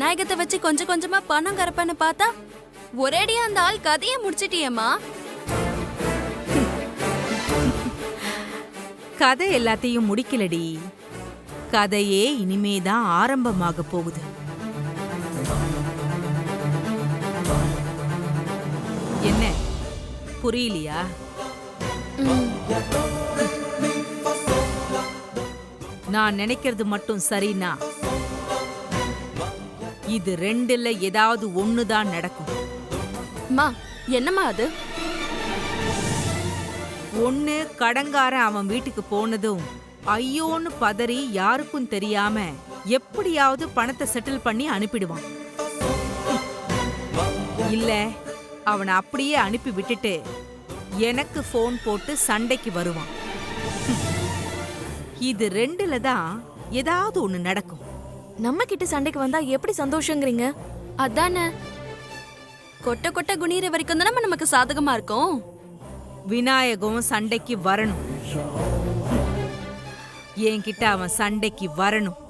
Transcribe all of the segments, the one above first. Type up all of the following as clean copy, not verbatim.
விநாயகத்தை வச்சு கொஞ்சம் கொஞ்சமா பணம் கறப்பன்னு பார்த்தா ஒரேடியா அந்த ஆள் கதையை முடிச்சிட்டியம்மா. கதை எல்லாத்தையும் முடிக்கலடி, கதையே இனிமேதான் ஆரம்பமாக போகுது. என்ன புரியலையா? நான் நினைக்கிறது மட்டும் சரினா இது ரெண்டுல ஏதாவது ஒண்ணுதான் நடக்கும். என்னம்மா அது? ஒண்ணு கடங்காரன் அவன் வீட்டுக்கு போனதும் ஐயோன்னு பதறி யாருக்கும் தெரியாம எப்படியாவது பணத்தை செட்டில் பண்ணி அனுப்பிடுவான். இல்ல அவனை அப்படியே அனுப்பி விட்டுட்டு எனக்கு போன் போட்டு சண்டைக்கு வருவான். இது ரெண்டுல தான் ஏதாவது ஒண்ணு நடக்கும். நம்ம கிட்ட சண்டைக்கு வந்தா எப்படி சந்தோஷங்கிறீங்க? அதானே, கொட்ட கொட்ட குனிற வரைக்கும் தானே நமக்கு சாதகமா இருக்கும். விநாயகம் சண்டைக்கு வரணும். என்கிட்ட அவன் சண்டைக்கு வரணும்.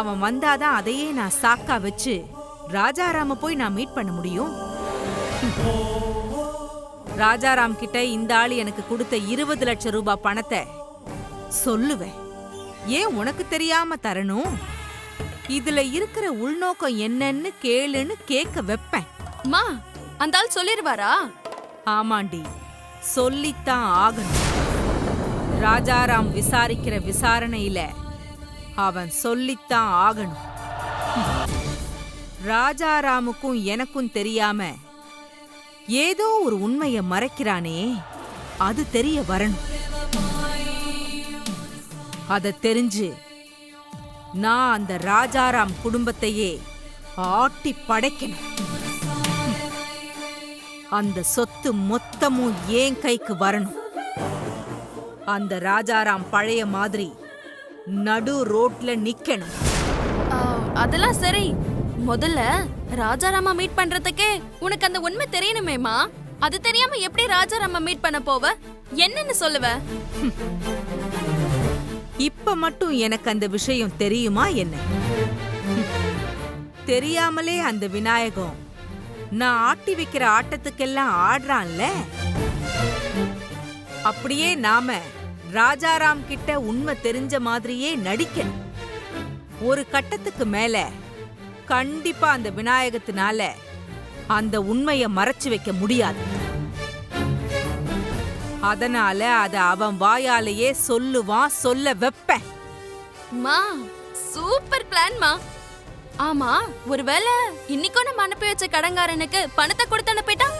அவன் வந்தாதான் அதையே நான் சாக்கா வச்சு ராஜாராம போய் நான் மீட் பண்ண முடியும். ராஜாராம் கிட்ட இந்த ஆளு எனக்கு கொடுத்த 20 லட்சம் ரூபாய் பணத்தை சொல்லுவேன். ஏன் உனக்கு தெரியாம தரணும்? இதுல இருக்கிற உள்நோக்கம் என்னன்னு கேளுன்னு கேட்க வைப்பேன். அந்த ஆள் சொல்லிருவாரா? ஆமாண்டி, சொல்லித்தான் ஆகணும். ராஜாராம் விசாரிக்கிற விசாரணையில அவன் சொல்லித்தான் ஆகணும். ராஜாராமுக்கும் எனக்கும் தெரியாம ஏதோ ஒரு உண்மைய மறைக்கிறானே, அது தெரிய வரணும். அத தெரிஞ்சு நான் அந்த ராஜாராம் குடும்பத்தையே ஆட்டி படைக்கணும். அந்த சொத்து மொத்தமும் ஏன் கைக்கு வரணும். அந்த ராஜாராம் பழைய மாதிரி நடு ரோட்ல நிக்கணும். அதெல்லாம் சரி, முதல்ல ராஜாராமா மீட் பண்றதுக்கே உனக்கு அந்த உண்மை தெரியணுமேமா. அது தெரியாம எப்படி ராஜாராமா மீட் பண்ண போவ? என்னன்னு சொல்லுவ? இப்ப மட்டும் எனக்கு அந்த விஷயம் தெரியுமா என்ன? தெரியாமலே அந்த விநாயகம் நான் ஆட்டி வைக்கிற ஆட்டத்துக்கெல்லாம் ஆடுறான்ல. அப்படியே நாம ராஜாராம் கிட்ட உண்மை தெரிஞ்ச மாதிரியே நடிக்கணும். ஒரு கட்டத்துக்கு மேல கண்டிப்பா அந்த விநாயகத்தினால அந்த உண்மைய மறைச்சு வைக்க முடியாது. அதனால அத அவன் வாயாலேயே சொல்லுவான், சொல்ல வைப்பேன். சூப்பர் பிளான்மா. ஆமா, ஒருவேளை இன்னைக்கும் நம்ம அனுப்பி வச்ச கடங்காரனுக்கு பணத்தை கொடுத்து அனுப்பிட்டான்.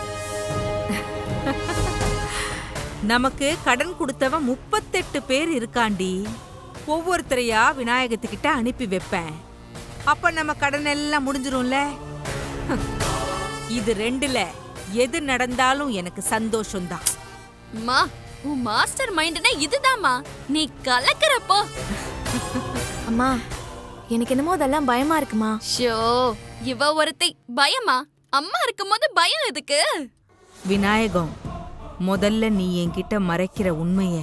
நமக்கு கடன் கொடுத்தவன் 38 பேர் இருக்காண்டி. ஒவ்வொருத்தரையா விநாயகத்துக்கிட்ட அனுப்பி வைப்பேன். அப்ப நம்ம கடன் எல்லாம் முடிஞ்சிரும்ல. இது ரெண்டுல எது நடந்தாலும் எனக்கு சந்தோஷம்தான். உன் மாஸ்டர் மைண்ட்னா இதுதான்மா. நீ கலக்கறப்போ அம்மா, எனக்கு என்னமோ அதெல்லாம் பயமா இருக்குமா. ஷோ, இவ ஒருத்தி பயமா? அம்மா இருக்கும்போது பயம் எதுக்கு? விநாயகம், முதல்ல நீ என்கிட்ட மறைக்கிற உண்மைய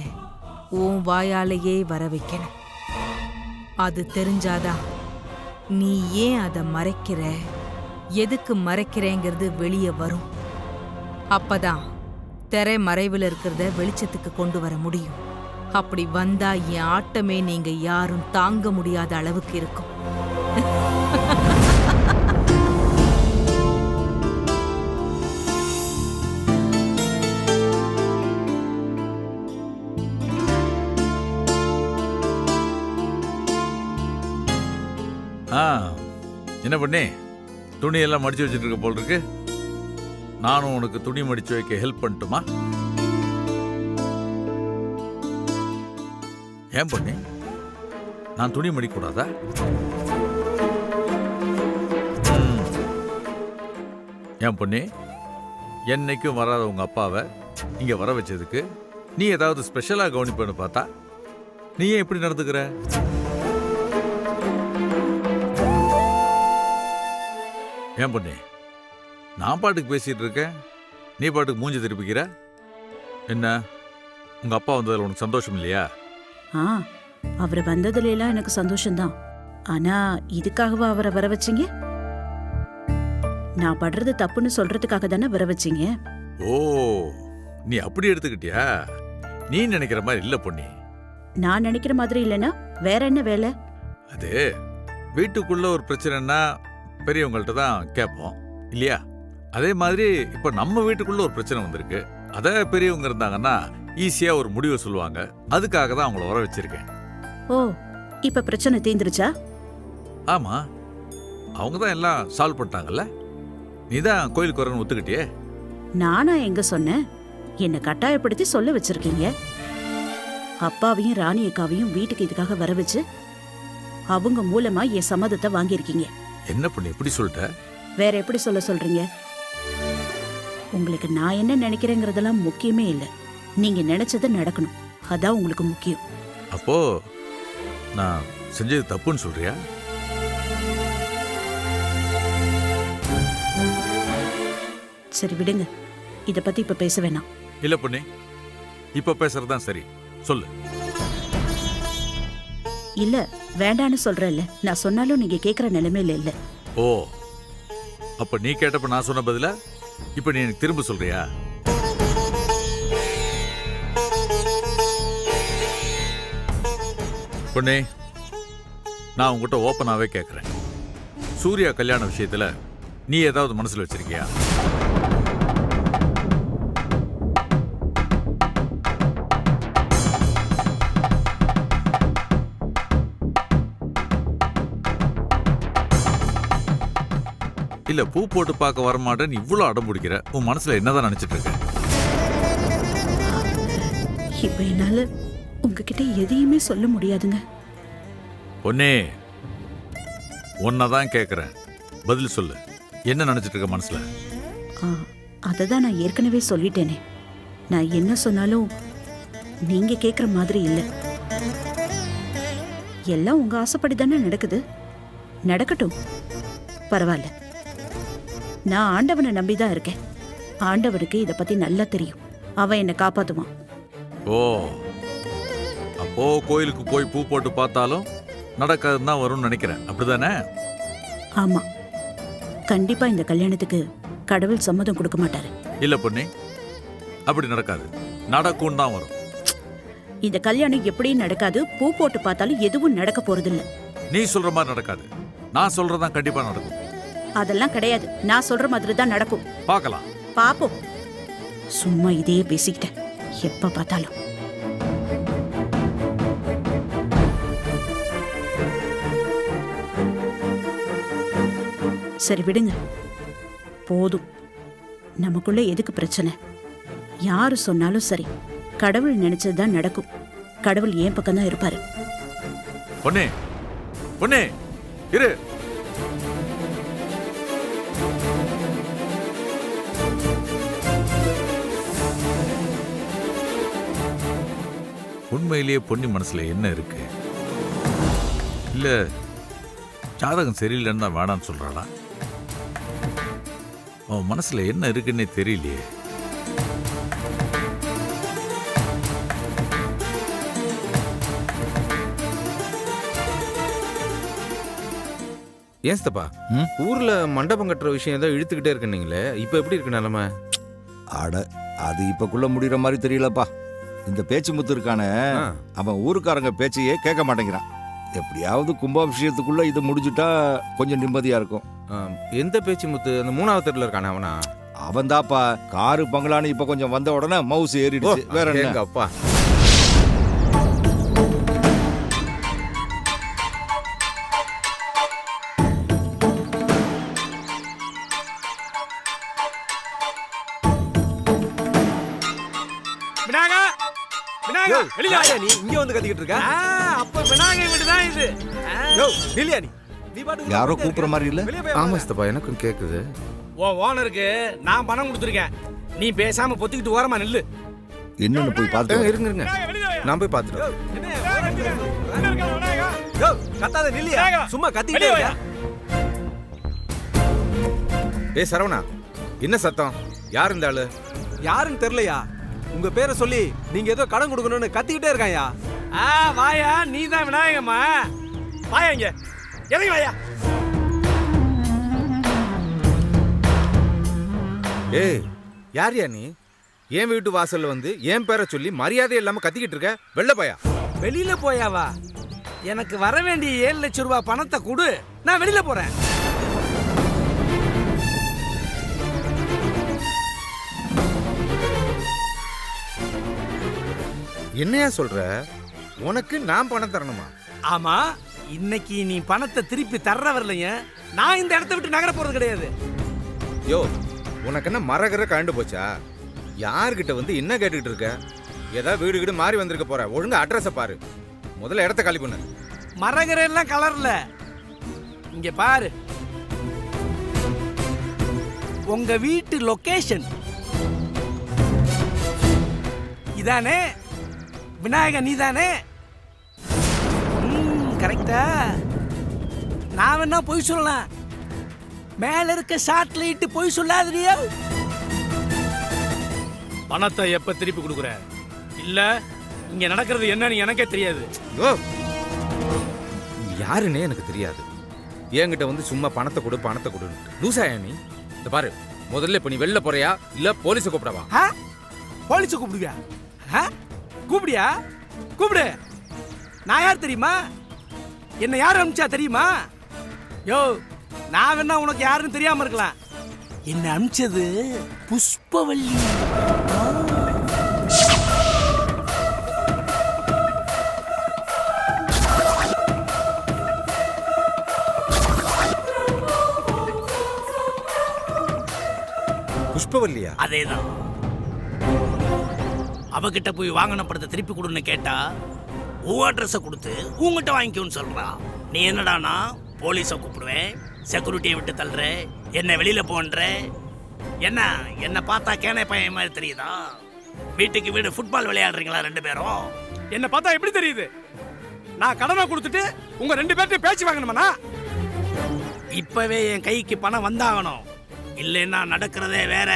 உன் வாயாலேயே வர வைக்கணும். அது தெரிஞ்சாதான் நீ ஏன் அதை மறைக்கிற, எதுக்கு மறைக்கிறேங்கிறது வெளியே வரும். அப்பதான் திரை மறைவில் இருக்கிறத வெளிச்சத்துக்கு கொண்டு வர முடியும். அப்படி வந்தா என் ஆட்டமே நீங்க யாரும் தாங்க முடியாத அளவுக்கு இருக்கும். என்ன பண்ணி துணியெல்லாம் மடிச்சு வச்சுட்டு இருக்க போல் இருக்கு. நானும் உனக்கு துணி மடிச்சு வைக்க ஹெல்ப் பண்ணட்டுமா? ஏன் பண்ணி நான் துணி மடிக்கூடாதா? ஏன் பண்ணி என்னைக்கும் வராத உங்க அப்பாவை இங்க வர வச்சதுக்கு நீ ஏதாவது ஸ்பெஷலா கவனிப்பேன்னு பார்த்தா நீ ஏன் இப்படி நடந்துக்கிற? ஏன் பண்ணி நான் பாட்டுக்கு பேசிட்டு இருக்கேன், நீ பாட்டுக்கு மூஞ்சி திருப்பிக்கிற. என்ன உங்க அப்பா வந்ததுல உனக்கு சந்தோஷம் இல்லையா? அவர் வந்ததுல எல்லாம் எனக்கு சந்தோஷம்தான். ஆனா இதுக்காகவா அவரை வர வச்சீங்க? நான் படுறது தப்புன்னு சொல்றதுக்காக தானே வர வச்சீங்க. ஓ, நீ அப்படி எடுத்துக்கிட்டியா? நீ நினைக்கிற மாதிரி இல்ல பொன்னி. நான் நினைக்கிற மாதிரி இல்லைன்னா வேற என்ன வேலை? அது வீட்டுக்குள்ள ஒரு பிரச்சனைன்னா பெரியவங்கள்ட்ட தான் கேட்போம் இல்லையா? அதே மாதிரி இப்ப நம்ம வீட்டுக்குள்ள ஒரு பிரச்சனை வந்திருக்கு. அத பெரியவங்க இருந்தாங்கன்னா ஈஸியா ஒரு முடிவை சொல்லுவாங்க. அதுக்காக தான் அவங்கள வர வச்சிருக்கேன். ஓ, இப்ப பிரச்சனை தீந்துருச்சா? ஆமா, அவங்க தான் எல்லாம் சால்வ் பண்ணிட்டாங்கல்ல. நீ தான் கோயிலுக்கு வரணும்னு ஒத்துக்கிட்டியே. நானா எங்க சொன்னேன்? என்ன கட்டாயப்படுத்தி சொல்ல வச்சிருக்கீங்க. அப்பாவையும் ராணி அக்காவையும் வீட்டுக்கு இதுக்காக வர வச்சு அவங்க மூலமா என் சம்மதத்தை வாங்கியிருக்கீங்க. என்ன பண்ணி இப்படி சொல்லிட்ட? வேற எப்படி சொல்ல சொல்றீங்க? உங்களுக்கு நான் என்ன நினைக்கிறேங்கிறதெல்லாம் முக்கியமே இல்லை. நீங்க நினைச்சது நடக்கணும், அதான் உங்களுக்கு முக்கியம். அப்போ நான் செஞ்சது தப்புன்னு சொல்றியா? சரி விடுங்க, இத பத்தி இப்ப பேச வேணாம். இல்ல பொண்ணே, இப்ப பேசுறதுதான் சரி. சொல்லு. இல்ல வேண்டான்னு சொல்றேன்ல, நான் சொன்னாலும் நீங்க கேக்குற நிலைமையில இல்ல. ஓ, அப்ப நீ கேட்டப்ப நான் சொன்ன பதிலா இப்ப நீ எனக்கு திரும்ப சொல்றியா? பொண்ணே, நான் உங்ககிட்ட ஓப்பனாவே கேட்கிறேன். சூர்யா கல்யாண விஷயத்துல நீ ஏதாவது மனசுல வச்சிருக்கியா? இல்ல பூ போட்டு பார்க்க வரமாட்டேன்னு இவ்வளவு அடம் பிடிக்கிற, உன் மனசுல என்னதான் நினைச்சிட்டு இருக்க? இப்ப என்னால உங்ககிட்ட எதையுமே சொல்ல முடியாதுங்க. பொன்னே, உன்னதான் கேக்குறேன், பதில் சொல்லு. என்ன நினைச்சிட்டு இருக்க மனசுல? அததான் நான் ஏற்கனவே சொல்லிட்டேனே. நான் என்ன சொன்னாலும் நீங்க கேக்குற மாதிரி இல்ல. எல்லாம் உங்க ஆசைப்படி தானே நடக்குது. நடக்கட்டும், பரவாயில்ல. நான் ஆண்டவனை நம்பிதான் இருக்கேன். ஆண்டவனுக்கு இத பத்தி நல்லா தெரியும். அவன் என்னை காப்பாத்துவான். ஓ, அப்போ கோயிலுக்கு போய் பூ போட்டு பார்த்தாலும் நடக்காதுன்னு தான் வரும்னு நினைக்கிறேன், அப்படிதானே? ஆமா, கண்டிப்பா இந்த கல்யாணத்துக்கு கடவுள் சம்மதம் கொடுக்க மாட்டாரு. இல்ல பொண்ணே, அப்படி நடக்காது. நடக்கும் தான் வரும். இந்த கல்யாணம் எப்படியும் நடக்காது. பூ போட்டு பார்த்தாலும் எதுவும் நடக்க போறது இல்ல. நீ சொல்ற மாதிரி நடக்காது. நான் சொல்றதான் கண்டிப்பா நடக்கும். அதெல்லாம் கிடையாது. நான் சொல்ற மாதிரி தான் நடக்கும். பார்க்கலாம். பாப்போம். சும்மா இதையே பேசிக்கிட்டேன் எப்ப பார்த்தாலும். சரி விடுங்க, போதும். நமக்குள்ள எதுக்கு பிரச்சனை? யாரு சொன்னாலும் சரி, கடவுள் நினைச்சதுதான் நடக்கும். கடவுள் ஏன் பக்கம் தான் இருப்பாரு. பொண்ணே, பொண்ணே, இரு. உண்மையிலேயே பொன்னி மனசுல என்ன இருக்கு? இல்ல ஜாதகம் சரியில்லைன்னு தான் வேணான்னு சொல்றாளா? அவன் மனசுல என்ன இருக்குன்னே தெரியலையே. ஏன் சித்தப்பா, ஊர்ல மண்டபம் கட்டுற விஷயம் ஏதோ இழுத்துக்கிட்டே இருக்குன்னீங்களே, இப்ப எப்படி இருக்கு நிலைமை? அட, அது இப்பக்குள்ள முடிகிற மாதிரி தெரியலப்பா. இந்த பேச்சு முத்து இருக்கானே, அவன் ஊருக்காரங்க பேச்சையே கேட்க மாட்டேங்கிறான். எப்படியாவது கும்பாபிஷேகத்துக்குள்ள இது முடிஞ்சுட்டா கொஞ்சம் நிம்மதியா இருக்கும். எந்த பேச்சு முத்து? அந்த 3வது தெருல இருக்கானே அவனா? அவன் தாப்பா. காரு பங்களான்னு இப்ப கொஞ்சம் வந்த உடனே மவுஸ் ஏறிடுச்சு. வேற என்ன? அப்பா, நீ இங்க வந்து கத்திக்கிட்டு இருக்க? அப்ப விநாயகர் வீடு தான் இது. நீ பாட்டு யாரோ கூப்பிடுற மாதிரி இல்ல? ஆமா சித்தப்பா, எனக்கும் கேக்குது. ஓனருக்கு நான் பணம் கொடுத்துருக்கேன். நீ பேசாம பொத்திக்கிட்டு ஓரமா நில்லு. என்னன்னு போய் பார்த்து இருங்க, நான் போய் பார்த்துட்டு. கத்தாத நில்லியா, சும்மா கத்திக்கிட்டே இருக்க. ஏய் சரவணா, என்ன சத்தம்? யார் இந்த ஆளு? யாருன்னு தெரியலையா? உங்க பேரை சொல்லி நீங்க ஏதோ கடன் கொடுக்கணும்னு கத்திக்கிட்டே இருக்காயா? வாயா, நீ தான் விநாயகம்மா. வாயா, இங்க இறங்கி வாயா. ஏய் யார் நீ? என் வீட்டு வாசல்ல வந்து என் பேரை சொல்லி மரியாதை இல்லாம கத்திக்கிட்டு இருக்க, வெளில போயா. வெளியில போயாவா? எனக்கு வர வேண்டிய 7 லட்சம் ரூபாய் பணத்தை கொடு, நான் வெளியில போறேன். என்னையா சொல்ற? உனக்கு நான் பணம் தரணுமா? ஆமா, இன்னைக்கு நீ பணத்தை திருப்பி தர்ற வரலைங்க, நான் இந்த இடத்த விட்டு நகர போறது கிடையாது. யோ, உனக்கு என்ன மரகர கண்டு போச்சா? யார்கிட்ட வந்து என்ன கேட்டுக்கிட்டு இருக்க? ஏதாவது வீடு வீடு மாறி வந்திருக்க போற, ஒழுங்கா அட்ரஸை பாரு. முதல்ல இடத்த காலி பண்ணு. மரகர எல்லாம் கலர்ல, இங்க பாரு. உங்க வீட்டு லொகேஷன் இதானே? விநாயகர் நீதானே? கரெக்டா? நான் வேணா பொய் சொல்லலாம், மேல இருக்க சாட்டிலைட் பொய் சொல்லாதீங்க. பணத்தை எப்ப திருப்பி கொடுக்குற? இல்ல இங்க நடக்கிறது என்னன்னு எனக்கே தெரியாது. யோ, நீ யாருன்னே எனக்கு தெரியாது. என்கிட்ட வந்து சும்மா பணத்தை கொடு பணத்தை கொடுன்னு லூசாயா நீ? இந்த பாரு, முதல்ல இப்ப நீ வெளில போறியா இல்ல போலீஸை கூப்பிடவா? போலீஸை கூப்பிடுவியா? கூப்பிடியா? கூப்பிடு. நான் யார் தெரியுமா? என்ன யார் அனுப்பிச்சா தெரியுமா? யோ, நான் வேணா உனக்கு யாருன்னு தெரியாம இருக்கலாம், என்ன அனுப்பிச்சது புஷ்பவல்லி. புஷ்பவல்லியா? அதேதான். அவகிட்ட போய் வாங்கின படத்தை திருப்பி கொடுன்னு கேட்டா உன் அட்ரஸை கொடுத்து உங்ககிட்ட வாங்கிக்கோன்னு சொல்றான். நீ என்னடானா போலீஸை கூப்பிடுவேன், செக்யூரிட்டியை விட்டு தள்ளுற, என்ன வெளியில போன்ற. என்ன பார்த்தா கேனை பையன் மாதிரி தெரியுதா? வீட்டுக்கு வீடு ஃபுட்பால் விளையாடுறீங்களா 2 பேரும்? என்ன பார்த்தா எப்படி தெரியுது? நான் கடனை கொடுத்துட்டு உங்க 2 பேர்கிட்ட பேச்சு வாங்கணுமாண்ணா? இப்பவே என் கைக்கு பணம் வந்தாகணும், இல்லைன்னா நடக்கிறதே வேற.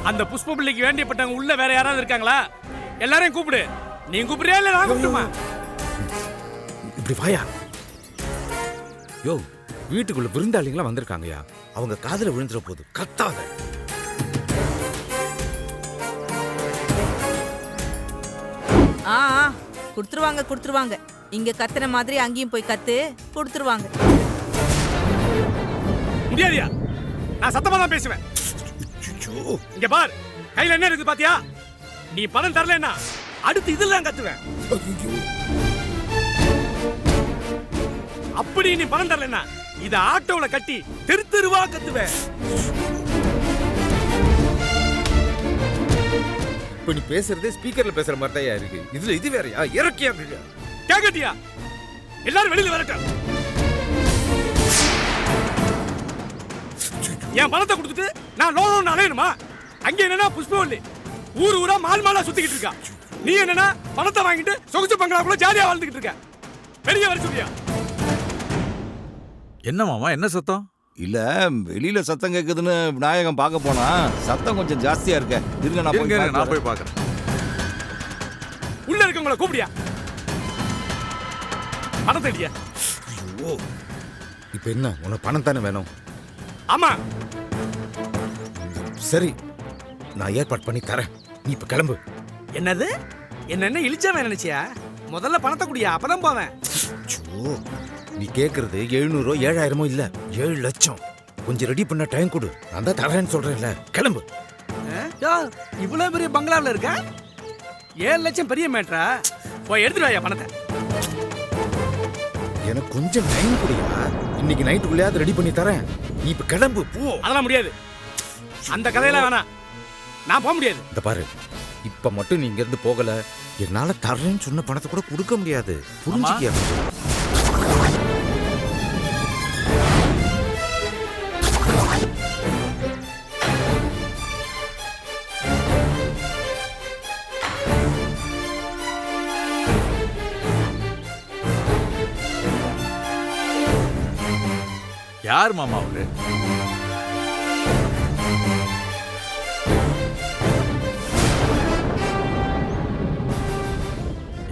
அந்த புஷ்ப பிள்ளைக்கு வேண்டியப்பட்டவங்க உள்ள வேற யாராவது இருக்காங்களா? எல்லாரையும் கூப்பிடு. நீ கூப்பிடுறியா இல்ல நான் கூப்பிடுமா? இப்படி வாயா. யோ, வீட்டுக்குள்ள விருந்தாளிங்களா வந்திருக்காங்கயா, அவங்க காதுல விழுந்துற போது கத்தாத. ஆ கொடுத்துருவாங்க. இங்க கத்துற மாதிரி அங்கேயும் போய் கத்து, கொடுத்துருவாங்க. முடியாதியா? நான் சத்தமா தான் பேசுவேன். இங்க பார், கையில என்ன இருக்கு பாத்தியா? நீ பணம் தரலன்னா அடுத்து இதெல்லாம் கத்துவேன். அப்படி நீ பணம் தரலன்னா இத ஆட்டோல கட்டி தெரு தெருவா கத்துவேன். இப்ப நீ பேசுறதே ஸ்பீக்கர்ல பேசுற மாதிரி தான் இருக்கு. இதுல இது வேறயா? இறக்கியா கேக்கட்டியா? எல்லாரும் வெளியில வரட்டும். என் பணத்தை கொடுத்துட்டு நான் லோன் அலையணுமா? அங்க என்னன்னா புஷ்பவல்லி ஊர் ஊரா மாலா சுத்திக்கிட்டு இருக்கா. நீ என்னன்னா பணத்தை வாங்கிட்டு சொகுசு பங்களாக்குள்ள ஜாலியா வாழ்ந்துகிட்டு இருக்க. வெளியே வர சொல்லியா? என்ன மாமா, என்ன சத்தம்? இல்ல, வெளியில சத்தம் கேக்குதுன்னு விநாயகம் பார்க்க போனா சத்தம் கொஞ்சம் ஜாஸ்தியா இருக்க. இருங்க, நான் போய் நான் பார்க்கறேன். போய் பார்க்கறேன். உள்ள இருக்கவங்கள கூப்பிடியா? பணத்தை அடியா? ஐயோ, இப்ப என்ன உனக்கு பணம் தானே வேணும்? ஆமா. சரி, நான் ஏற்பாடு பண்ணி தரேன், நீ இப்ப கிளம்பு. என்னது? என்ன இழிச்சவன் நினைச்சியா? முதல்ல பணத்தை குடியா, அப்பதான் போவேன். நீ கேக்குறது 700 7,000 இல்ல, 7 லட்சம். கொஞ்சம் ரெடி பண்ண டைம் கொடு, நான் தான் தரேன்னு சொல்றேன்ல. கிளம்பு. இவ்வளவு பெரிய பங்களாவில் இருக்க, 7 லட்சம் பெரிய மேட்டரா? போய் எடுத்துட்டு வாயா பணத்தை. எனக்கு கொஞ்சம் டைம் கொடுயா, இன்னைக்கு நைட்டுக்குள்ளேயாவது ரெடி பண்ணி தரேன். நீ இப்ப கிளம்பு போ. அதெல்லாம் முடியாது, அந்த கதையெல்லாம் வேணாம், நான் போக முடியாது. இந்த பாரு, இப்ப மட்டும் நீ இங்க இருந்து போகல, என்னால தரேன்னு சொன்ன பணத்தை கூட கொடுக்க முடியாது. புரிஞ்சுக்கியா? யார் மாமா அவரு?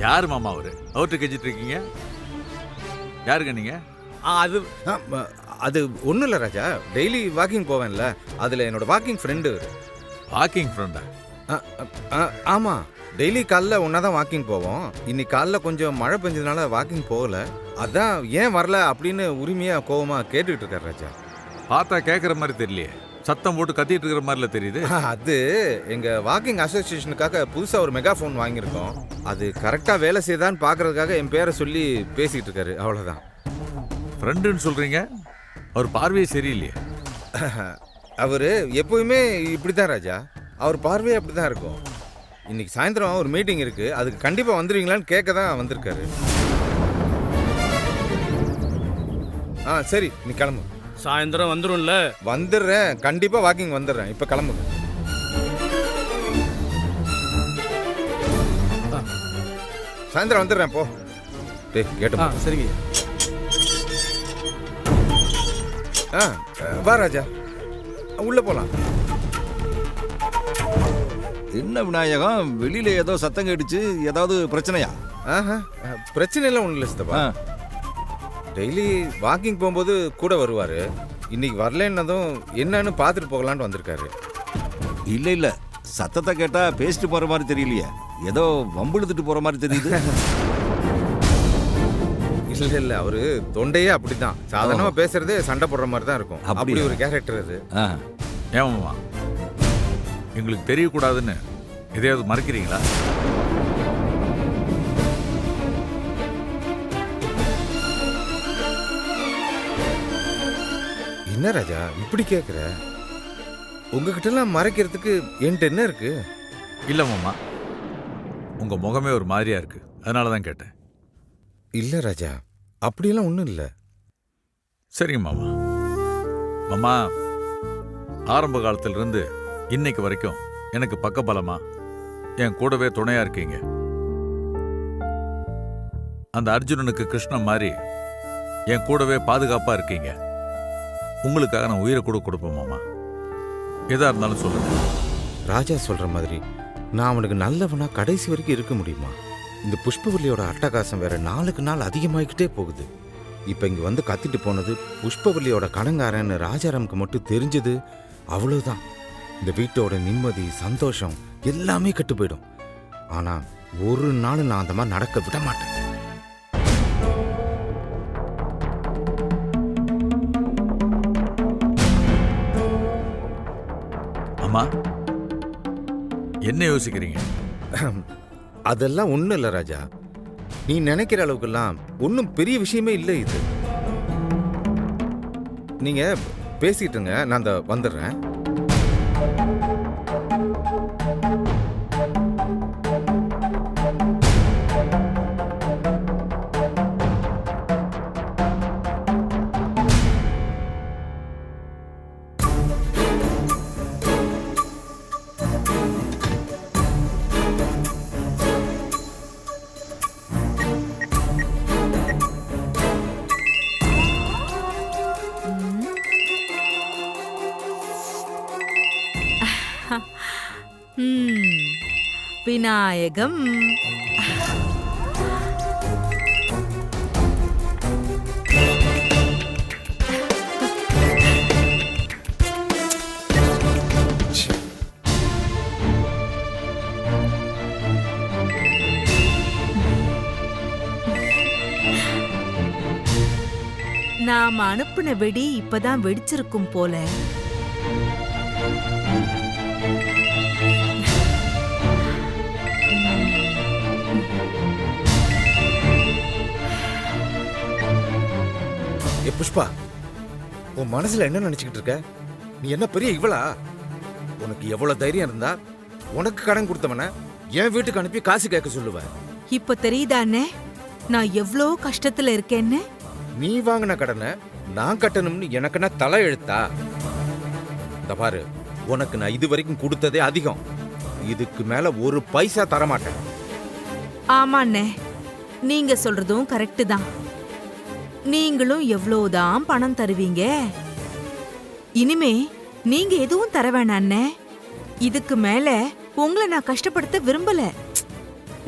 யார் மாமா அவரு? அவர்கிட்ட கெஞ்சிட்டு இருக்கீங்க? யாருங்க நீங்க? அது அது ஒன்றும் இல்லை ராஜா, டெய்லி வாக்கிங் போவேன்ல, அதில் என்னோட வாக்கிங் ஃப்ரெண்டு. வாக்கிங் ஃப்ரெண்டா? ஆமாம், டெய்லி காலைல ஒன்றா தான் வாக்கிங் போவோம். இன்னைக்கு காலைல கொஞ்சம் மழை பெஞ்சதுனால வாக்கிங் போகல, அதான் ஏன் வரல அப்படின்னு உரிமையாக கோவமாக கேட்டுக்கிட்டு இருக்கார் ராஜா. பார்த்தா கேட்குற மாதிரி தெரியலையே, சத்தம் போட்டு கத்திட்டு இருக்கிற மாதிரில தெரியுது. அது எங்கள் வாக்கிங் அசோசியேஷனுக்காக புதுசாக ஒரு மெகாஃபோன் வாங்கியிருக்கோம். அது கரெக்டாக வேலை செய்தான்னு பார்க்கறதுக்காக என் பேரை சொல்லி பேசிகிட்டு இருக்காரு, அவ்வளோதான். ஃப்ரெண்டுன்னு சொல்கிறீங்க, அவர் பார்வையே சரியில்லையே. அவர் எப்போயுமே இப்படி தான் ராஜா, அவர் பார்வையே அப்படி தான் இருக்கும். இன்னைக்கு சாயந்தரம் ஒரு மீட்டிங் இருக்குது, அதுக்கு கண்டிப்பாக வந்துடுவீங்களான்னு கேட்க தான் வந்திருக்காரு. சரி, நீ கிளம்பு. சாயந்தரம் வந்துரும்ல? வந்துடுறேன், கண்டிப்பாக வாக்கிங் வந்துடுறேன். இப்போ கிளம்புங்க. சாயந்தரம் வந்துடுறேன், போ. டேய் கேட்டு. சரிங்க. வா ராஜா, உள்ள போலாம். என்ன விநாயகம், வெளியில ஏதோ சத்தம் கேட்டுச்சு, ஏதாவது பிரச்சனையா? பிரச்சனை எல்லாம் ஒன்றும் இல்லை சித்தப்பா. டெய்லி வாக்கிங் போகும்போது கூட வருவார். இன்னைக்கு வரலன்னதும் என்னன்னு பார்த்துட்டு போகலான்னு வந்திருக்காரு. இல்ல இல்ல, சத்தத்தை கேட்டா பேசிட்டு போற மாதிரி தெரியலையே, ஏதோ வம்பிழுத்துட்டு போற மாதிரி தெரியுது. இல்ல இல்ல, அவரு தொண்டையே அப்படிதான், சாதாரணமா பேசுறதே சண்டை போடுற மாதிரி தான் இருக்கும். அப்படி ஒரு கேரக்டர் அது. ஏமாமா, எங்களுக்கு தெரியக்கூடாதுன்னு எதையாவது மறைக்கிறீங்களா? என்ன ராஜா இப்படி கேட்குற? உங்ககிட்டலாம் மறைக்கிறதுக்கு என்கிட்ட என்ன இருக்கு? இல்லை மாமா, உங்கள் முகமே ஒரு மாதிரியா இருக்கு, அதனால தான் கேட்டேன். இல்லை ராஜா, அப்படியெல்லாம் ஒன்றும் இல்லை. சரிங்க மாமா. மாமா, ஆரம்ப காலத்திலிருந்து இன்னைக்கு வரைக்கும் எனக்கு பக்கபலமா என் கூடவே துணையா இருக்கீங்க. அந்த அர்ஜுனனுக்கு கிருஷ்ணன் மாதிரி என் கூடவே பாதுகாப்பா இருக்கீங்க. உங்களுக்காக நான் உயிரை கூட கொடுப்பேன் மாமா, எதா இருந்தாலும் சொல்லுங்க. ராஜா சொல்ற மாதிரி நான் அவனுக்கு நல்லவனா கடைசி வரைக்கும் இருக்க முடியுமா? இந்த புஷ்பவல்லியோட அட்டகாசம் வேற நாளுக்கு நாள் அதிகமாகிக்கிட்டே போகுது. இப்போ இங்கே வந்து கத்திட்டு போனது புஷ்பவல்லியோட கடங்காரன்னு ராஜாராமுக்கு மட்டும் தெரிஞ்சது, அவ்வளவுதான். இந்த வீட்டோட நிம்மதி, சந்தோஷம் எல்லாமே கெட்டு போயிடும். ஆனால் ஒரு நாள் நான் அந்த மாதிரி நடக்க விட மாட்டேன். அம்மா, என்ன யோசிக்கிறீங்க? அதெல்லாம் ஒன்றும் இல்லை ராஜா, நீ நினைக்கிற அளவுக்கெல்லாம் ஒன்றும் பெரிய விஷயமே இல்லை இது. நீங்க பேசிட்டுங்க, நான் அந்த வந்துடுறேன். விநாயகம். நாம அனுப்புன வெடி இப்பதான் வெடிச்சிருக்கும் போல. புஷ்பா, உன் மனசுல என்ன நினைச்சுக்கிட்டு இருக்க? நீ என்ன பெரிய இவளா? உனக்கு எவ்வளவு தைரியம் இருந்தா உனக்கு கடன் கொடுத்தவன என் வீட்டுக்கு அனுப்பி காசு கேட்க சொல்லுவ? இப்ப தெரியுதானே நான் எவ்வளோ கஷ்டத்துல இருக்கேன்னு? நீ வாங்கின கடனை நான் கட்டணும்னு எனக்குன்னா தலை எழுத்தா? இந்த பாரு, உனக்கு நான் இது வரைக்கும் கொடுத்ததே அதிகம். இதுக்கு மேல ஒரு பைசா தரமாட்டேன். ஆமாண்ணே, நீங்க சொல்றதும் கரெக்டு தான். நீங்களும் எவ்வளவுதான் பணம் தருவீங்க? இனிமே நீங்க எதுவும் தர வேணாண்ணே. இதுக்கு மேல உங்களை நான் கஷ்டப்படுத்த விரும்பல.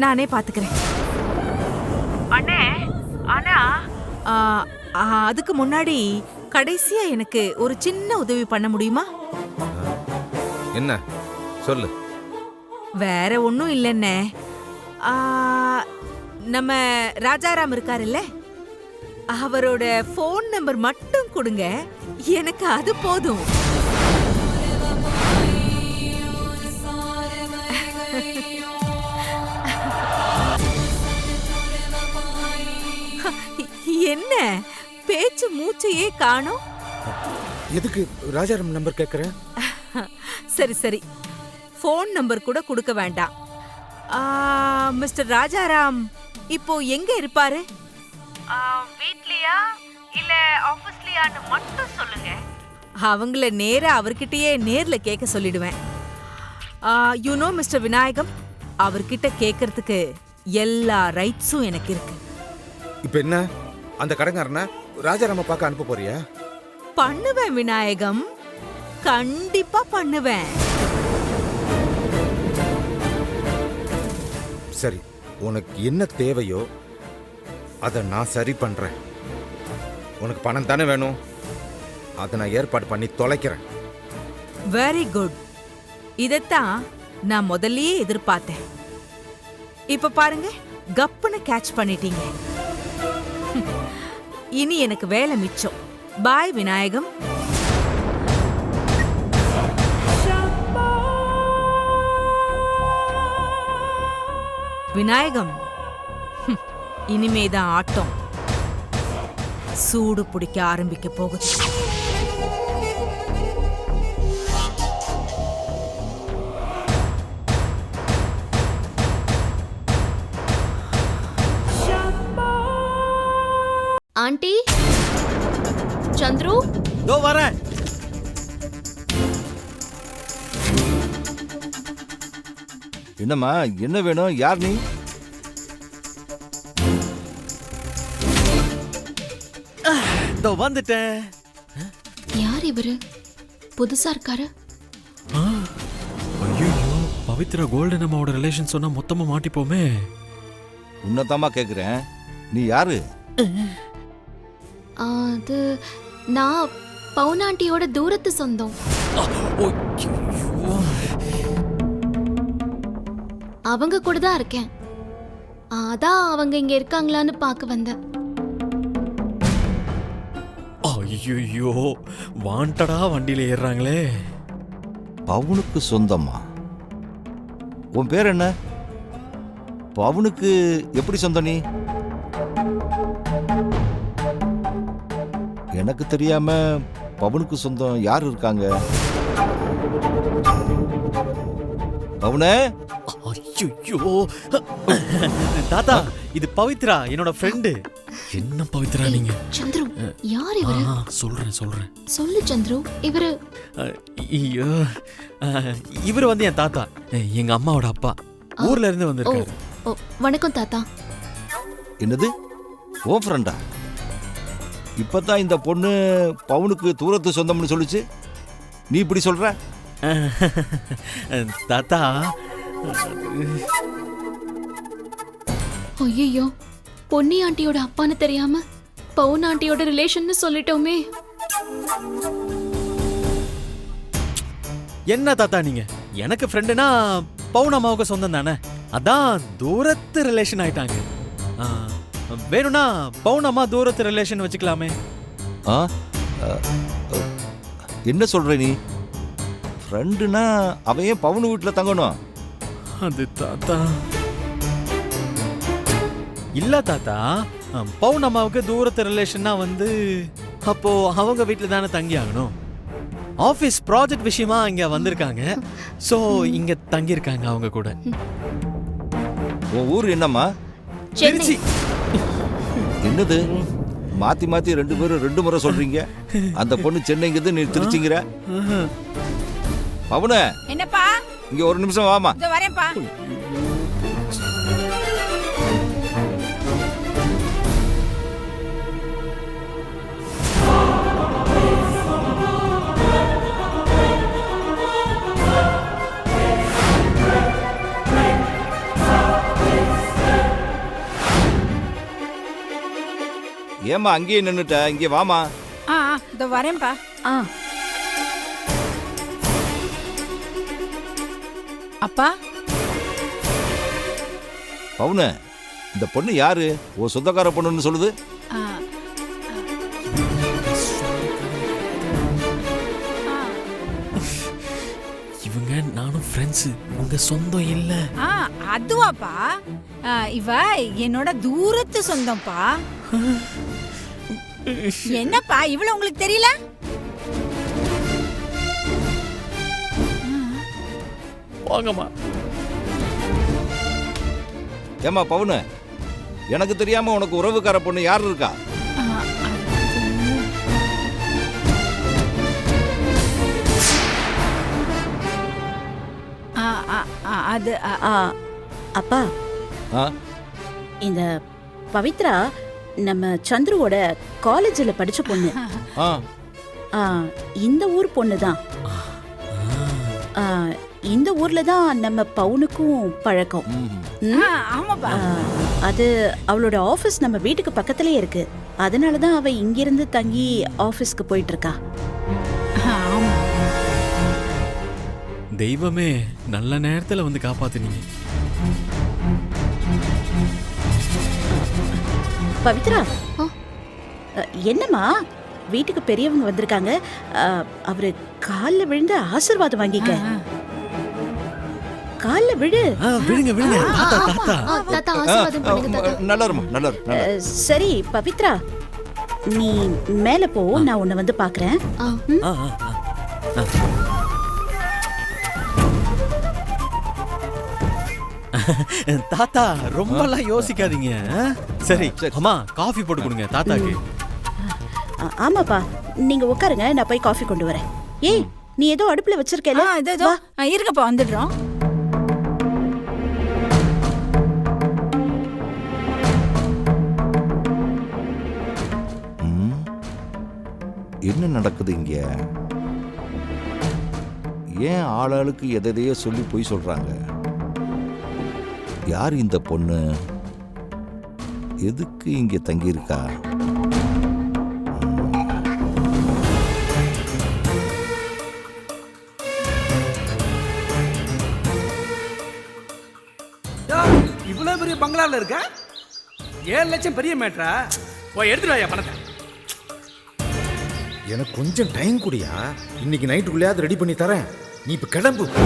நானே பாத்துக்கிறேன். அண்ணே, ஆனா அதுக்கு முன்னாடி கடைசியா எனக்கு ஒரு சின்ன உதவி பண்ண முடியுமா? என்ன சொல்லு. வேற ஒன்றும் இல்லைண்ணே. ஆ, நம்ம ராஜாராம் இருக்காருல்ல, அவரோட ஃபோன் நம்பர் மட்டும் கொடுங்க, எனக்கு அது போதும். என்ன பேச்சு மூச்சையே காணோம்? எதுக்கு ராஜாராம் நம்பர் கேட்குற? சரி சரி, ஃபோன் நம்பர் கூட கொடுக்க வேண்டாம். மிஸ்டர் ராஜாராம் இப்போ எங்க இருப்பாரு? வீட்லயா இல்ல ஆபீஸ்லயான்னு மட்டும் சொல்லுங்க. அவங்கள நேரா அவர்கிட்டயே நேர்ல கேட்க சொல்லிடுவேன். யூ நோ மிஸ்டர் விநாயகம், அவர்கிட்ட கேட்கறதுக்கு எல்லா ரைட்ஸும் எனக்கு இருக்கு. இப்போ என்ன, அந்த கடைக்காரனை ராஜாராம பார்க்க அனுப்ப போறியா? பண்ணுவேன் விநாயகம், கண்டிப்பா பண்ணுவேன். சரி, உனக்கு என்ன தேவையோ அதை நான் சரி பண்றேன். உனக்கு பணம் தானே வேணும், அதை நான் ஏற்பாடு பண்ணி தொலைக்கிறேன். வெரி குட், இதத்தான் நான் முதல்லயே எதிர்பார்த்தேன். இப்ப பாருங்க, கப்புன்னு கேட்ச் பண்ணிட்டீங்க. இனி எனக்கு வேலை மிச்சம். பாய் விநாயகம். விநாயகம், இனிமேதான் ஆட்டம் சூடு பிடிக்க ஆரம்பிக்க போகுது. ஆண்டி, சந்துரு, தோ வரேன். என்னம்மா, என்ன வேணும்? யார் நீ? தோ வந்துட்டேன். யார் இவரு? புதுசா இருக்காரு. ஐயோ, பவித்ரா கோல்டன் அம்மாவோட ரிலேஷன் சொன்னா மொத்தமா மாட்டிப்போமே. உன்னதாம்மா கேக்குறேன், நீ யாரு? அது நான் பவுனாண்டியோட தூரத்து சொந்தம். அவங்க கூட தான் இருக்கேன். அதான் அவங்க இங்க இருக்காங்களான்னு பார்க்க வந்தேன். ஐயோ, வாண்டடா வண்டியில ஏறுறாங்களே. பவுனுக்கு சொந்தமா? உன் பேர் என்ன? பவுனுக்கு எப்படி சொந்தம் நீ? எனக்கு தெரியாம பவுனுக்கு சொந்தம் யார் இருக்காங்க? பவுனே, ஐயோ தாத்தா, இது பவித்ரா, என்னோட ஃப்ரெண்டு. என்ன பவித்ரா நீங்க? சந்துரு, யார் இவரு? சொல்றேன். சொல்லு சந்துரு. இவரு ஐயோ, இவர் வந்து என் தாத்தா, எங்க அம்மாவோட அப்பா. ஊர்ல இருந்து வந்திருக்காரு. ஓ, வணக்கம் தாத்தா. என்னது, ஓ ஃப்ரெண்டா? இப்பதான் இந்த பொண்ணு பவுனுக்கு தூரத்து சொந்தம்னு சொல்லுச்சு, நீ இப்படி சொல்ற? தாத்தா, ஐயோ, பொன்னி ஆண்டியோட அப்பான்னு தெரியாம பவுன் ஆண்டியோட ரிலேஷன் சொல்லிட்டோமே. என்ன தாத்தா நீங்க? எனக்கு ஃப்ரெண்டுனா பவுன் அம்மாவுக்கு சொந்தம் தானே, அதான் தூரத்து ரிலேஷன் ஆயிட்டாங்க. வேணும்னா பவுன் அம்மா தூரத்து ரிலேஷன் வச்சுக்கலாமே. ஆ, என்ன சொல்ற நீ? ஃப்ரெண்டுனா அவன் ஏன் பவுனு வீட்டில் தங்கணும்? அது தாத்தா இல்ல தாத்தா, பவுன் அம்மாவுக்கு தூரத்து ரிலேஷன்னா வந்து அப்போ அவங்க வீட்டில் தானே தங்கி ஆகணும். ஆஃபீஸ் ப்ராஜெக்ட் விஷயமா இங்க வந்திருக்காங்க, ஸோ இங்க தங்கியிருக்காங்க அவங்க கூட. உன் ஊர் என்னம்மா? திருச்சி. என்னது, மாத்தி மாத்தி ரெண்டு பேரும் ரெண்டு முறை சொல்றீங்க? அந்த பொண்ணு சென்னைங்கிறது, நீ திருச்சிங்கிற. பவுனே, என்னப்பா? இங்க ஒரு நிமிஷம் வாமா. இதோ வரேன்ப்பா. ஏமா அங்கேயே நின்னுட்ட, இங்கே வாமா. இதோ வரேன்ப்பா. ஆ அப்பா, பவுனு, இந்த பொண்ணு யாரு? ஓ சொந்தக்கார பொண்ணுன்னு சொல்லுது. ஆ, இவங்க நானும் ஃப்ரெண்ட்ஸு, உங்க சொந்தம் இல்ல. ஆ, அதுவாப்பா. இவ என்னோட தூரத்து சொந்தம்ப்பா. என்னப்பா இவ்வளவு உங்களுக்கு தெரியல? வாங்கம்மா. ஏமா பவுனு, எனக்கு தெரியாம உனக்கு உறவுக்கார பொண்ணு யார் இருக்கா? ஆ, ஆ, ஆ, அது ஆ அப்பா, ஆ? இந்த பவித்ரா நம்ம சந்துருவோட காலேஜில் படிச்ச பொண்ணு. ஆ, ஆ, இந்த ஊர் பொண்ணு தான். இந்த ஊர்ல தான் நம்ம பவுனுக்கும் பழக்கம். ம். ம்? ஆமாப்பா. அது அவளோட ஆபீஸ் நம்ம வீட்டுக்கு பக்கத்துலயே இருக்கு. அதனால தான் அவ இங்கிருந்து தங்கி ஆபீஸ்க்கு போயிட்டு இருக்கா. ஆமா. தெய்வமே, நல்ல நேரத்துல வந்து காப்பாத்துனீங்க. பவித்ரா, என்னம்மா வீட்டுக்கு பெரியவங்க வந்திருக்காங்க. அவரு காலில் விழுந்து ஆசீர்வாதம் வாங்கிக்க. காலில் விழு. விடுங்க விடுங்க. தாத்தா தாத்தா. தாத்தா ஆசீர்வாதம் பண்ணுங்க தாத்தா. நல்லா இருமா, நல்லா இரு, நல்லா இரு. சரி பவித்ரா, நீ மேல போ, நான் உன்னை வந்து பாக்குறேன். ஆ. ஆ, ஆ, ஆ. தாத்தா ரொம்பலாம் யோசிக்காதீங்க. சரி அம்மா, காஃபி போட்டு கொடுங்க தாத்தாக்கு. ஆமாப்பா, நீங்க உட்காருங்க, நான் போய் காஃபி கொண்டு வரேன். ஏய், நீ ஏதோ அடுப்புல வச்சிருக்கல. இதோ இருக்கப்பா, வந்துடுறோம். ம். என்ன நடக்குது இங்க? ஏன் ஆளாளுக்கு எதையோ சொல்லி பொய் சொல்றாங்க? யார் இந்த பொண்ணு? எதுக்கு இங்க தங்கியிருக்கா? இவ்வளவு பெரிய பங்களால இருக்க? 7 லட்சம் பெரிய மேட்ரா? போய் எடுத்துட்டு வாயா பணத்தை. எனக்கு கொஞ்சம் டைம் குடியா, இன்னைக்கு நைட்டுக்குள்ளேயாவது ரெடி பண்ணி தரேன். நீ இப்ப கிளம்பு போ.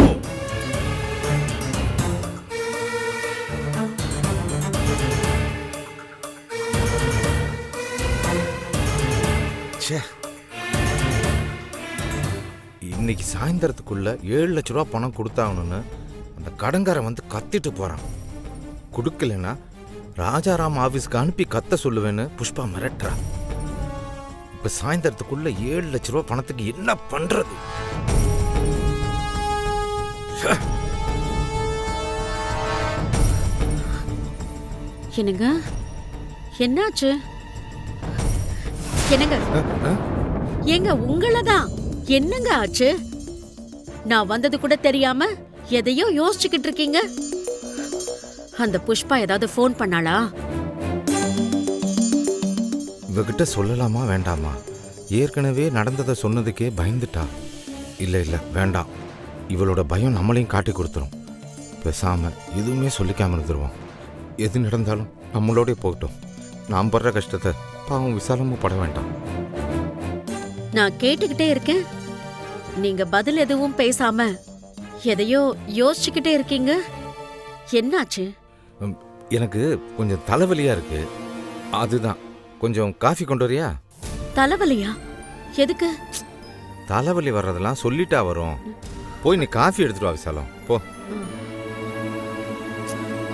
ச்சே. இன்னைக்கு சாயந்தரத்துக்குள்ள 7 லட்ச ரூபா பணம் கொடுத்தாகணும்னு அந்த கடன்காரன் வந்து கத்திட்டு போறான். கொடுக்கலன்னா ராஜாராம் ஆபீஸ்க்கு அனுப்பி கத்த சொல்லுவேன்னு புஷ்பா மிரட்டுறா. இப்ப சாயந்தரத்துக்குள்ள 7 லட்ச ரூபா பணத்துக்கு என்ன பண்றது? என்னங்க, என்னாச்சு? என்னங்க ஏங்க, உங்களதான் என்னங்க ஆச்சு? நான் வந்தது கூட தெரியாம எதையோ யோசிச்சுக்கிட்டு இருக்கீங்க. அந்த புஷ்பா ஏதாவது ஃபோன் பண்ணாளா? இவகிட்ட சொல்லலாமா வேண்டாமா? ஏற்கனவே நடந்ததை சொன்னதுக்கே பயந்துட்டா. இல்ல இல்ல வேண்டாம், இவளோட பயம் நம்மளையும் காட்டி கொடுத்துரும். பேசாம எதுவுமே சொல்லிக்காம இருந்துருவோம். எது நடந்தாலும் நம்மளோட போகட்டும். நாம் படுற கஷ்டத்தை பாவம் விசாலமும் பட வேண்டாம். நான் கேட்டுக்கிட்டே இருக்கேன், நீங்க பதில் எதுவும் பேசாம எதையோ யோசிச்சுக்கிட்டே இருக்கீங்க. என்னாச்சு? எனக்கு கொஞ்சம் தலைவலியா இருக்கு, அதுதான். கொஞ்சம் காஃபி கொண்டு வரியா? தலைவலியா? எதுக்கு? தலைவலி வர்றதெல்லாம் சொல்லிட்டா வரும். போய் நீ காஃபி எடுத்துட்டு வா விசாலம், போ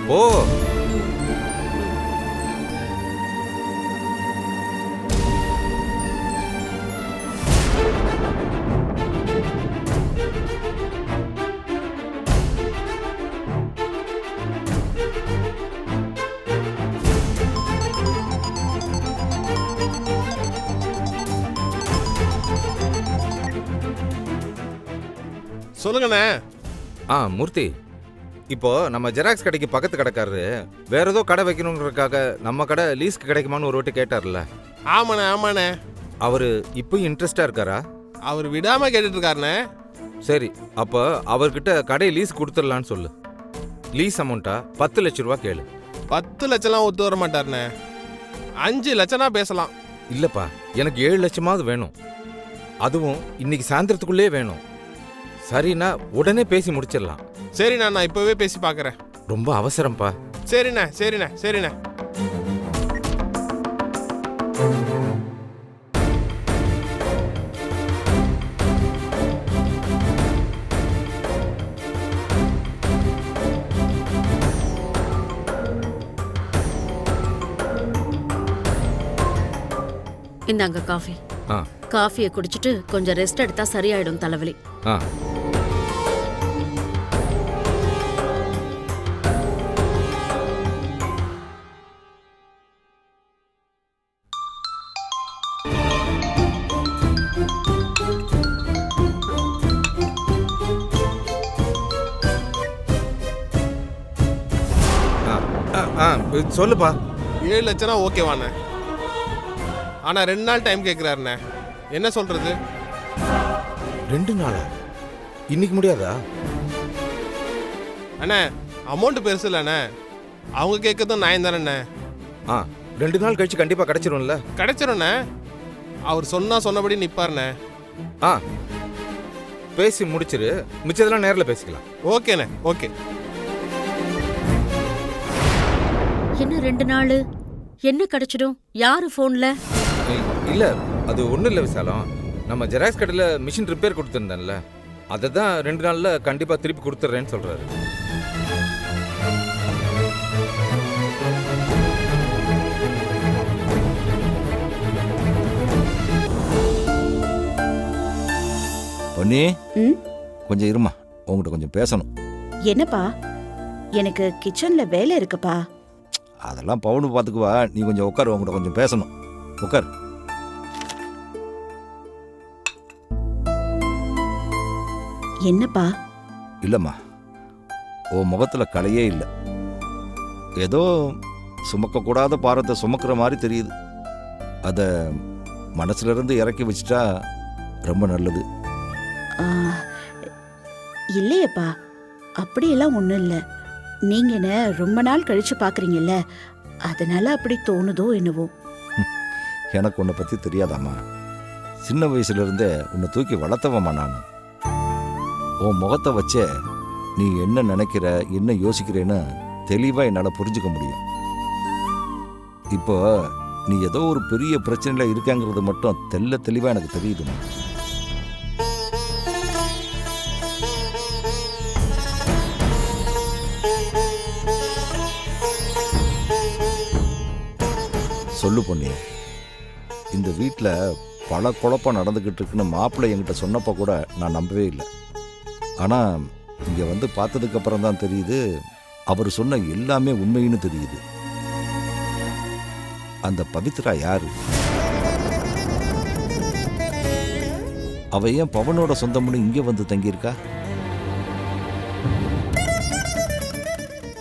போ. சொல்லுங்கண்ணே. மூர்த்தி, இப்போ நம்ம ஜெராக்ஸ் கடைக்கு பக்கத்து கடைக்காரரு வேற ஏதோ கடை வைக்கணுங்கிறதுக்காக நம்ம கடை லீஸ்க்கு கிடைக்குமான்னு ஒரு வாட்டி கேட்டார்ல? ஆமாண்ணே ஆமாண்ணே. அவரு இப்பயும் இன்ட்ரெஸ்டா இருக்காரா? அவர் விடாம கேட்டுட்டு இருக்காருண்ணே. சரி, அப்போ அவர்கிட்ட கடை லீஸ் கொடுத்துடலான்னு சொல்லு. லீஸ் அமௌண்ட்டா 10 லட்ச ரூபா கேளு. 10 லட்சம்லாம் ஒத்து வர மாட்டாருண்ணே. 5 லட்சம்னா பேசலாம். இல்லப்பா, எனக்கு 7 லட்சமாவது வேணும். அதுவும் இன்னைக்கு சாயந்தரத்துக்குள்ளே வேணும். சரிண்ணா, உடனே பேசி முடிச்சிடலாம். சரிண்ணா, நான் இப்போவே பேசி பார்க்குறேன். ரொம்ப அவசரம்ப்பா. சரிண்ணே சரிண்ணே சரிண்ணே. இந்தாங்க காஃபி. ஆ காஃபியை குடிச்சிட்டு கொஞ்சம் ரெஸ்ட் எடுத்தா சரியாயிடும் தலைவலி. ஆ சொல்லுப்பா. 7 லட்சம்னா ஓகேவாண்ணே. ஆனால் 2 நாள் டைம் கேட்குறாருண்ணே. என்ன சொல்கிறது? 2 நாளா? இன்னைக்கு முடியாதா? அண்ணே, அமௌண்ட்டு பெருசு இல்லைண்ணே. அவங்க கேட்கறதும் நியாயம் தானேண்ணே. 2 நாள் கழிச்சு கண்டிப்பாக கிடைச்சிரும்ல? கிடைச்சிரும்ண்ணே. அவர் சொன்னபடி நிற்பாருண்ணே. பேசி முடிச்சிரு, மிச்சதெல்லாம் நேரில் பேசிக்கலாம். ஓகேண்ணே, ஓகே. என்ன 2 நாள்? என்ன கிடைச்சிடும்? யாரு ஃபோன்ல? இல்ல, அது ஒன்றும் இல்லை விசாலம். நம்ம ஜெராக்ஸ் கடையில் மிஷின் ரிப்பேர் கொடுத்துருந்தேன்ல, அதை தான் 2 நாளில் கண்டிப்பாக திருப்பி கொடுத்துட்றேன்னு சொல்கிறாரு. பொன்னி, கொஞ்சம் இருமா, உங்ககிட்ட கொஞ்சம் பேசணும். என்னப்பா? எனக்கு கிச்சன்ல வேலை இருக்குப்பா. அதெல்லாம் பவுனு பார்த்துக்குவா, நீ கொஞ்சம் உட்காரு, உங்ககிட்ட கொஞ்சம் பேசணும். உட்கார். என்னப்பா? இல்லைம்மா, உன் முகத்தில் கலையே இல்லை. ஏதோ சுமக்கக்கூடாத பாரத்தை சுமக்கிற மாதிரி தெரியுது. அதை மனசுலேருந்து இறக்கி வச்சிட்டா ரொம்ப நல்லது. இல்லையப்பா, அப்படியெல்லாம் ஒன்றும் இல்லை. நீங்க என்ன ரொம்ப நாள் கழிச்சு பார்க்குறீங்கல்ல, அதனால அப்படி தோணுதோ என்னவோ. எனக்கு உன்னை பற்றி தெரியாதாம்மா. சின்ன வயசுலேருந்தே உன்னை தூக்கி வளர்த்தவம்மா நான். உன் முகத்தை வச்சே நீ என்ன நினைக்கிற, என்ன யோசிக்கிறேன்னு தெளிவாக என்னால் புரிஞ்சுக்க முடியும். இப்போ நீ ஏதோ ஒரு பெரிய பிரச்சனையில் இருக்காங்கிறது மட்டும் தெளிவாக எனக்கு தெரியுதுமா. சொல்லு பொண்ணு, இந்த வீட்டில் பல குழப்பம் நடந்துக்கிட்டு இருக்குன்னு மாப்பிள்ளை என்கிட்ட சொன்னப்போ கூட நான் நம்பவே இல்லை. ஆனால் இங்கே வந்து பார்த்ததுக்கப்புறம் தான் தெரியுது, அவர் சொன்ன எல்லாமே உண்மைன்னு தெரியுது. அந்த பவித்ரா யாரு? அவ ஏன் பவனோட சொந்தம்னு இங்கே வந்து தங்கியிருக்கா?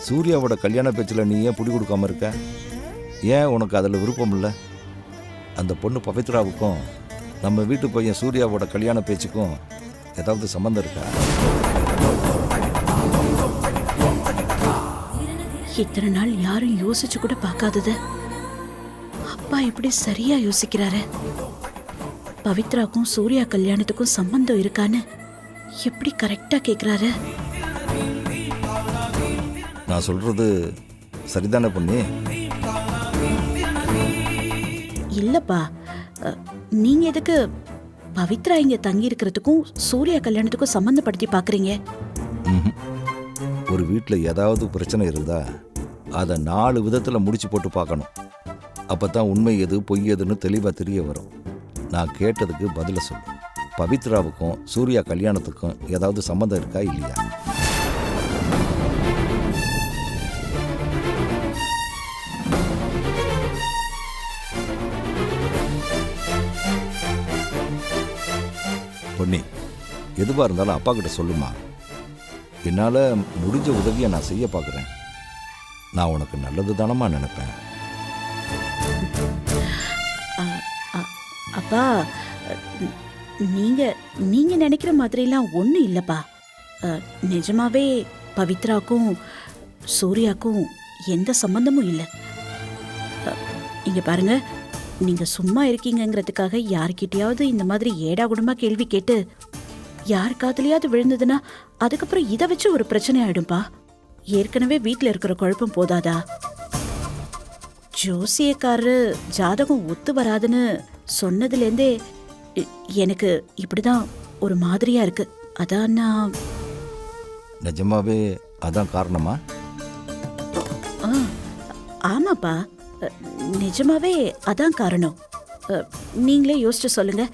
சூர்யாவோட கல்யாண பேச்சில் நீ ஏன் பிடி கொடுக்காம இருக்க? ஏன் உனக்கு அதில் விருப்பம் இல்லை? அந்த பொண்ணு பவித்ராவுக்கும் நம்ம வீட்டு பையன் சூர்யாவோட கல்யாண பேச்சுக்கும் ஏதாவது சம்மந்தம் இருக்கா? இத்தனை நாள் யாரும் யோசிச்சு கூட பார்க்காதது அப்பா இப்படி சரியா யோசிக்கிறாரு. பவித்ராக்கும் சூர்யா கல்யாணத்துக்கும் சம்பந்தம் இருக்கான்னு எப்படி கரெக்டா கேக்குறாரு. நான் சொல்றது சரிதானே பொண்ணு? இல்லப்பா, நீங்க எதுக்கு பவித்ரா இங்க தங்கி இருக்கிறதுக்கும் சூர்யா கல்யாணத்துக்கும் சம்பந்தப்படுத்தி பாக்குறீங்க? ஒரு வீட்டில் ஏதாவது பிரச்சனை இருந்தா அதை 4 விதத்தில் முடிச்சு போட்டு பார்க்கணும். அப்போ தான் உண்மை எது பொய் எதுன்னு தெளிவாக தெரிய வரும். நான் கேட்டதுக்கு பதில சொல்லு. பவித்ராவுக்கும் சூர்யா கல்யாணத்துக்கும் ஏதாவது சம்மந்தம் இருக்கா இல்லையா? பொன்னி, எதுவாக இருந்தாலும் அப்பா கிட்ட சொல்லுமா. என்னால் முடிஞ்ச உதவியை நான் செய்ய பார்க்குறேன். நான் உனக்கு நல்லது தானமா நினைப்பேன். அப்பா நீங்க நீங்க நினைக்கிற மாதிரிலாம் ஒன்றும் இல்லப்பா. நிஜமாவே பவித்ராக்கும் சூர்யாக்கும் எந்த சம்பந்தமும் இல்லை. இங்க பாருங்க, நீங்க சும்மா இருக்கீங்கங்கிறதுக்காக யார்கிட்டயாவது இந்த மாதிரி ஏடாகுடமா கேள்வி கேட்டு யார் காதுலயாவது விழுந்ததுன்னா அதுக்கப்புறம் இதை வச்சு ஒரு பிரச்சனை ஆயிடும்பா. ஏற்கனவே வீட்டில் இருக்கிற குழப்பம் போதாதா? ஜோசியக்காரரு ஜாதகம் ஒத்து வராதுன்னு சொன்னதுலேருந்தே எனக்கு இப்படிதான் ஒரு மாதிரியா இருக்கு. அதான் நான் நிஜமாவே அதான் காரணமா? ஆமாப்பா, நிஜமாவே அதான் காரணம். நீங்களே யோசிச்சு சொல்லுங்க.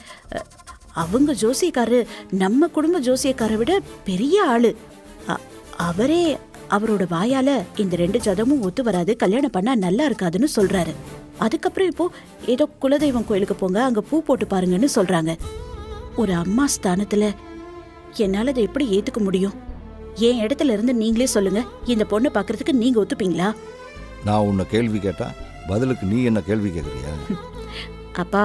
அவங்க ஜோசியக்காரரு நம்ம குடும்ப ஜோசியக்காரை விட பெரிய ஆளு. அவரே அவரோட வாயால இந்த 2 ஜாதகமும் ஒத்து வராது, கல்யாணம் பண்ணா நல்லா இருக்காதுன்னு சொல்றாரு. அதுக்கப்புறம் இப்போ ஏதோ குலதெய்வம் கோயிலுக்கு போங்க, அங்க பூ போட்டு பாருங்கன்னு சொல்றாங்க. ஒரு அம்மா ஸ்தானத்துல என்னால அதை எப்படி ஏத்துக்க முடியும்? என் இடத்துல இருந்து நீங்களே சொல்லுங்க, இந்த பொண்ணை பாக்குறதுக்கு நீங்க ஒத்துப்பீங்களா? நான் உன்னை கேள்வி கேட்டா பதிலுக்கு நீ என்ன கேள்வி கேட்குறியா? அப்பா,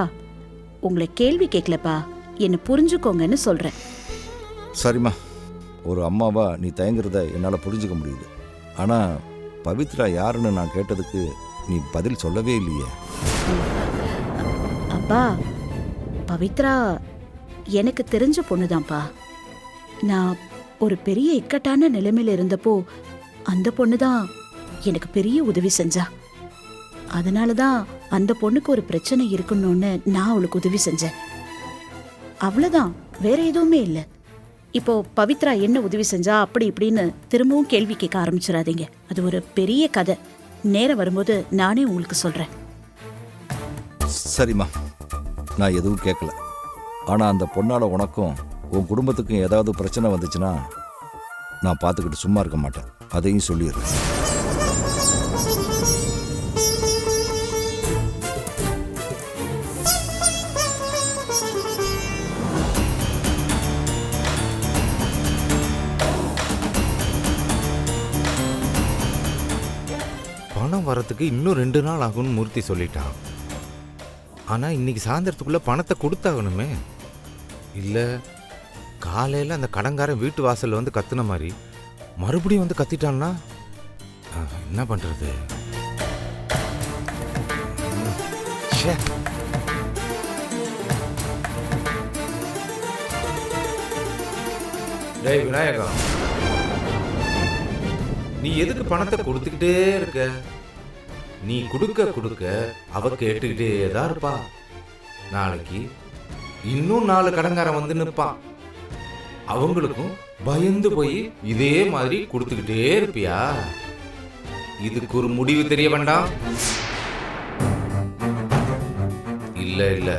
உங்களை கேள்வி கேட்கலப்பா, என்ன புரிஞ்சுக்கோங்கன்னு சொல்றேன். சரிம்மா, ஒரு அம்மாவா நீ தயங்குறத என்னால் புரிஞ்சுக்க முடியுது. ஆனால் பவித்ரா யாருன்னு நான் கேட்டதுக்கு நீ பதில் சொல்லவே இல்லையே. அப்பா, பவித்ரா எனக்கு தெரிஞ்ச பொண்ணுதான்ப்பா. நான் ஒரு பெரிய இக்கட்டான நிலைமையில இருந்தப்போ அந்த பொண்ணு தான் எனக்கு பெரிய உதவி செஞ்சா. அதனால தான் அந்த பொண்ணுக்கு ஒரு பிரச்சனை இருக்கணும்னு நான் அவளுக்கு உதவி செஞ்சேன். அவ்வளவுதான், வேற எதுவுமே இல்லை. இப்போ பவித்ரா என்ன உதவி செஞ்சா அப்படி இப்படின்னு திரும்பவும் கேள்வி கேட்க ஆரம்பிச்சிடாதீங்க. அது ஒரு பெரிய கதை. நேரம் வரும்போது நானே உங்களுக்கு சொல்றேன். சரிம்மா, நான் எதுவும் கேட்கல. ஆனால் அந்த பொண்ணால் உனக்கும் உன் குடும்பத்துக்கும் ஏதாவது பிரச்சனை வந்துச்சுன்னா நான் பார்த்துக்கிட்டு சும்மா இருக்க மாட்டேன். அதையும் சொல்லிடுறேன். பணம் வரத்துக்கு இன்னும் 2 நாள் ஆகும்னு மூர்த்தி சொல்லிட்டான். ஆனால் இன்னைக்கு சாயந்தரத்துக்குள்ளே பணத்தை கொடுத்தாகணுமே. இல்லை காலையில் அந்த கடங்காரன் வீட்டு வாசலில் வந்து கத்துன மாதிரி மறுபடியும் வந்து கத்திட்டான்னா என்ன பண்ணுறது? டேய் விநாயகா, நீ எதுக்கு பணத்தை கொடுத்துக்கிட்டே இருக்க? நீ கொடுக்க கொடுக்க அவ கேட்டுக்கிட்டே தான் இருப்பா. நாளைக்கு இன்னும் 4 கடங்காரன் வந்து நிற்பான். அவங்களுக்கும் பயந்து போய் இதே மாதிரி கொடுத்துக்கிட்டே இருப்பியா? இதுக்கு ஒரு முடிவு தெரிய வேண்டாம்? இல்ல இல்ல,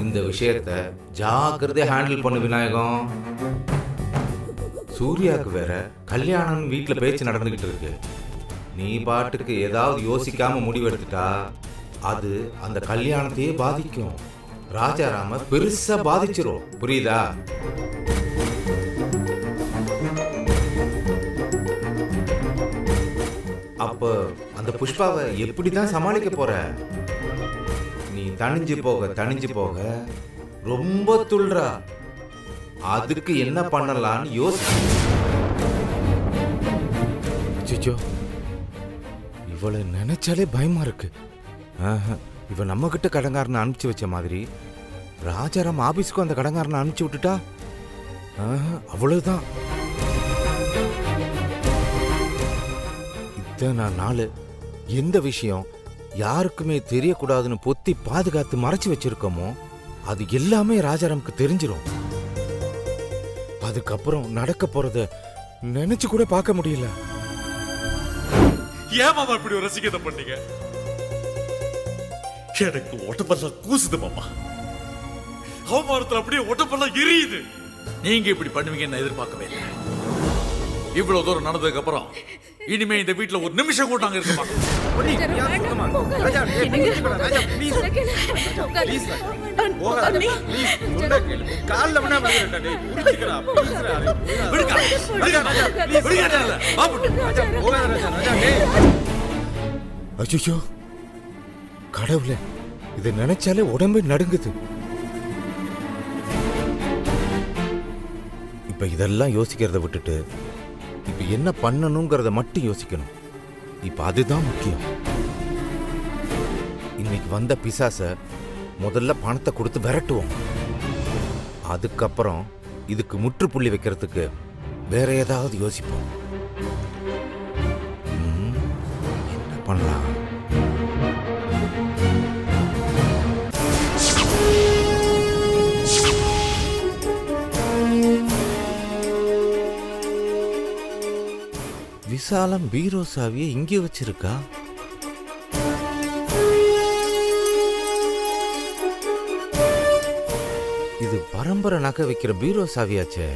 இந்த விஷயத்தை ஜாக்கிரதையா ஹேண்டில் பண்ணு விநாயகம். சூர்யாவுக்கு வேற கல்யாணம் வீட்டில் பேச்சு நடந்துகிட்டு இருக்கு. நீ பாட்டுக்கு ஏதாவது யோசிக்காம முடிவெடுத்துட்டா அது அந்த கல்யாணத்தையே பாதிக்கும். ராஜாராம பெருசா பாதிச்சிரும். புரியுதா? அப்ப அந்த புஷ்பாவை எப்படிதான் சமாளிக்க போற? நீ தணிஞ்சு போக ரொம்ப துள்றா. அதுக்கு என்ன பண்ணலான்னு யோசிச்சோ. இவளை நினைச்சாலே பயமா இருக்கு. இவ நம்ம கிட்ட கடங்காரனை அனுப்பிச்சு வச்ச மாதிரி ராஜாராம் ஆபீஸ்க்கும் அந்த கடங்காரனை அனுப்பிச்சு விட்டுட்டா அவ்வளவுதான். இத்தனை நாள் எந்த விஷயம் யாருக்குமே தெரியக்கூடாதுன்னு பொத்தி பாதுகாத்து மறைச்சு வச்சிருக்கோமோ அது எல்லாமே ராஜாராமுக்கு தெரிஞ்சிடும். அதுக்கப்புறம் நடக்க போறத நினைச்சு கூட பார்க்க முடியல. ஏன் மாமா இப்படி ஒரு ரசிகத்தை பண்ணீங்க? எனக்கு உடம்பெல்லாம் கூசுது மாமா. அவமானத்துல அப்படியே உடம்பெல்லாம் எரியுது. நீங்க இப்படி பண்ணுவீங்கன்னு நான் எதிர்பார்க்கவே இல்லை. இவ்வளவு தூரம் நடந்ததுக்கு அப்புறம் இனிமே இந்த வீட்டுல ஒரு நிமிஷம் கூட நாங்க இருக்க மாட்டோம். அச்சோ கடவுளே, இதை நினைச்சாலே உடம்பே நடுங்குது. இப்ப இதெல்லாம் யோசிக்கிறத விட்டுட்டு இப்ப என்ன பண்ணணுங்கிறத மட்டும் யோசிக்கணும். இப்ப அதுதான் முக்கியம். இன்னைக்கு வந்த பிசாச முதல்ல பணத்தை கொடுத்து விரட்டுவோம். அதுக்கப்புறம் இதுக்கு முற்றுப்புள்ளி வைக்கிறதுக்கு வேற ஏதாவது யோசிப்போம். என்ன பண்ணலாம்? விசாலம் பீரோ சாவியை இங்கே வச்சிருக்கா? இது பரம்பரை நகை வைக்கிற பீரோ சாவியாச்சே.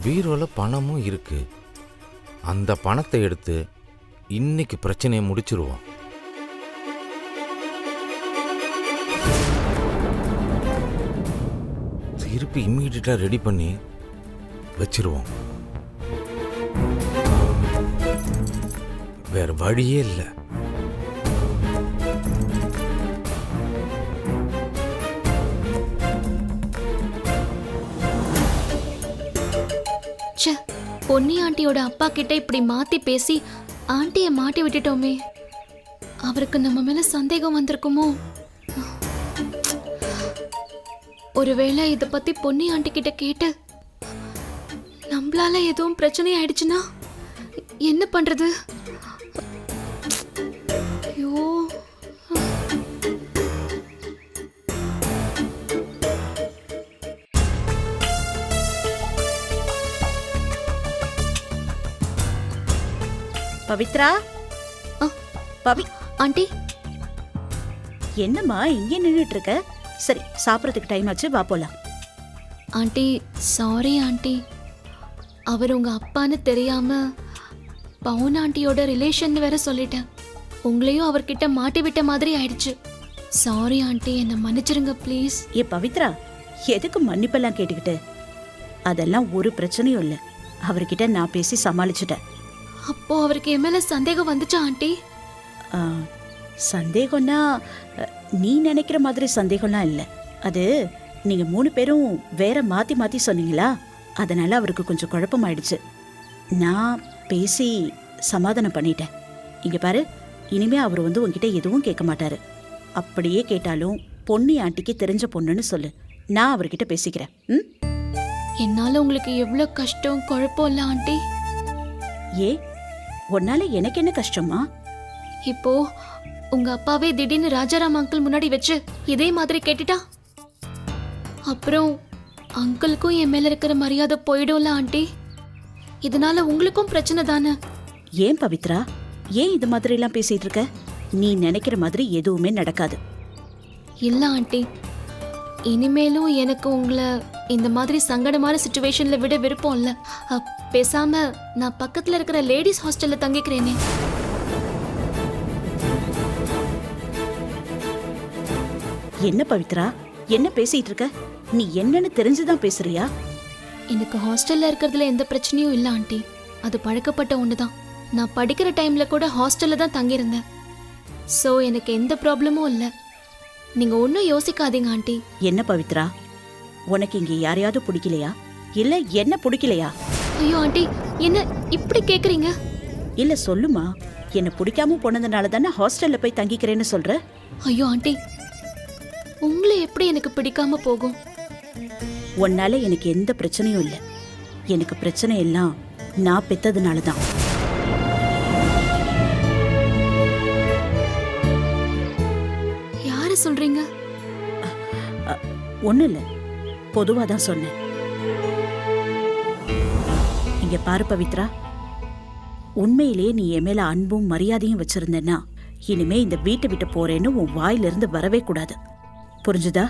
பீரோல பணமும் இருக்கு. அந்த பணத்தை எடுத்து இன்னைக்கு பிரச்சனையை முடிச்சிருவோம். திருப்பி இம்மீடியட்டா ரெடி பண்ணி வச்சிருவோம். வேற வழியே இல்லை. பொன்னி ஆண்டியோட அப்பா கிட்ட இப்படி மாத்தி பேசி ஆண்டியை மாட்டி விட்டுட்டோமே. அவருக்கு நம்ம மேல சந்தேகம் வந்திருக்குமோ? ஒருவேளை இத பத்தி பொன்னி ஆண்டி கிட்ட கேட்டு நம்மளால எதுவும் பிரச்சனை ஆயிடுச்சுன்னா என்ன பண்றது? ஐயோ, பவித்ரா, ஆண்டி என்னம்மா இங்கே நின்றுட்டு இருக்க? சரி, சாப்பிட்றதுக்கு டைம் ஆச்சு, வா போலாம். ஆண்டி சாரி ஆண்டி, அவர் உங்க அப்பான்னு தெரியாம பவுன் ஆண்டியோட ரிலேஷன் வேற சொல்லிட்டேன். உங்களையும் அவர்கிட்ட மாட்டி விட்ட மாதிரி ஆயிடுச்சு. சாரி ஆண்டி, என்னை மன்னிச்சிருங்க ப்ளீஸ். ஏ பவித்ரா, எதுக்கு மன்னிப்பெல்லாம் கேட்டுக்கிட்டு? அதெல்லாம் ஒரு பிரச்சனையும் இல்லை. அவர்கிட்ட நான் பேசி சமாளிச்சுட்டேன். அப்போ அவருக்கு என் மேல சந்தேகம் வந்துச்சா ஆண்டி? சந்தேகம்னா நீ நினைக்கிற மாதிரி சந்தேகம்லாம் இல்லை. அது நீங்க 3 பேரும் வேற மாத்தி மாத்தி சொன்னீங்களா, அதனால அவருக்கு கொஞ்சம் குழப்பமாயிடுச்சு. நான் பேசி சமாதானம் பண்ணிட்டேன். இங்க பாரு, இனிமே அவர் உங்ககிட்ட எதுவும் கேட்க மாட்டாரு. அப்படியே கேட்டாலும் பொன்னி ஆண்டிக்கு தெரிஞ்ச பொண்ணுன்னு சொல்லு. நான் அவர்கிட்ட பேசிக்கிறேன். என்னால உங்களுக்கு எவ்வளவு கஷ்டம் குழப்பம் இல்ல ஆண்டி? ஏ, உன்னால எனக்கு என்ன கஷ்டமா? இப்போ உங்க அப்பாவே திடீர்னு ராஜாராம் அங்கிள் முன்னாடி வச்சு இதே மாதிரி கேட்டுட்டா, அப்புறம் அங்கிளுக்கும் என் மேல இருக்கிற மரியாதை போயிடும்ல ஆண்டி. இதனால உங்களுக்கும் பிரச்சனை தானே? ஏன் பவித்ரா, ஏன் இது மாதிரி எல்லாம் பேசிட்டு இருக்க? நீ நினைக்கிற மாதிரி எதுவுமே நடக்காது. இல்ல ஆண்டி, இனிமேலும் எனக்கு உங்களை இந்த மாதிரி சங்கடமான சிச்சுவேஷன்ல விட விருப்பம் இல்ல. பேசாம நான் பக்கத்துல இருக்கிற லேடிஸ் ஹாஸ்டல்ல தங்கிக்கிறேனே. என்ன பவித்ரா, என்ன பேசிட்டு இருக்க? நீ என்னன்னு தெரிஞ்சுதான் பேசுறியா? எனக்கு ஹாஸ்டல்ல இருக்கிறதுல எந்த பிரச்சனையும் இல்ல ஆண்டி. அது பழக்கப்பட்ட ஒண்ணுதான். நான் படிக்கிற டைம்ல கூட ஹாஸ்டல்ல தான் தங்கியிருந்தேன். சோ எனக்கு எந்த ப்ராப்ளமும் இல்ல. நீங்க ஒன்னும் யோசிக்காதீங்க ஆண்டி. என்ன பவித்ரா, உனக்கு இங்க யாரையாவது பிடிக்கலையா, இல்ல என்ன பிடிக்கலையா? ஐயோ ஆண்டி, என்ன இப்படி கேக்குறீங்க? இல்ல சொல்லுமா, என்ன பிடிக்காம போனதுனால தானே ஹாஸ்டல்ல போய் தங்கிக்கிறேன்னு சொல்ற? ஐயோ ஆண்டி, உங்களை எப்படி எனக்கு பிடிக்காம போகும்? உன்னால எனக்கு எந்த பிரச்சனையும் இல்லை. எனக்கு பிரச்சனை எல்லாம் நான் பெத்ததுனால தான். யார சொல்றீங்க? ஒண்ணு இல்ல, பொதுவா தான் சொன்னேன். இங்க பாரு பவித்ரா, உண்மையிலேயே நீ என் மேல அன்பும் மரியாதையும் வச்சிருந்தேன்னா இனிமே இந்த வீட்டை விட்டு போறேன்னு உன் வாயிலிருந்து வரவே கூடாது. புரிஞ்சுதா?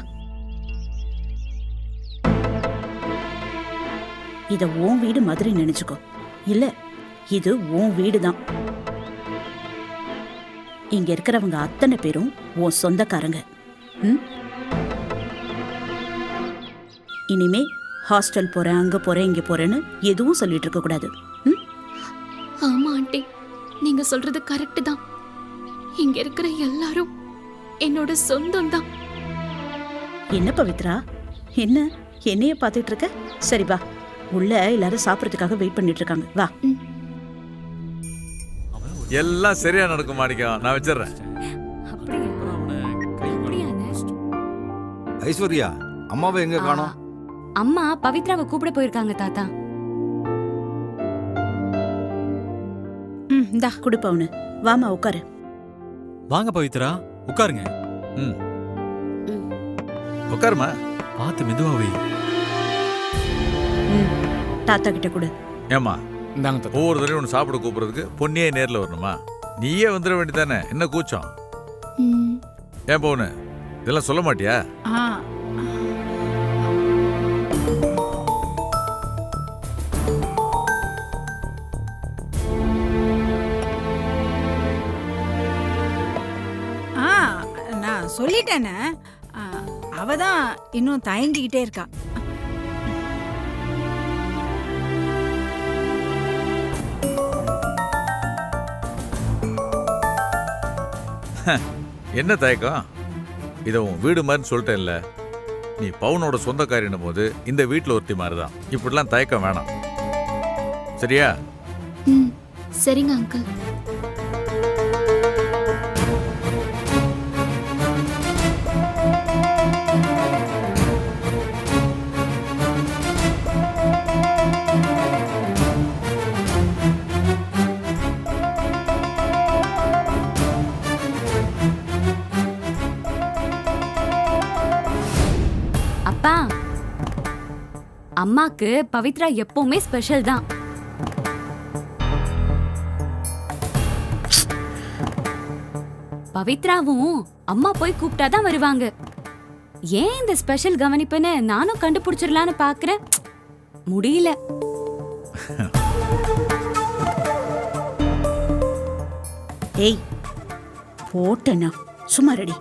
இத உன் வீடு மாதிரி நினைச்சுக்கோ. இல்ல, இது உன் வீடுதான். இங்க இருக்கிறவங்க அத்தனை பேரும் உன் சொந்தக்காரங்க. இனிமே ஹாஸ்டல் போறேன், அங்க போறேன், இங்க போறேன்னு எதுவும் சொல்லிட்டு இருக்க கூடாது. ஆமா ஆண்டி, நீங்க சொல்றது கரெக்ட் தான். இங்க இருக்கிற எல்லாரும் என்னோட சொந்தம் தான். என்ன பவித்ரா, என்ன என்னைய பார்த்துட்டு இருக்க? சரி வா, உள்ள எல்லாரும் சாப்பிட்றதுக்காக வெயிட் பண்ணிட்டு இருக்காங்க, வா. எல்லாம் சரியா நடக்கும் மாணிக்கம், நான் வச்சிடுறேன். ஐஸ்வர்யா, அம்மாவை எங்க காணோம்? அம்மா பவித்ராவை கூப்பிட போயிருக்காங்க தாத்தா. இந்தா குடு பவுனு, வாமா உட்காரு. வாங்க பவித்ரா, உட்காருங்க. உட்காருமா. பார்த்து மெதுவாவே. தாத்தா கிட்ட கொடு. ஏமா, ஒவ்வொரு தடவையும் ஒன்று சாப்பிட கூப்பிடுறதுக்கு பொண்ணியே நேரில் வரணுமா? நீயே வந்துட வேண்டியதானே, என்ன கூச்சம்? ஏன் பவுனு, இதெல்லாம் சொல்ல மாட்டியா? நான் சொல்லிட்டேனே. அவ தான் இன்னும் தயங்கிக்கிட்டே இருக்கா. என்ன தயக்கம்? இதை உன் வீடு மாதிரி சொல்லிட்டேன்ல. நீ பவுனோட சொந்தக்காரின்னும் போது இந்த வீட்டில் ஒருத்தி மாதிரி தான். இப்படிலாம் தயக்கம் வேணாம், சரியா? சரிங்க அங்கிள். அப்பா, அம்மாக்கு பவித்ரா எப்பவுமே ஸ்பெஷல் தான். பவித்ராவும் அம்மா போய் கூப்பிட்டாதான் வருவாங்க. ஏன் இந்த ஸ்பெஷல் கவனிப்புன்னு நானும் கண்டுபிடிச்சிடலான்னு பாக்குறேன், முடியல. ஏய் போட்டேனா, சும்மா ரெடி.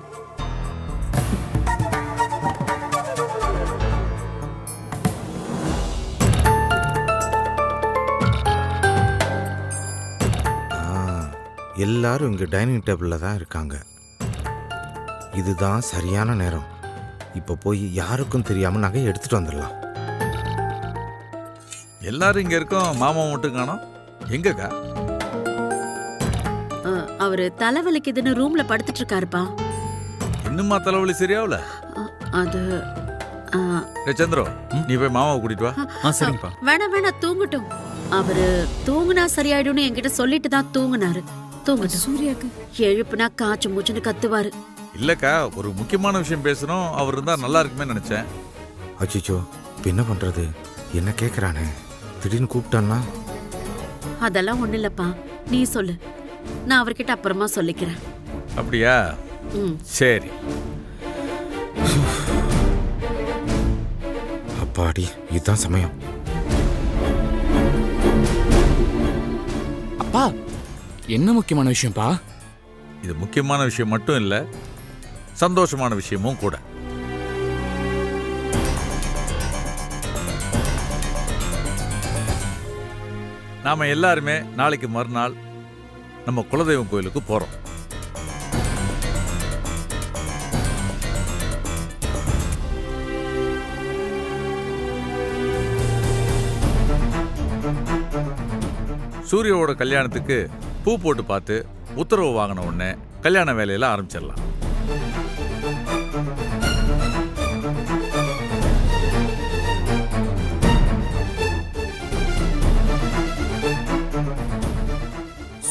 எல்லாரும் இங்கே டைனிங் டேபிளில் தான் இருக்காங்க. இதுதான் சரியான நேரம். இப்போ போய் யாருக்கும் தெரியாமல் நகையை எடுத்துட்டு வந்துடலாம். எல்லாரும் இங்க இருக்கோம், மாமா மட்டும் காணோம். எங்கக்கா? அவரு தலைவலிக்குதுன்னு ரூம்ல படுத்துட்டு இருக்காருப்பா. இன்னுமா தலைவலி சரியாவல? அது சந்திரோ, நீ போய் மாமாவை கூட்டிட்டு வா. சரிங்கப்பா. வேணாம் தூங்கட்டும். அவரு தூங்குனா சரியாயிடும்னு என்கிட்ட சொல்லிட்டு தான் தூங்குனாரு. தூங்கட்டும். சூர்யாக்கு எழுப்புனா காய்ச்சல் மூச்சுன்னு கத்துவாரு. இல்லக்கா, ஒரு முக்கியமான விஷயம் பேசணும், அவர் இருந்தா நல்லா இருக்குமே நினைச்சேன். அச்சிச்சோ, இப்போ என்ன பண்றது? என்ன கேட்குறானே, திடீர்னு கூப்பிட்டான்னா? அதெல்லாம் ஒண்ணு இல்லப்பா, நீ சொல்லு, நான் அவர்கிட்ட அப்புறமா சொல்லிக்கிறேன். அப்படியா? சரி. அப்பாடி, இதுதான் சமயம். அப்பா, என்ன முக்கியமான விஷயம்ப்பா? இது முக்கியமான விஷயம் மட்டும் இல்ல, சந்தோஷமான விஷயமும் கூட. நாம எல்லாருமே நாளைக்கு மறுநாள் நம்ம குலதெய்வம் கோயிலுக்கு போறோம். சூர்யாவோட கல்யாணத்துக்கு பூ போட்டு பார்த்து உத்தரவு வாங்கின உடனே கல்யாண வேலையில ஆரம்பிச்சிடலாம்.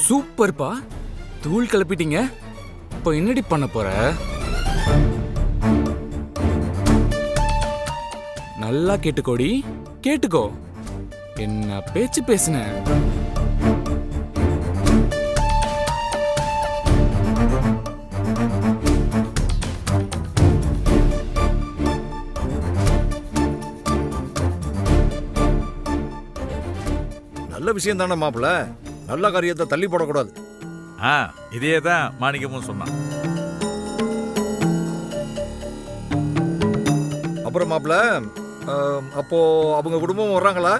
சூப்பர்ப்பா, தூள் கிளப்பிட்டீங்க. இப்போ என்னடி பண்ண போற? நல்லா கேட்டுக்கோடி, கேட்டுக்கோ. என்ன பேச்சு பேசுன? நல்ல விஷயம் தானே மாப்பிள்ள, நல்ல காரியத்தை தள்ளி போடக்கூடாது. இதே தான் மாணிக்கமும் சொன்னான். அப்புறம் மாப்பிள்ள, அப்போ அவங்க குடும்பம் வர்றாங்களா?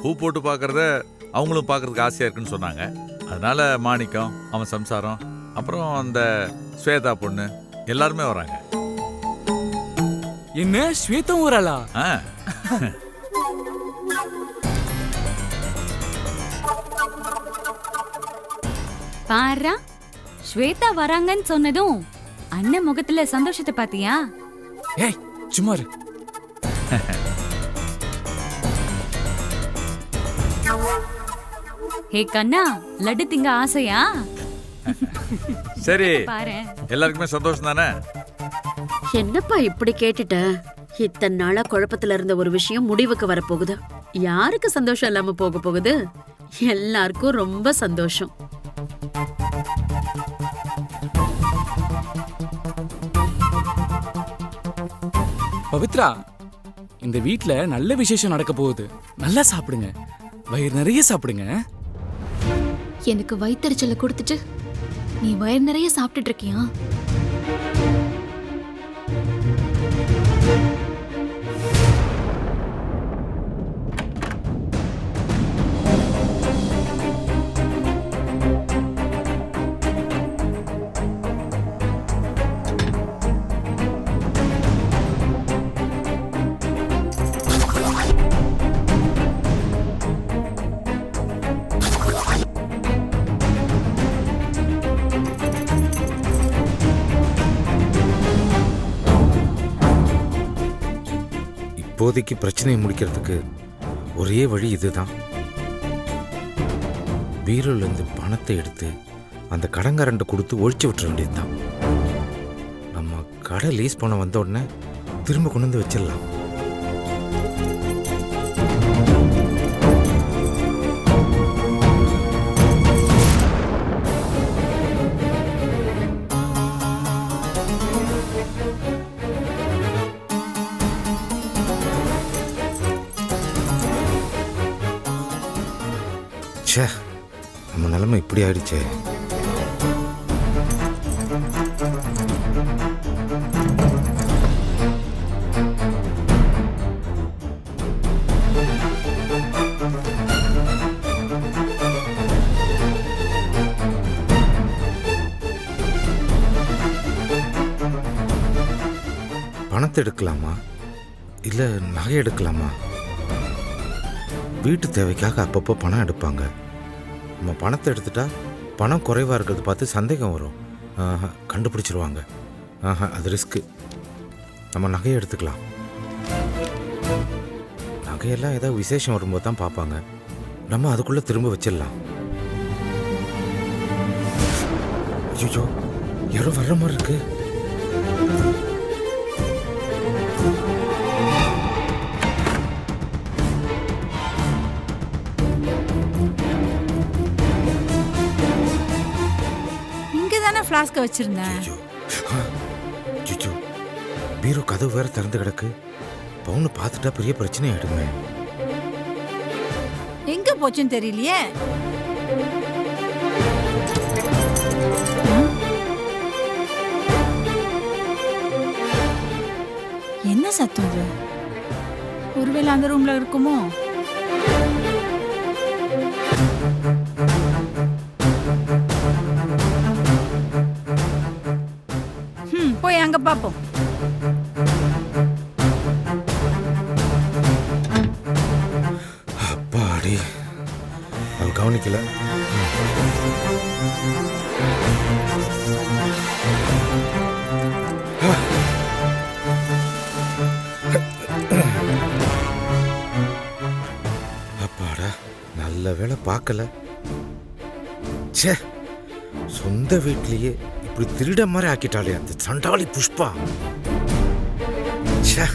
பூ போட்டு பார்க்கறத அவங்களும் பார்க்கறதுக்கு ஆசையா இருக்குன்னு சொன்னாங்க. அதனால மாணிக்கம், அவன் சம்சாரம் அப்புறம் அந்த ஸ்வேதா பொண்ணு எல்லாருமே வராங்க. என்ன ஸ்வேதம் வராளா? ஆ பாரா, ஸ்வேதா வராங்கன்னு சொன்னதும் அண்ணன் முகத்துல சந்தோஷத்தை பாத்தியா? ஏய் சும்மா இரு. ஹே கண்ணா, லட்டு திங்க ஆசையா? சரி, பாரு, எல்லாருக்குமே சந்தோஷம் தானே? என்னப்பா இப்படி கேட்டுட்ட? இத்தனை நாளா குழப்பத்துல இருந்த ஒரு விஷயம் முடிவுக்கு வரப்போகுது. யாருக்கு சந்தோஷம் இல்லாம போக போகுது? எல்லாருக்கும் ரொம்ப சந்தோஷம். பவித்ரா, இந்த வீட்ல நல்ல விசேஷம் நடக்க போகுது. நல்லா சாப்பிடுங்க, வயிறு நிறைய சாப்பிடுங்க. எனக்கு வயித்தறிச்சலை கொடுத்துட்டு நீ வயிறு நிறைய சாப்பிட்டுட்டு இருக்கியா? இப்போதைக்கு பிரச்சனையை முடிக்கிறதுக்கு ஒரே வழி இதுதான். பீரோலேருந்து பணத்தை எடுத்து அந்த கடங்காரன்ட்ட கொடுத்து ஒழிச்சு விட்டுற வேண்டியதுதான். நம்ம கடை லீஸ் பண்ண வந்த உடனே திரும்ப கொண்டு வந்து வச்சிடலாம். ச்சே, நம்ம நிலைமை இப்படி ஆயிடுச்சே. பணத்தை எடுக்கலாமா இல்ல நகை எடுக்கலாமா? வீட்டு தேவைக்காக அப்பப்போ பணம் எடுப்பாங்க. நம்ம பணத்தை எடுத்துட்டா பணம் குறைவாக இருக்கிறது பார்த்து சந்தேகம் வரும். கண்டுபிடிச்சிருவாங்க. அது ரிஸ்க்கு. நம்ம நகையை எடுத்துக்கலாம். நகையெல்லாம் ஏதாவது விசேஷம் வரும்போது தான் பார்ப்பாங்க. நம்ம அதுக்குள்ளே திரும்ப வச்சிடலாம். ஐயோ, யாரோ வர்ற மாதிரி இருக்கு. ஃப்ளாஸ்க வச்சிருந்தேன். ஜிஜோ, பீரோ கதவு வேற திறந்து கிடக்கு. பவுன் பார்த்துட்டா பெரிய பிரச்சனை ஆயிடுமே. எங்க போச்சுன்னு தெரியலையே. என்ன சத்தம் இது? ஒருவேளை அந்த ரூம்ல இருக்குமோ? போய் அங்க பாப்போம். அப்பாடி, அவன் கவனிக்கல. அப்பாடா, நல்ல வேளை பார்க்கல. ச்சே, சொந்த வீட்லயே இப்படி திருட மாதிரி ஆக்கிட்டாலே அந்த சண்டாளி புஷ்பா. ச்சே.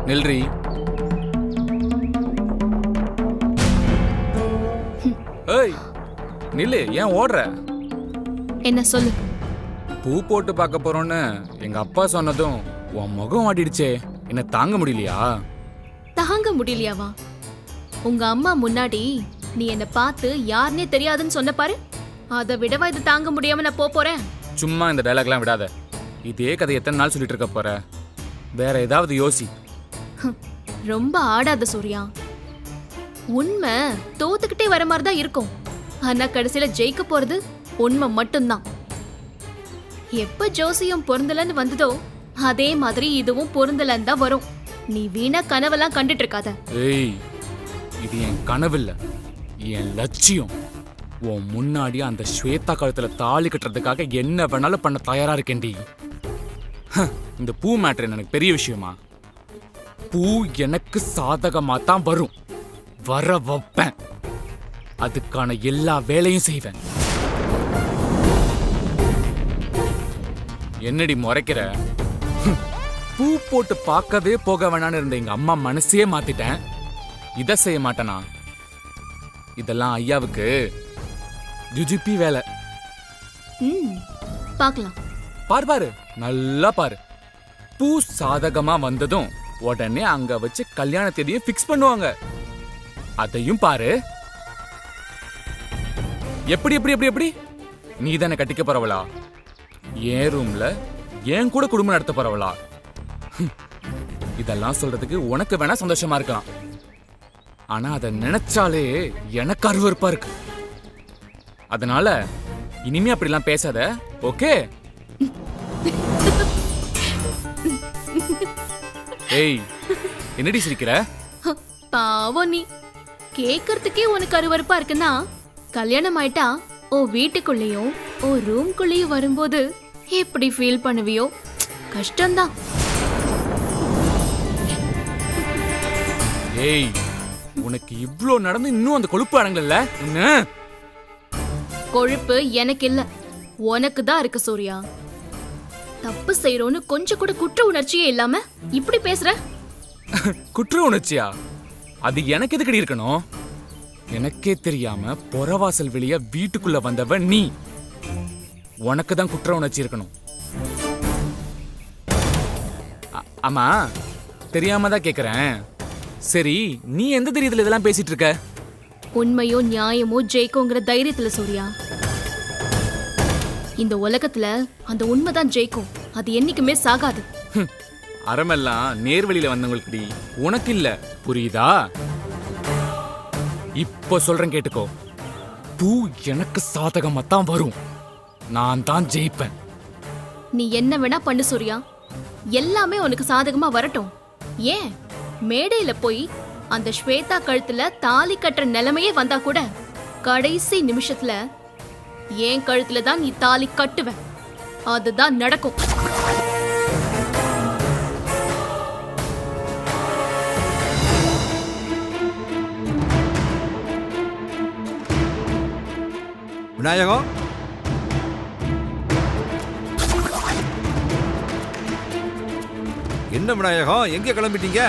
நில்றி. ஏய் நில்லு, ஏன் ஓடுற? என்ன சொல்லு. பூ போட்டு பார்க்க போறோன்னு எங்க அப்பா சொன்னதும் உன் முகம் ஆடிடுச்சே, என்ன தாங்க முடியலையா? தாங்க முடியலையாவா? உங்க அம்மா முன்னாடி நீ என்ன பார்த்து யாருன்னே தெரியாதுன்னு சொன்ன பாரு, அதை விடவா இது தாங்க முடியாம நான் போறேன். சும்மா இந்த டைலாக்லாம் விடாத. இதே கதை எத்தனை நாள் சொல்லிட்டு இருக்க போற? வேற ஏதாவது யோசி. ரொம்ப ஆடாத சூர்யா. உண்மை தோத்துக்கிட்டே வர மாதிரி தான் இருக்கும், ஆனா கடைசியில ஜெயிக்க போறது உண்மை மட்டும்தான். எப்ப ஜோசியம் பொருந்தலன்னு வந்ததோ அதே மாதிரி இதுவும் பொருந்தலன்னு தான் வரும். நீ வீணா கனவெல்லாம் கண்டுட்டு இருக்காத. ஏய், இது என் கனவில்ல, என் லட்சியம். உன் முன்னாடி அந்த ஸ்வேதா கழுத்துல தாலி கட்டுறதுக்காக என்ன வேணாலும் பண்ண தயாரா இருக்கேன்டி. இந்த பூ மேட்ரு எனக்கு பெரிய விஷயமா? பூ எனக்கு சாதகமா தான் வரும், வர வைப்பேன். அதுக்கான எல்லா வேலையும் செய்வேன். என்னடி முறைக்கிற? பூ போட்டு பார்க்கவே போக வேணான்னு இருந்த எங்க அம்மா மனசையே மாத்திட்டேன். இதை செய்ய மாட்டேனா? இதெல்லாம் ஐயாவுக்கு ஜுஜிபி வேலை. பார்க்கலாம். பாரு பாரு, நல்லா பாரு. பூ சாதகமா வந்ததும் உடனே அங்க வச்சு கல்யாண தேதியும் பிக்ஸ் பண்ணுவாங்க. அதையும் பாரு. எப்படி எப்படி எப்படி எப்படி நீ தானே கட்டிக்க போறவளா? என் ரூம்ல என் கூட குடும்பம் நடத்த போறவளா? இதெல்லாம் சொல்றதுக்கு உனக்கு வேணா சந்தோஷமா இருக்கலாம், ஆனா அதை நினைச்சாலே எனக்கு அருவருப்பா இருக்கு. அதனால இனிமே அப்படிலாம் பேசாத, ஓகே? ஏய், என்னடி சிரிக்கிற? பாவம் நீ. கேட்கறதுக்கே உனக்கு அருவருப்பா இருக்குன்னா கல்யாணம் ஆயிட்டா ஓ வீட்டுக்குள்ளேயும் ஓ ரூம்குள்ளேயும் வரும்போது எப்படி ஃபீல் பண்ணுவியோ? கஷ்டம்தான். ஏய், உனக்கு இவ்ளோ நடந்து இன்னும் அந்த கொழுப்பு அடங்கல. என்ன கொழுப்பு எனக்கு இல்ல, உனக்கு தான் இருக்கு சூர்யா. தப்பு செய்யறோன்னு கொஞ்சம் கூட குற்ற உணர்ச்சியே இல்லாம இப்படி பேசுற. குற்ற உணர்ச்சியா? அது எனக்கு எதுக்கடி இருக்கணும்? எனக்கே தெரியாம புறவாசல் வெளிய வீட்டுக்குள்ள வந்தவன் நீ. உனக்கு தான் குற்ற உணர்ச்சி இருக்கணும். ஆமா, தெரியாம தான் கேக்குறேன். சரி, நீ எந்த தைரியத்துல இதெல்லாம் பேசிட்டு இருக்க? உண்மையோ நியாயமோ ஜெயிக்குங்கிற தைரியத்துல சூர்யா. இந்த உலகத்துல அந்த உண்மைதான் ஜெயிக்கும், அது என்னைக்குமே சாகாது. அறமெல்லாம் நேர்வழியில வந்தவங்களுக்கு, உனக்கு இல்ல, புரியுதா? இப்போ சொல்றேன் கேட்டுக்கோ. பூ எனக்கு சாதகமா தான் வரும், நான் தான் ஜெயிப்பேன். நீ என்ன வேணா பண்ணு சூர்யா, எல்லாமே உனக்கு சாதகமா வரட்டும். ஏன் மேடையில போய் அந்த ஸ்வேதா கழுத்துல தாலி கட்டுற நிலைமையே வந்தா கூட கடைசி நிமிஷத்துல ஏன் கழுத்துல தான் நீ தாலி கட்டுவ, அதுதான் நடக்கும். விநாயகம், என்ன விநாயகம், எங்க கிளம்பிட்டீங்க?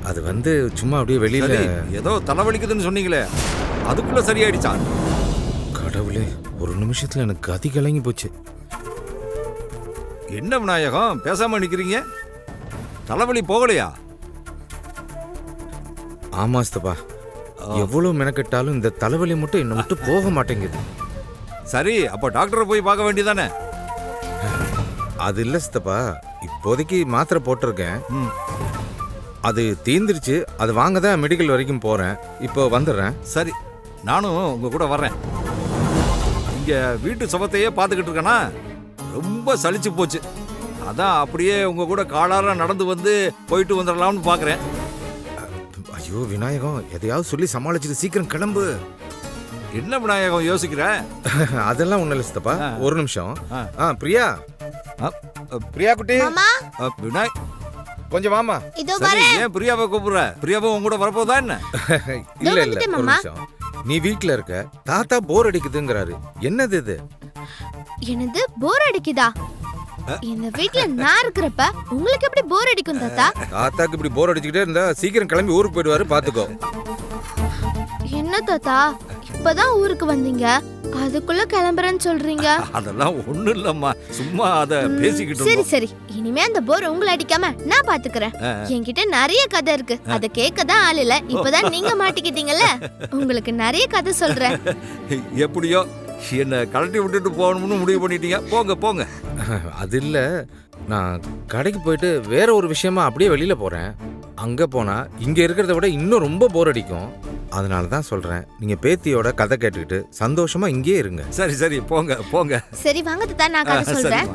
அது வந்து சும்மா அப்படியே வெளியில ஏதோ தலைவலிக்குதுன்னு சொன்னீங்களே, அதுக்குள்ள சரியாயிடுச்சா? கடவுளே, ஒரு நிமிஷத்துல எனக்கு கதி கலங்கி போச்சு. என்ன விநாயகம் பேசாம நிக்கிறீங்க? தலைவலி போகலையா? ஆமாஸ்தப்பா, எவ்வளவு மெனக்கெட்டாலும் இந்த தலைவலி மட்டும் என்ன விட்டு போக மாட்டேங்குது. சரி, அப்ப டாக்டரை போய் பார்க்க வேண்டியதானே? அது இல்ல சித்தப்பா, இப்போதைக்கு மாத்திரை போட்டிருக்கேன். அது தீந்துருச்சு, அது வாங்க தான் மெடிக்கல் வரைக்கும் போறேன். இப்போ வந்துடுறேன். சரி, நானும் உங்க கூட வர்றேன். இங்க வீட்டு சுபத்தையே பார்த்துக்கிட்டு இருக்கேனா, ரொம்ப சலிச்சு போச்சு. அதான் அப்படியே உங்க கூட காலார நடந்து வந்து போயிட்டு வந்துடலாம்னு பாக்குறேன். ஐயோ விநாயகம், எதையாவது சொல்லி சமாளிச்சுட்டு சீக்கிரம் கிளம்பு. என்ன விநாயகம் யோசிக்கிற? அதெல்லாம் ஒண்ணு இல்ல சித்தப்பா, ஒரு நிமிஷம். பிரியா, பிரியா குட்டி, விநாய் கொஞ்சம் வாமா. சரி, ஏன் பிரியாவை கூப்பிடுற? பிரியாவை உங்க கூட வரப்போதா என்ன? இல்ல இல்ல, ஒரு நிமிஷம். நீ வீட்ல இருக்க, தாத்தா போர் அடிக்குதுங்கிறாரு. என்னது இது? என்னது போர் அடிக்குதா? இந்த வீட்ல நான் இருக்கிறப்ப உங்களுக்கு எப்படி போர் அடிக்கும் தாத்தா? தாத்தாக்கு இப்படி போர் அடிச்சுக்கிட்டே இருந்தா சீக்கிரம் கிளம்பி ஊருக்கு போயிடுவாரு, பாத்துக்கோ. என்ன தாத்தா இப்பதான் ஊருக்கு வந்தீங்க, அதுக்குள்ள கிளம்புறேன்னு சொல்றீங்க? அதெல்லாம் ஒண்ணும் இல்லம்மா, சும்மா அத பேசிக்கிட்டு சரி இருந்தோம். சரி, இனிமே அந்த போர் உங்களை அடிக்காம நான் பாத்துக்கிறேன். என்கிட்ட நிறைய கதை இருக்கு, அத கேட்கதான் ஆள் இல்ல. இப்பதான் நீங்க மாட்டிக்கிட்டீங்கல்ல, உங்களுக்கு நிறைய கதை சொல்றேன். எப்படியோ என்ன கழட்டி விட்டுட்டு போகணும்னு முடிவு பண்ணிட்டீங்க, போங்க போங்க. அது இல்ல, நான் கடைக்கு போயிட்டு வேற ஒரு விஷயமா அப்படியே வெளியில போறேன். அங்க போனா இங்க இருக்கிறத விட இன்னும் ரொம்ப போர் அடிக்கும். அதனால தான் சொல்றேன், நீங்க பேத்தியோட கதை கேட்டுக்கிட்டு சந்தோஷமா இங்கேயே இருங்க. சரி சரி, போங்க போங்க. சரி வாங்க தாத்தா, நான் கதை சொல்றேன்.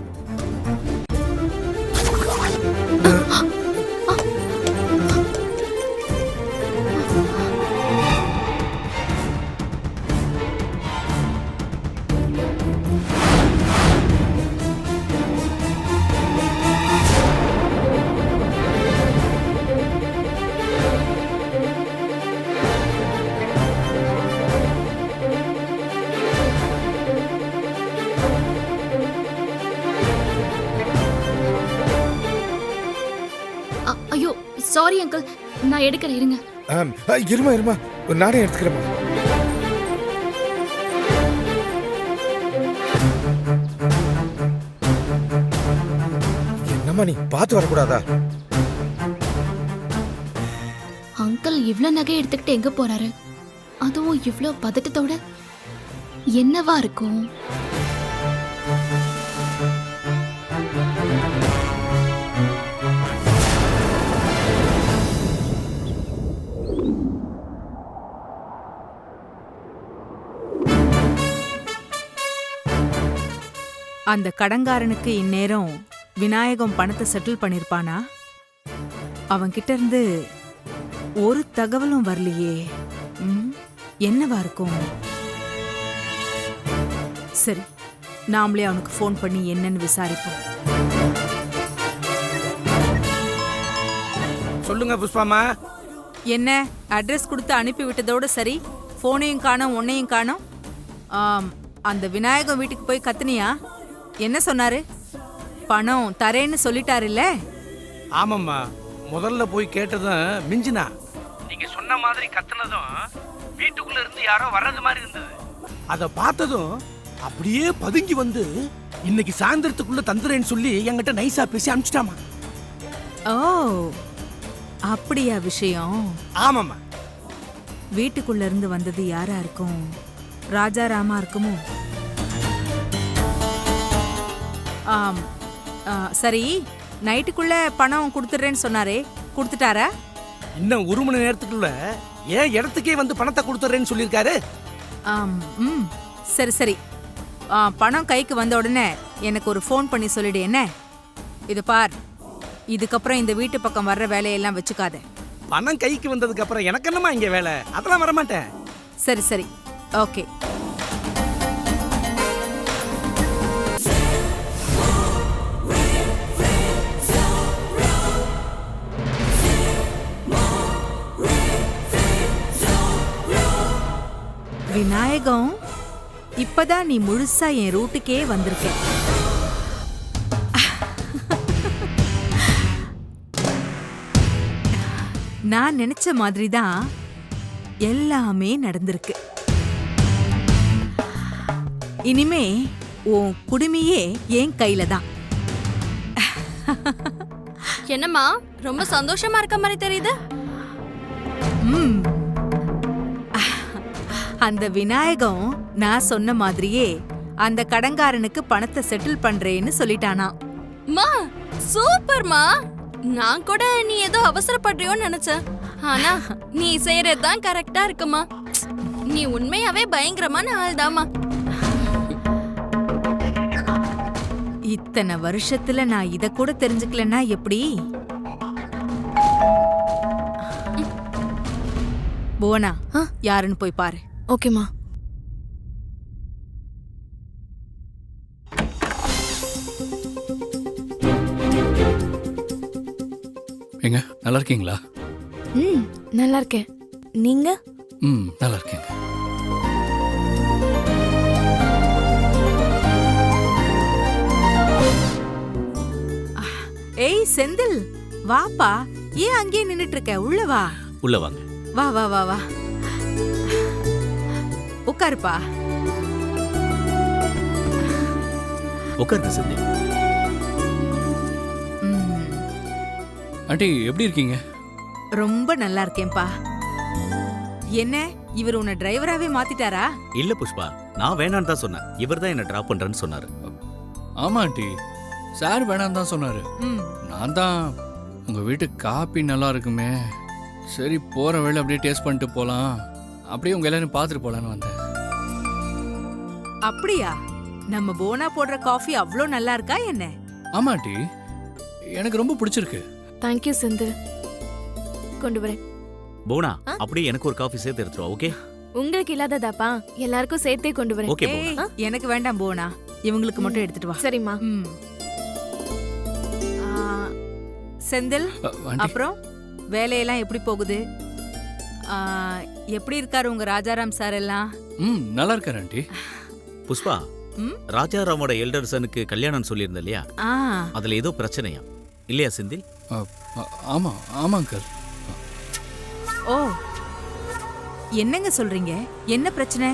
ஐயோ சாரி அங்கிள், நான் எடுக்கிறேன் இருங்க. இருமா இருமா, நானே எடுத்துக்கிறேன். என்னம்மா நீ பார்த்து வரக்கூடாதா? அங்கிள் இவ்ளோ நகை எடுத்துக்கிட்டு எங்க போறாரு? அதுவும் இவ்ளோ பதட்டத்தோட என்னவா இருக்கும்? அந்த கடங்காரனுக்கு இந்நேரம் விநாயகம் பணத்தை செட்டில் பண்ணிருப்பானா? அவன்கிட்ட இருந்து ஒரு தகவலும் வரலையே. என்னவா இருக்கும்? சரி, நாமளே அவனுக்கு ஃபோன் பண்ணி என்னன்னு விசாரிப்போம். சொல்லுங்க புஷ்பாமா. என்ன அட்ரஸ் கொடுத்து அனுப்பி விட்டதோட சரி, ஃபோனையும் காணோம், உன்னையும் காணோம். அந்த விநாயகம் வீட்டுக்கு போய் கத்துனியா? என்ன சொன்னாரு? பணம் தரேன்னு சொல்லிட்டாருல்ல? ஆமாம்மா, முதல்ல போய் கேட்டதும் மிஞ்சினா. நீங்க சொன்ன மாதிரி கத்துனதும் வீட்டுக்குள்ள இருந்து யாரோ வர்றது மாதிரி இருந்தது. அதை பார்த்ததும் அப்படியே பதுங்கி வந்து இன்னைக்கு சாயந்தரத்துக்குள்ள தந்துறேன்னு சொல்லி என்கிட்ட நைஸா பேசி அனுப்பிச்சிட்டாமா. ஓ, அப்படியா விஷயம்? ஆமாம்மா. வீட்டுக்குள்ள இருந்து வந்தது யாரா இருக்கும்? ராஜாராமா இருக்குமோ? சரி, நைட்டுக்குள்ள பணம் கொடுத்துட்றேன்னு சொன்னாரே, கொடுத்துட்டாரா? இன்னும் 1 மணி நேரத்துக்குள்ள ஏன் இடத்துக்கே வந்து பணத்தை கொடுத்துட்றேன்னு சொல்லியிருக்காரு. சரி சரி, பணம் கைக்கு வந்த உடனே எனக்கு ஒரு ஃபோன் பண்ணி சொல்லிடு. என்ன இது பார், இதுக்கப்புறம் இந்த வீட்டு பக்கம் வர்ற வேலையெல்லாம் வச்சுக்காத. பணம் கைக்கு வந்ததுக்கு அப்புறம் எனக்கு என்னமா இங்க வேலை? அதெல்லாம் வரமாட்டேன். சரி சரி, ஓகே. விநாயகம், இப்பதான் நீ முழுசா என் ரூட்டுக்கே வந்திருக்க. நான் நினைச்ச மாதிரி தான் எல்லாமே நடந்திருக்கு. இனிமே உன் குடுமையே என் கையில தான். என்னம்மா ரொம்ப சந்தோஷமா இருக்க மாதிரி தெரியுது? அந்த விநாயகம் நான் சொன்ன மாதிரியே அந்த கடங்காரனுக்கு பணத்தை செட்டில் பண்றேன்னு சொல்லிட்டானா. மா சூப்பர்மா. நான் கூட நீ ஏதோ அவசரப்படுறியோன்னு நினைச்சேன். ஆனா நீ செய்யறதுதான் கரெக்டா இருக்குமா. நீ உண்மையாவே பயங்கரமான ஆள்தாமா. இத்தனை வருஷத்துல நான் இத கூட தெரிஞ்சுக்கலன்னா எப்படி? புவனா, யாருன்னு போய் பாரு. ஓகேமா. ஏங்க நல்லா இருக்கீங்களா? நல்லா இருக்கேன். நீங்க? நல்லா இருக்கேங்க. செந்தில் வாப்பா, ஏன் அங்கேயே நின்னுட்டு இருக்க? உள்ள வா. உள்ள வாங்க. வா வா வா வா, உட்காருப்பா. உட்காருங்க செந்தில். ஆண்டி எப்படி இருக்கீங்க? ரொம்ப நல்லா இருக்கேன்பா. என்ன இவர் உன்னை டிரைவராவே மாத்திட்டாரா? இல்ல புஷ்பா, நான் வேணான்னு தான் சொன்னேன். இவர் தான் என்ன டிராப் பண்றேன்னு சொன்னாரு. ஆமா ஆண்டி, சார் வேணாம் தான் சொன்னாரு. நான் தான் உங்க வீட்டு காப்பி நல்லா இருக்குமே, சரி போற வேளை அப்படியே டேஸ்ட் பண்ணிட்டு போலாம், அப்படியே உங்க எல்லாரும் பார்த்துட்டு போலான்னு வந்தேன். அப்படியா? நம்ம போனா போடுற காஃபி அவ்வளோ நல்லா இருக்கா என்ன? ஆமா ஆண்டி, எனக்கு ரொம்ப பிடிச்சிருக்கு. தேங்க்யூ செந்தில். கொண்டு வரேன். போனா, அப்படியே எனக்கு ஒரு காஃபி சேர்த்து எடுத்துருவா. ஓகே? உங்களுக்கு இல்லாததாப்பா, எல்லாருக்கும் சேர்த்தே கொண்டு வரேன். ஓகே ஏய், எனக்கு வேண்டாம் போனா, இவங்களுக்கு மட்டும் எடுத்துட்டு வா. சரிம்மா. செந்தில், ஆண்டி. அப்புறம் வேலையெல்லாம் எப்படி போகுது? எப்படி இருக்காரு உங்க ராஜாராம் சார் எல்லாம்? நல்லா இருக்காரு ஆண்டி. புஷ்பா, ராஜாராமோட எல்டர் சனுக்கு கல்யாணம் சொல்லியிருந்த இல்லையா? அதுல ஏதோ பிரச்சனையா இல்லையா செந்தில்? ஆமா ஆமா அங்கிள். ஓ, என்னங்க சொல்றீங்க? என்ன பிரச்சனை?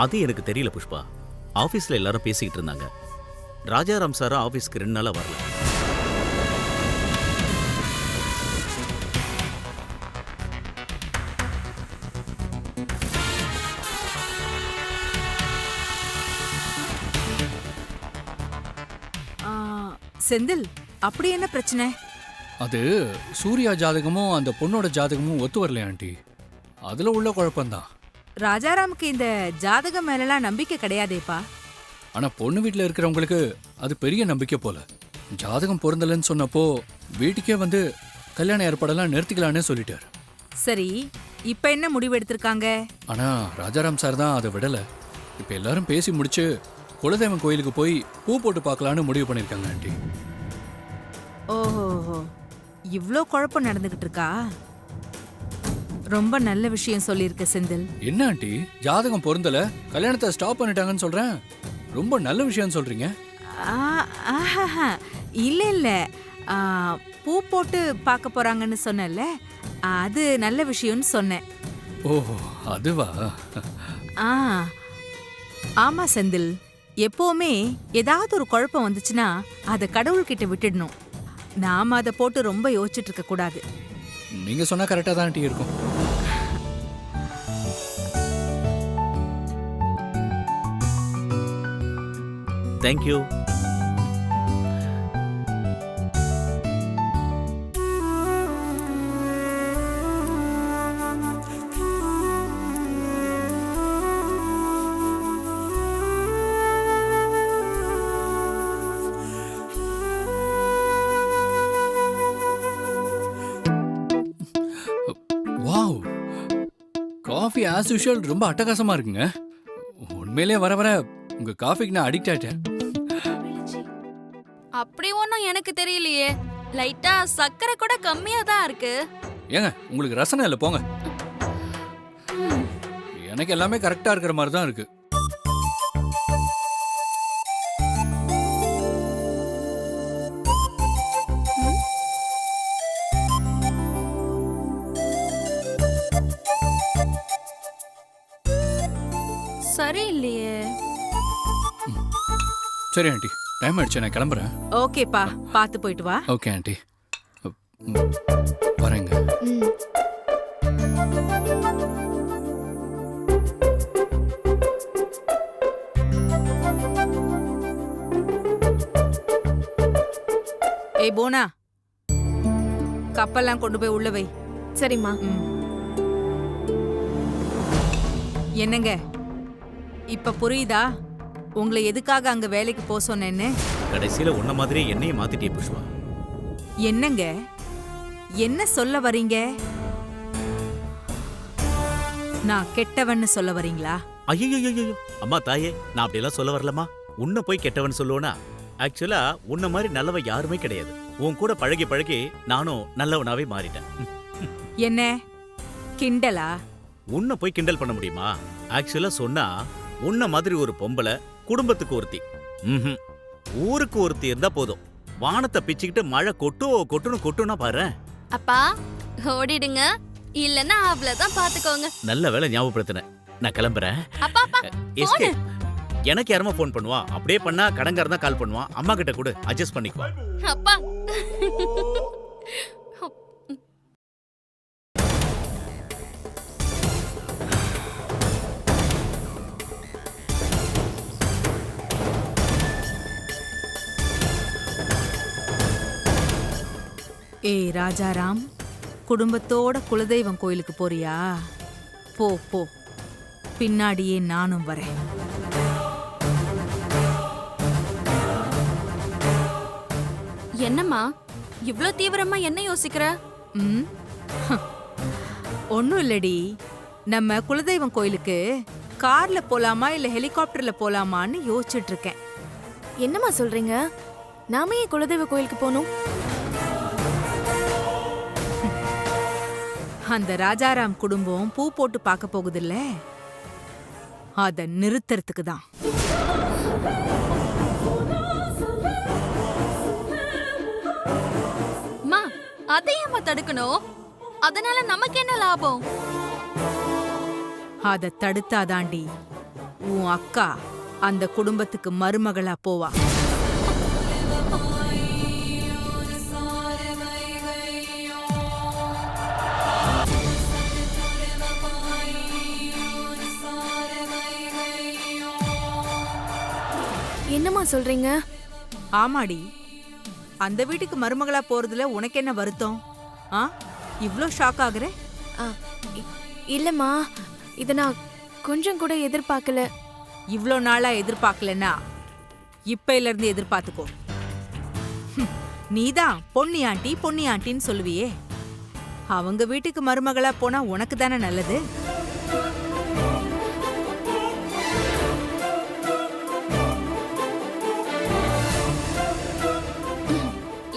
அது எனக்கு தெரியல புஷ்பா. ஆபீஸ்ல எல்லாரும் பேசிக்கிட்டு இருந்தாங்க. ராஜாராம் சார் ஆபீஸ்க்கு 2 நாளா வரல. செந்தில், அப்படி என்ன பிரச்சனை? அது சூர்யா ஜாதகமும் அந்த பொண்ணோட ஜாதகமும் ஒத்து வரலையா ஆண்டி, அதுல உள்ள குழப்பம்தான். ராஜாராமுக்கு இந்த ஜாதகம் மேலலாம் நம்பிக்கை கிடையாதேப்பா. ஆனா பொண்ணு வீட்டுல இருக்கிறவங்களுக்கு அது பெரிய நம்பிக்கை போல. ஜாதகம் பொருந்தலன்னு சொன்னப்போ வீட்டுக்கே வந்து கல்யாண ஏற்பாடெல்லாம் நிறுத்திக்கலான்னு சொல்லிட்டாரு. சரி, இப்ப என்ன முடிவு எடுத்திருக்காங்க? ஆனா ராஜாராம் சார் தான் அதை விடல. இப்ப எல்லாரும் பேசி முடிச்சு குலதெய்வம் கோயிலுக்கு போய் பூ போட்டு பார்க்கலான்னு முடிவு பண்ணிருக்காங்க ஆண்டி. ஓஹோ, இவ்ளோ குழப்பம் நடந்துகிட்டு இருக்கா? ரொம்ப நல்ல விஷயம் சொல்லியிருக்க செந்தில். என்ன ஆண்டி, ஜாதகம் பொருந்தல, கல்யாணத்தை ஸ்டாப் பண்ணிட்டாங்கன்னு சொல்றேன், ரொம்ப நல்ல விஷயம் சொல்றீங்க. இல்ல இல்ல, பூ போட்டு பார்க்க போறாங்கன்னு சொன்னல, அது நல்ல விஷயம்னு சொன்னேன். ஓஹோ, அதுவா? ஆமா செந்தில், எப்பவுமே ஏதாவது ஒரு குழப்பம் வந்துச்சுன்னா அதை கடவுள்கிட்ட விட்டுடணும். நாம அதை போட்டு ரொம்ப யோசிச்சுட்டு இருக்க கூடாது. நீங்க சொன்னா கரெக்டா தான் ஆண்டி இருக்கும். Thank you. Wow, coffee as usual ரொம்ப அட்டகாசமா இருக்குங்க. உண்மையிலே வர வர உங்க காஃபிக்கு நான் அடிக்ட் ஆயிட்டேன். அப்படி ஒன்றும் எனக்கு தெரியலையே, லைட்டா சக்கரை கூட கம்மியா தான் இருக்கு. ஏங்க உங்களுக்கு ரசனை இல்லை போங்க. எனக்கு எல்லாமே கரெக்டா இருக்கிற மாதிரி தான் இருக்கு. சரி இல்லையே. சரி ஆண்டி, டைம் ஆயிடுச்சு, நான் கிளம்புறேன். ஓகேப்பா, பார்த்து போயிட்டு வா. ஓகே ஆண்டி, வரேங்க. ஏய் போனா, கப்பெல்லாம் கொண்டு போய் உள்ள வை. சரிம்மா. என்னங்க, இப்ப புரியுதா உங்களை எதுக்காக அங்க வேலைக்கு போக சொன்னேன்னு? கடைசியில உன்ன மாதிரி என்னையும் மாத்திட்டே புஷ்பா. என்னங்க, என்ன சொல்ல வரீங்க? நான் கெட்டவன்னு சொல்ல வரீங்களா? ஐயோ, அம்மா தாயே, நான் அப்படியெல்லாம் சொல்ல வரலமா. உன்னை போய் கெட்டவன் சொல்லுவேனா? ஆக்சுவலா உன்ன மாதிரி நல்லவன் யாருமே கிடையாது. உன் கூட பழகி பழகி நானும் நல்லவனாவே மாறிட்டேன். என்ன கிண்டலா? உன்னை போய் கிண்டல் பண்ண முடியுமா? ஆக்சுவலா சொன்னா உன்ன மாதிரி ஒரு பொம்பளை குடும்பத்துக்கு ஒருத்தி, ஊருக்கு ஒருத்தி இருந்தா போதும். வானத்தை பிச்சுக்கிட்டு மழை கொட்டுன்னா பாரு. அப்பா ஓடிடுங்க, இல்லன்னா அவ்வளவுதான் பாத்துக்கோங்க. நல்ல வேளை ஞாபகப்படுத்தின. நான் கிளம்புறேன். அப்பா அப்பா எஸ்கே, எனக்கு யாருமா ஃபோன் பண்ணுவா? அப்படியே பண்ணா கடங்காரன் தான் கால் பண்ணுவான். அம்மா கிட்ட கூட அட்ஜஸ்ட் பண்ணிக்கோ. அப்பா ஏய் ராஜாராம், குடும்பத்தோட குலதெய்வம் கோயிலுக்கு போறியா? போ போ, பின்னாடியே நானும் வரேன். என்னம்மா இவ்ளோ தீவிரமா என்ன யோசிக்கிற? ம் ஒன்றும் இல்லடி, நம்ம குலதெய்வம் கோயிலுக்கு கார்ல போலாமா இல்ல ஹெலிகாப்டர்ல போலாமான்னு யோசிச்சுட்டு இருக்கேன். என்னம்மா சொல்றீங்க? நாம ஏன் குலதெய்வ கோயிலுக்கு போகணும்? அந்த ராஜாராம் குடும்பம் பூ போட்டு பார்க்க போகுதுல்ல, அத நிறுத்துறதுக்கு தான். அம்மா அதையம்மா தடுக்கணும், அதனால நமக்கு என்ன லாபம்? அத தடுத்தாதாண்டி உன் அக்கா அந்த குடும்பத்துக்கு மருமகளா போவா. என்னம்மா சொல்றீங்க? ஆமாடி, அந்த வீட்டுக்கு மருமகளா போறதுல உனக்கு என்ன வருத்தம்? ஆ, இவ்ளோ ஷாக் ஆகுற? இல்லம்மா, இத நான் கொஞ்சம் கூட எதிர்பார்க்கல. இவ்ளோ நாளா எதிர்பார்க்கலன்னா இப்பையில இருந்து எதிர்பார்த்துக்கோ. நீதான் பொன்னி ஆண்டின்னு சொல்லுவியே, அவங்க வீட்டுக்கு மருமகளா போனா உனக்கு தானே நல்லது.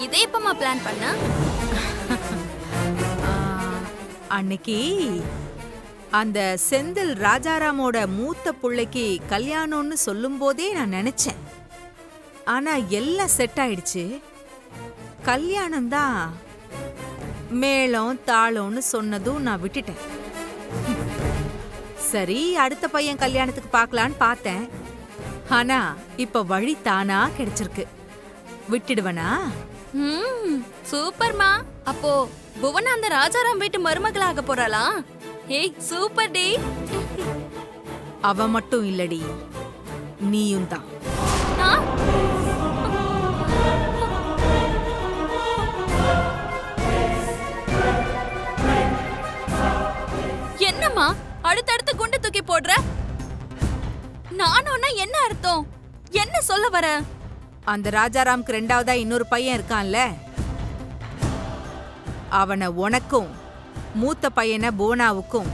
இதே எப்பமா பிளான் பண்ண? அன்னைக்கு அந்த செந்தில் ராஜாராமோட மூத்த புள்ளைக்கு கல்யாணம்னு சொல்லும் போதே நான் நினைச்சேன். ஆனா எல்லாம் செட் ஆயிடுச்சு. கல்யாணம் தான் மேளம் தாளம்னு சொன்னதும் நான் விட்டுட்டேன். சரி, அடுத்த பையன் கல்யாணத்துக்கு பார்க்கலான்னு பார்த்தேன். ஆனா இப்ப வழி தானா கிடைச்சிருக்கு. விட்டுடுவனா? சூப்பர்மா. அப்போ புவனா அந்த ராஜாராம் வீட்டு மருமகளாக போறாளா? ஏய் சூப்பர் டி. அவ மட்டும் இல்லடி, நீயும் தான். என்னம்மா அடுத்தடுத்து குண்டு தூக்கி போடுற? நானும்னா என்ன அர்த்தம்? என்ன சொல்ல வர? அந்த ராஜாராம்க்கு ரெண்டாவதா இன்னொரு பையன் இருக்கான்ல, அவனை உனக்கும் மூத்த பையனை புவனாவுக்கும்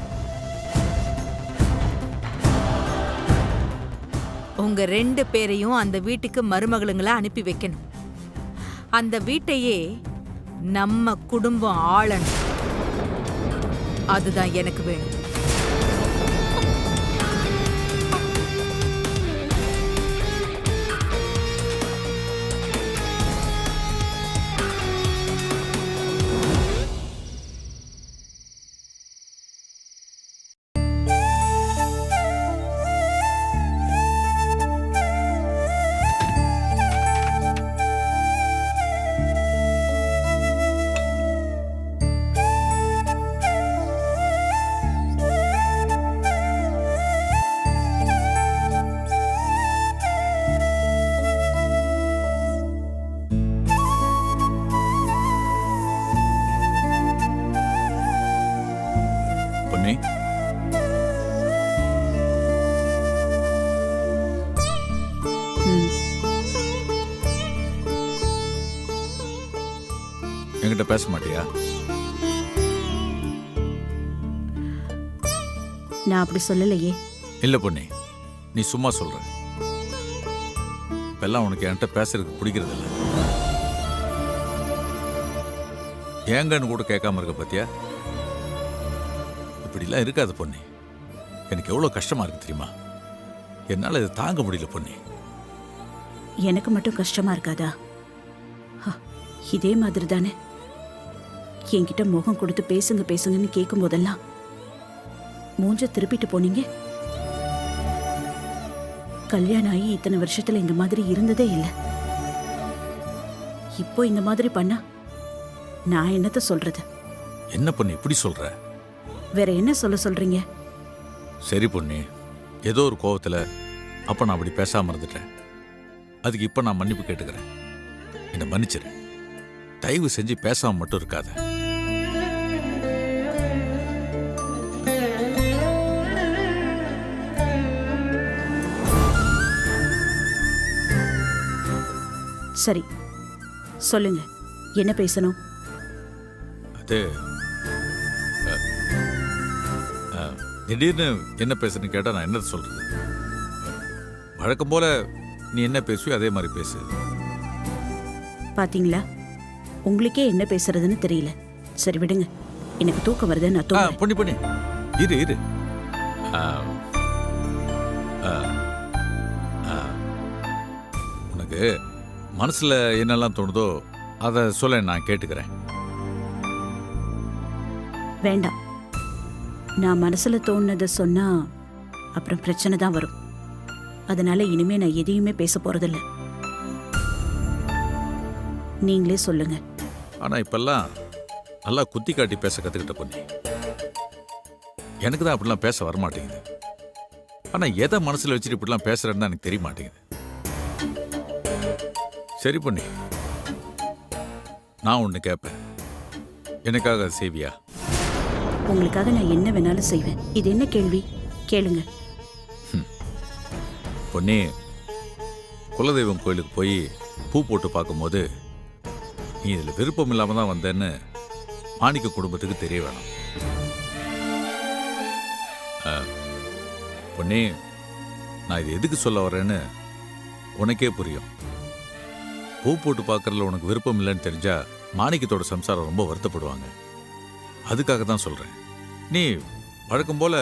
உங்க 2 பேரையும் அந்த வீட்டுக்கு மருமகளுங்களா அனுப்பி வைக்கணும். அந்த வீட்டையே நம்ம குடும்பம் ஆளணும். அதுதான் எனக்கு வேணும். என்கிட்ட பேச மாட்டியா? நான் அப்படி சொல்லலையே. இல்ல பொண்ணே, நீ சும்மா சொல்ற. இப்பெல்லாம் உனக்கு என்கிட்ட பேசுறதுக்கு பிடிக்கிறது இல்லை. ஏங்கன்னு கூட கேட்காம இருக்க பாத்தியா? இப்படிலாம் இருக்காது பொண்ணே. எனக்கு எவ்வளவு கஷ்டமா இருக்கு தெரியுமா? என்னால இதை தாங்க முடியல பொண்ணே. எனக்கு மட்டும் கஷ்டமா இருக்காதா? இதே மாதிரி தானே என்கிட்ட முகம் கொடுத்து பேசுங்க பேசுங்கன்னு கேட்கும் போதெல்லாம் மூஞ்ச திருப்பிட்டு போனீங்க. கல்யாணம் ஆகி இத்தனை வருஷத்துல இந்த மாதிரி இருந்ததே இல்லை. இப்போ இந்த மாதிரி பண்ணா நான் என்னத்த சொல்றது? என்ன பொண்ணு இப்படி சொல்ற? வேற என்ன சொல்ல சொல்றீங்க? சரி பொண்ணு, ஏதோ ஒரு கோவத்துல அப்ப நான் அப்படி பேசாம இருந்துட்டேன். அதுக்கு இப்ப நான் மன்னிப்பு கேட்டுக்கிறேன். என்னை மன்னிச்சிரு. தயவு செஞ்சு பேசாம மட்டும் இருக்காத. சரி சொல்லுங்க, என்ன பேசணும்? அது திடீர்னு என்ன பேசுன்னு கேட்டா நான் என்ன சொல்றது? வழக்கம் போல நீ என்ன பேசுவியோ அதே மாதிரி பேசு. பாத்தீங்களா, உங்களுக்கே என்ன பேசுறதுன்னு தெரியல. சரி விடுங்க, எனக்கு தூக்கம் வருது, நான் தூங்க. பொண்ணி பொண்ணி இரு இரு. உனக்கு மனசுல என்னெல்லாம் தோணுதோ அதை சொல்ல, நான் கேட்டுக்கிறேன். வேண்டாம், நான் மனசுல தோணுனதை சொன்னா அப்புறம் பிரச்சனை தான் வரும். அதனால இனிமே நான் எதையுமே பேச போறதில்ல. நீங்களே சொல்லுங்க. ஆனா இப்பெல்லாம் நல்லா குத்தி காட்டி பேச கத்துக்கிட்ட பொண்ணி. எனக்கு தான் அப்படிலாம் பேச வரமாட்டேங்குது. ஆனா எதை மனசுல வச்சுட்டு இப்படிலாம் பேசுறேன்னு எனக்கு தெரிய மாட்டேங்குது. சரி பொண்ணி, நான் ஒண்ணு கேட்பேன், எனக்காக அதை செய்வியா? உங்களுக்காக நான் என்ன வேணாலும் செய்வேன். இது என்ன கேள்வி? கேளுங்க. பொண்ணி, குலதெய்வம் கோயிலுக்கு போய் பூ போட்டு பார்க்கும்போது நீ இதில் விருப்பம் இல்லாமல் தான் வந்தேன்னு மாணிக்க குடும்பத்துக்கு தெரிய வேணாம். பொண்ணி, நான் இது எதுக்கு சொல்ல வரேன்னு உனக்கே புரியும். பூ போட்டு பார்க்கறதுல உனக்கு விருப்பம் இல்லைன்னு தெரிஞ்சா மாணிக்கத்தோட சம்சாரம் ரொம்ப வருத்தப்படுவாங்க. அதுக்காக தான் சொல்கிறேன். நீ வழக்கம் போல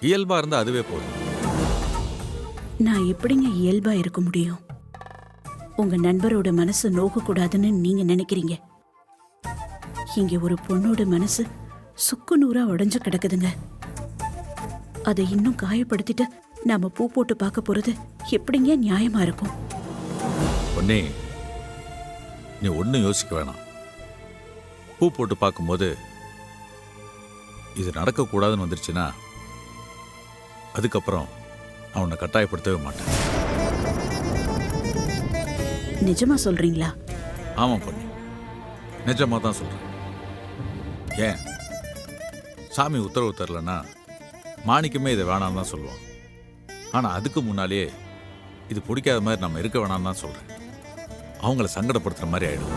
இயல்பாக இருந்தால் அதுவே போதும். நான் எப்படிங்க இயல்பா இருக்க முடியும்? உங்க நண்பரோட மனசு நோக்க கூடாதுன்னு நீங்க நினைக்கிறீங்க. இங்க ஒரு பொண்ணோட மனசு சுக்கு நூறா உடைஞ்சு கிடக்குதுங்க. அதை இன்னும் காயப்படுத்திட்டு நாம பூ போட்டு பார்க்க போறது எப்படிங்க நியாயமா இருக்கும்? பொன்னே, நீ ஒன்றும் யோசிக்க வேணாம். பூ போட்டு பார்க்கும்போது இது நடக்கக்கூடாதுன்னு வந்துருச்சுன்னா அதுக்கப்புறம் அவனை கட்டாயப்படுத்தவே மாட்டேன். நிஜமா சொல்றீங்களா? ஆமாம் பொண்ணு, நிஜமாக தான் சொல்கிறேன். ஏன், சாமி உத்தரவு தரலன்னா மாணிக்கமே இதை வேணான்னு தான் சொல்லுவான். ஆனால் அதுக்கு முன்னாலேயே இது பிடிக்காத மாதிரி நம்ம இருக்க வேணான்னு தான் சொல்கிறேன். அவங்கள சங்கடப்படுத்துகிற மாதிரி ஆயிடும்.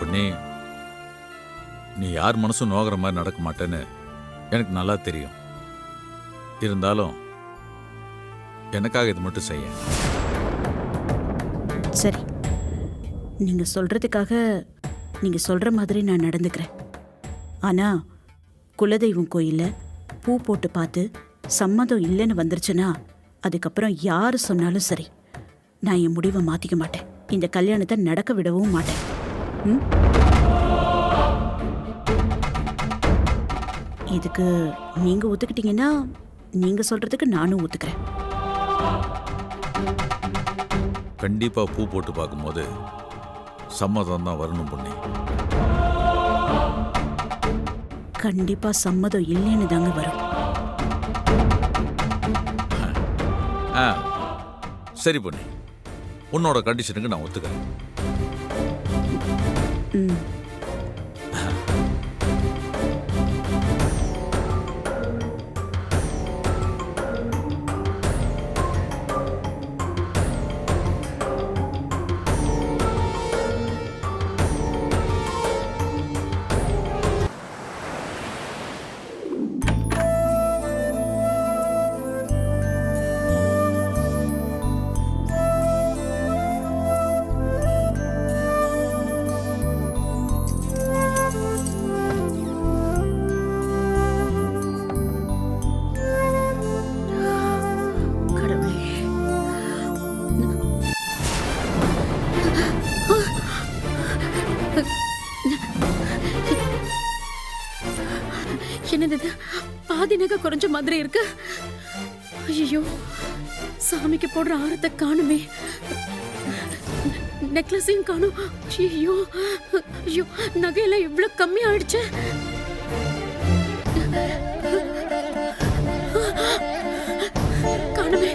பொண்ணே, நீ யார் மனசும் நோகிற மாதிரி நடக்க மாட்டேன்னு எனக்கு நல்லா தெரியும். இருந்தாலும் எனக்காக இது மட்டும் செய்ய. சரி, நீங்க சொல்றதுக்காக நீங்க சொல்ற மாதிரி நான் நடந்துக்கிறேன். ஆனா குலதெய்வம் கோயில்ல பூ போட்டு பார்த்து சம்மதம் இல்லைன்னு வந்துருச்சுன்னா அதுக்கப்புறம் யாரு சொன்னாலும் சரி, நான் என் முடிவை மாத்திக்க மாட்டேன். இந்த கல்யாணத்தை நடக்க விடவும் மாட்டேன். ம்? இதுக்கு நீங்க ஒத்துக்கிட்டீங்கன்னா நீங்க சொல்றதுக்கு நானும் ஒத்துக்கிறேன். கண்டிப்பா பூ போட்டு பார்க்கும்போது சம்மதம் தான் வரணும் பொண்ணே. கண்டிப்பா சம்மதம் இல்லைன்னு தாங்க வரும். சரி பொண்ணே, உன்னோட கண்டிஷனுக்கு நான் ஒத்துக்கிறேன். ம். மாதிரி இருக்கு. ஐயோ, சாமிக்கு போடுற ஆரத்தை காணுமே. நெக்லஸையும் காணும். ஐயோ ஐயோ, நகையெல்லாம் இவ்வளவு கம்மி ஆயிடுச்சு. காணுமே.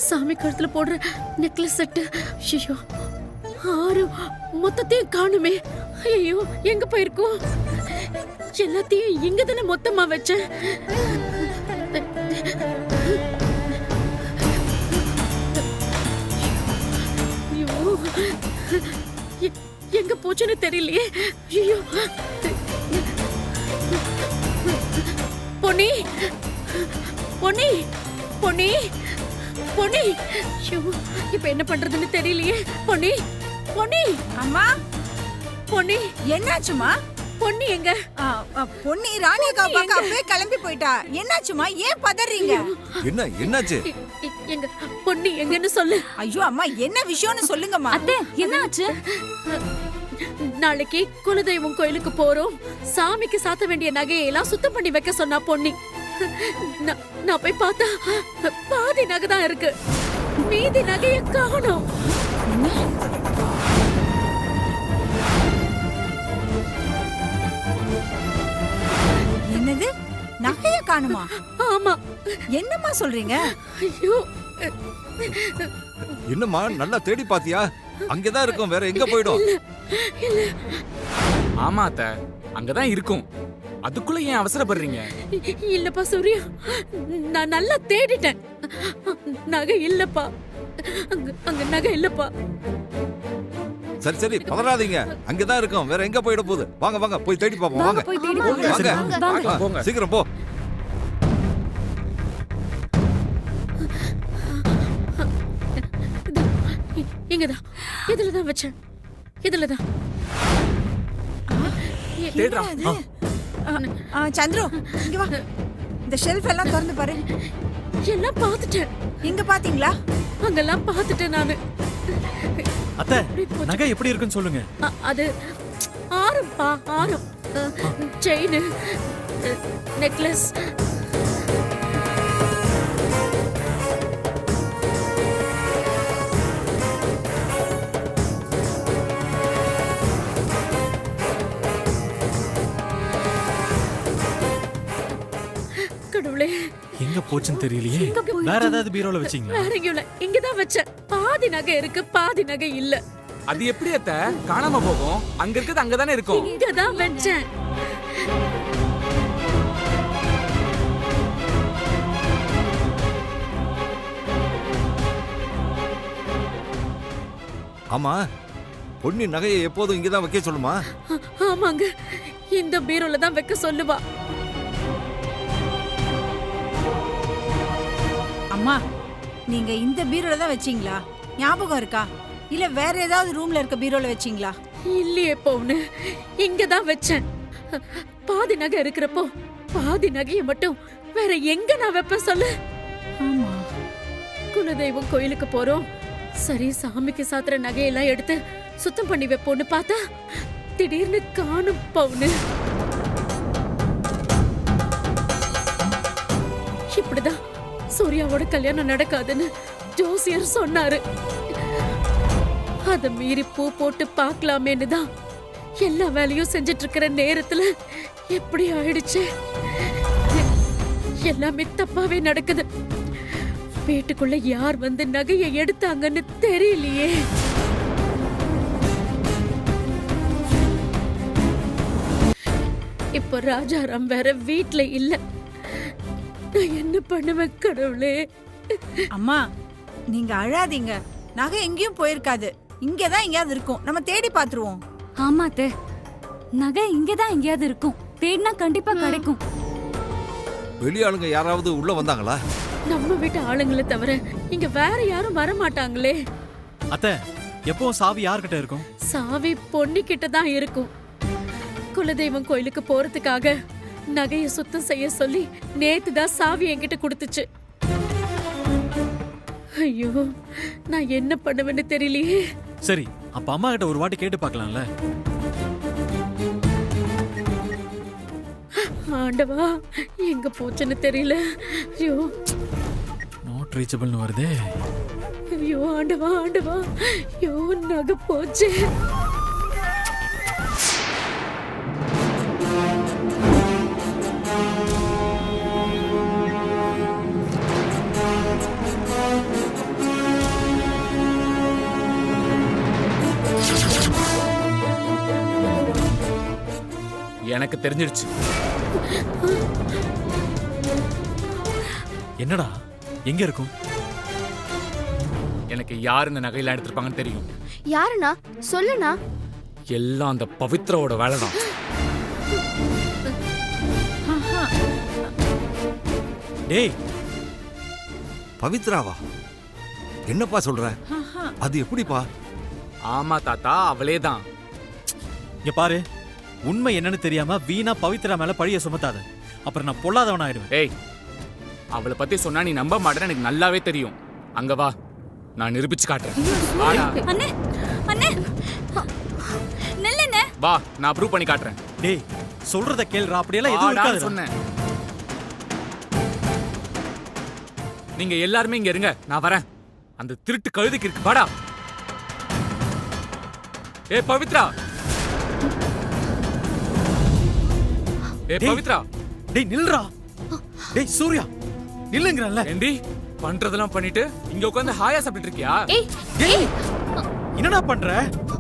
சாமி கழுத்துல போடுற நெக்லஸ் செட்டு. ஐயோ, 6 மொத்தத்தையும் காணுமே. ஐயோ, எங்க போயிருக்கோம்? எல்லாத்தையும் இங்க தானே மொத்தமா வச்சேன். ஐயோ, எங்க போச்சுன்னு தெரியலையே. ஐயோ, பொன்னி பொன்னி பொன்னி பொன்னி. ஐயோ, இப்ப என்ன பண்றதுன்னு தெரியலையே. பொன்னி பொன்னி. அம்மா, பொன்னி என்னாச்சுமா? பொன்னி எங்க? பொன்னி ராணியக்கா பார்க்க அப்படியே கிளம்பி போயிட்டா. என்னாச்சுமா? ஏன் பதறீங்க? என்னாச்சு? எங்க பொன்னி எங்கன்னு சொல்லு. ஐயோ அம்மா, என்ன விஷயம்னு சொல்லுங்கம்மா. அத்தை, என்ன ஆச்சு? நாளைக்கு குலதெய்வம் கோயிலுக்கு போறோம். சாமிக்கு சாத்த வேண்டிய நகையெல்லாம் சுத்தம் பண்ணி வைக்க சொன்னா பொன்னி. நான் போய் பார்த்தா பாதி நகை தான் இருக்கு. மீதி நகையை காணோம். என்னது? நகைய காணுமா? ஆமா. என்னம்மா சொல்றீங்க? ஐயோ, என்னம்மா, நல்லா தேடி பாத்தியா? அங்கதான் இருக்கும், வேற எங்க போயிடும்? ஆமா அத்த, அங்கதான் இருக்கும். அதுக்குள்ள ஏன் அவசரப்படுறீங்க? இல்லப்பா சூர்யா, நான் நல்லா தேடிட்டேன். நகை இல்லப்பா. அங்க நகை இல்லப்பா. சரி சரி, பதறாதீங்க. அங்கதான் இருக்கும், வேற எங்க போயிட போகுது? வாங்க வாங்க, போய் தேடி பாப்போம். வாங்க போய் தேடி பார்க்கலாம். வாங்க, போங்க. சீக்கிரம் போ. இங்கதான், இதுலதான் வச்சேன். இதுலதான். தேடுறா. சந்துரு, இங்க வா. இந்த ஷெல்ஃப் எல்லாம் திறந்து பாரு. எல்லாம் பார்த்துட்டேன். இங்க பாத்தீங்களா? அங்கெல்லாம் பார்த்துட்டேன் நானு. அத்தை, நகை எப்படி இருக்குன்னு சொல்லுங்க. அது ஆரம்பா, ஆரம். Chain, necklace. கடவுளே, எங்க போச்சுன்னு தெரியலையே. வேற ஏதாவது பீரோல வச்சீங்களா? வேற எங்கேயும் இல்ல. இங்கதான் வச்சேன். பாதி நகை இருக்கு, பாதி நகை இல்ல. அது எப்படி அத்த காணாம போகும்? அங்க இருக்குது அங்கதானே இருக்கும். இங்கதான் வச்சேன். ஆமா, பொன்னி நகையை எப்போதும் இங்கதான் வைக்க சொல்லுமா? ஆமாங்க, இந்த பீரோல தான் வைக்க சொல்லுவா. அம்மா, நீங்க இந்த பீரோல தான் வச்சீங்களா? ஞாபகம் இருக்கா? இல்ல வேற ஏதாவது ரூம்ல இருக்க பீரோல வச்சீங்களா? இல்லையே பொண்ணு, இங்கதான் வச்சேன். பாதி நகை இருக்கிறப்போ பாதி நகையை மட்டும் வேற எங்க நான் வைப்பேன் சொல்லு? ஆமா, குலதெய்வம் கோயிலுக்கு போறோம். சரி, சாமிக்கு சாத்துற நகையெல்லாம் எடுத்து சுத்தம் பண்ணி வைப்போன்னு பார்த்தா திடீர்னு காணும் பவுனு. இப்படிதான் சூர்யாவோட கல்யாணம் நடக்காதுன்னு ஜோசியர் சொன்னாரு. அத மீறி பூ போட்டு பார்க்கலாமேன்னு தான் எல்லா வேலையும் செஞ்சிட்டு இருக்கிற நேரத்துல எப்படி ஆயிடுச்சு. எல்லாமே தப்பாவே நடக்குது. வீட்டுக்குள்ள யார் வந்து நகையை எடுத்தாங்கன்னு தெரியலையே. இப்ப ராஜாராம் வேற வீட்ல இல்ல. நான் என்ன பண்ணுவேன் கடவுளே? அம்மா, நீங்க அழாதீங்க. நகை எங்கேயும் போயிருக்காது. இங்கதான் எங்கேயாவது இருக்கும். நம்ம தேடி பாத்துருவோம். ஆமா அத்தை, நகை இங்கதான் எங்கேயாவது இருக்கும். தேடினா கண்டிப்பா கிடைக்கும். வெளியாளுங்க யாராவது உள்ள வந்தாங்களா? நம்ம வீட்டு ஆளுங்களை தவிர இங்க வேற யாரும் வர மாட்டாங்களே. அத்தை, எப்பவும் சாவி யார்கிட்ட இருக்கும்? சாவி பொன்னி கிட்ட தான் இருக்கும். குலதெய்வம் கோயிலுக்கு போறதுக்காக நகையை சுத்தம் செய்ய சொல்லி நேத்து தான் சாவி என்கிட்ட கொடுத்துச்சு. ஐயோ, நான் என்ன பண்ணுவேன்னு தெரியலையே. சரி, அப்ப அம்மா கிட்ட ஒரு வாட்டி கேட்டு பார்க்கலாம்ல? ஆண்டவா எங்க போச்சுன்னு தெரியல. ஐயோ நாட் ரீச்சபிள்னு வருதே. ஐயோ ஆண்டவா ஆண்டவா, ஐயோ நகை போச்சு. எனக்கு தெரிஞ்சிடுச்சு. என்னடா எங்க இருக்கும்? எனக்கு யார் இந்த நகையெல்லாம் எடுத்திருப்பாங்கன்னு தெரியும். யாருண்ணா சொல்லுண்ணா. எல்லாம் அந்த பவித்ராவோட வேலை தான். டேய் பவித்ராவா? என்னப்பா சொல்ற? அது எப்படிப்பா? ஆமா தாத்தா, அவளே தான். இங்க பாரு, உண்மை என்னன்னு தெரியாம வீணா பவித்ரா மேல பழிய சுமத்தாத. அப்புறம் நான் பொல்லாதவன் ஆயிடுவேன். ஏய், அவளை பத்தி சொன்னா நீ நம்ப மாட்டேன்னு எனக்கு நல்லாவே தெரியும். அங்க வா, நான் நிரூபிச்சு காட்டுறேன். வாடா. அண்ணே அண்ணே நில்லுண்ணே. வா, நான் ப்ரூவ் பண்ணி காட்டுறேன். டேய் சொல்றத கேளுடா. அப்படியெல்லாம் எதுவும் இருக்காது சொன்னேன். நீங்க எல்லாருமே இங்க இருங்க, நான் வரேன். அந்த திருட்டு கழுதைக்கு இருக்கு. வாடா. ஏய் பவித்ரா, ஏய் பவித்ரா. டேய் நில்றா. டேய் சூர்யா நில்லுங்கறல்ல. ஏண்டி பண்றதெல்லாம் பண்ணிட்டு இங்க உட்கார்ந்து ஹாயா சாப்பிட்டு இருக்கியா? டேய் என்னடா பண்ற?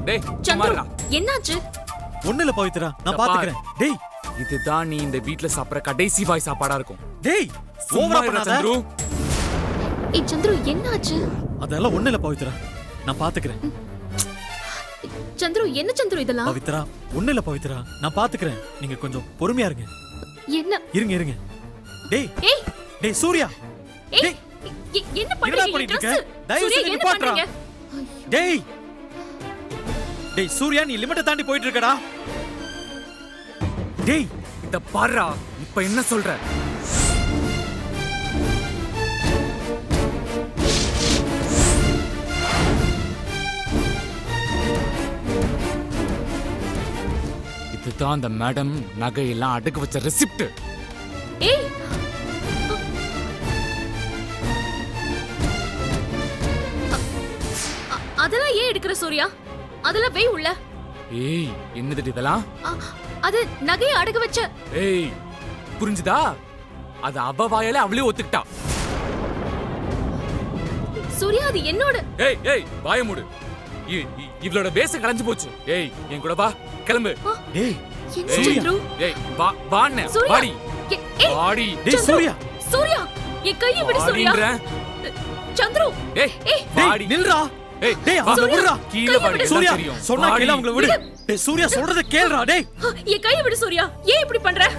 டேய் சந்திரு சும்மா என்னாச்சு? ஒண்ணு இல்ல பவித்ரா, நான் பாத்துக்கறேன். டேய் இதுதான் நீ இந்த வீட்ல சாப்பிடுற கடைசி வாய் சாப்பாடா இருக்கும். டேய் சும்மா ஓவரா இரு பண்ணாத. சந்துரு. ஏய் சந்திரு என்னாச்சு? அதெல்லாம் ஒண்ணு இல்ல பவித்ரா, நான் பாத்துக்கறேன். சந்திரு என்ன சந்திரு இதெல்லாம்? பவித்ரா ஒண்ணு இல்ல பவித்ரா, நான் பாத்துக்கறேன். நீங்க கொஞ்சம் பொறுமையா இருங்க. என்ன? இருங்க இருங்க. டேய் ஏய் டேய் சூர்யா. ஏய் டேய் என்ன என்னடா பண்றீங்க? பண்ணிட்டு இருக்க? Dress. தயவு சூர்யா, செஞ்சு என்ன நிப்பாட்றா. பண்றீங்க? டேய் டேய் சூர்யா, நீ லிமிட்ட தாண்டி போயிட்டு இருக்கடா. டேய் இத பாருடா, இப்ப என்ன சொல்ற? இதுதான் அந்த மேடம் நகையெல்லாம் அடகு வச்ச ரெசிப்ட். ஏய் அதெல்லாம் ஏன் எடுக்கிற சூர்யா? அதெல்லாம் வெய் உள்ள. ஏய் என்னது இதெல்லாம்? அது நகையை அடகு வச்ச. ஏய் புரிஞ்சுதா? அது அவ வாயால அவளே ஒத்துக்கிட்டா. சூர்யா அது என்னோட. ஏய் ஏய் வாய மூடு. இவளோட வேஷம் கலஞ்சு போச்சு. ஏய் என் கூட வா, கிளம்பு. டேய் என்ன சந்திரு? ஏய் வா வாண்ணே. சூர்யா. வாடி ஏய் வாடி. டேய் சூர்யா. சூர்யா என் கையை விடு சூர்யா. வாடின்றேன். சந்திரு ஏய் ஏய் வாடி. டேய் நில்றா. ஏய் டேய் அவங்கள விடுடா. கீழ வாடி. சூர்யா எல்லாம் தெரியும். சொன்னா வாடி. கேளு, அவங்கள விடு. டேய் சூர்யா சொல்றத கேளுடா. டேய் என் கையை விடு சூர்யா. ஏன் இப்படி பண்ற?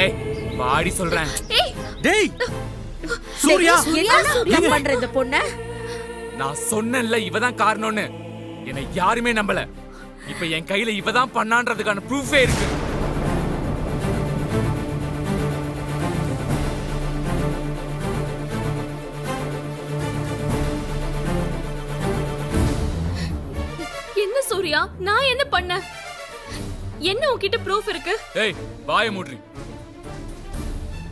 ஏய் வாடி சொல்றேன். ஏய் டேய் சூர்யா. என்ன சூர்யா பண்ற இந்த பொண்ண? நான் சொன்னேன்ல இவதான் காரணம்னு. என்னை யாருமே நம்பல. இப்ப என் கையில இவதான் பண்ணான்றதுக்கான ப்ரூஃபே இருக்கு. என்ன சூர்யா, நான் என்ன பண்ண? என்ன உன்கிட்ட ப்ரூஃப் இருக்கு? ஏய் வாய மூடுறி.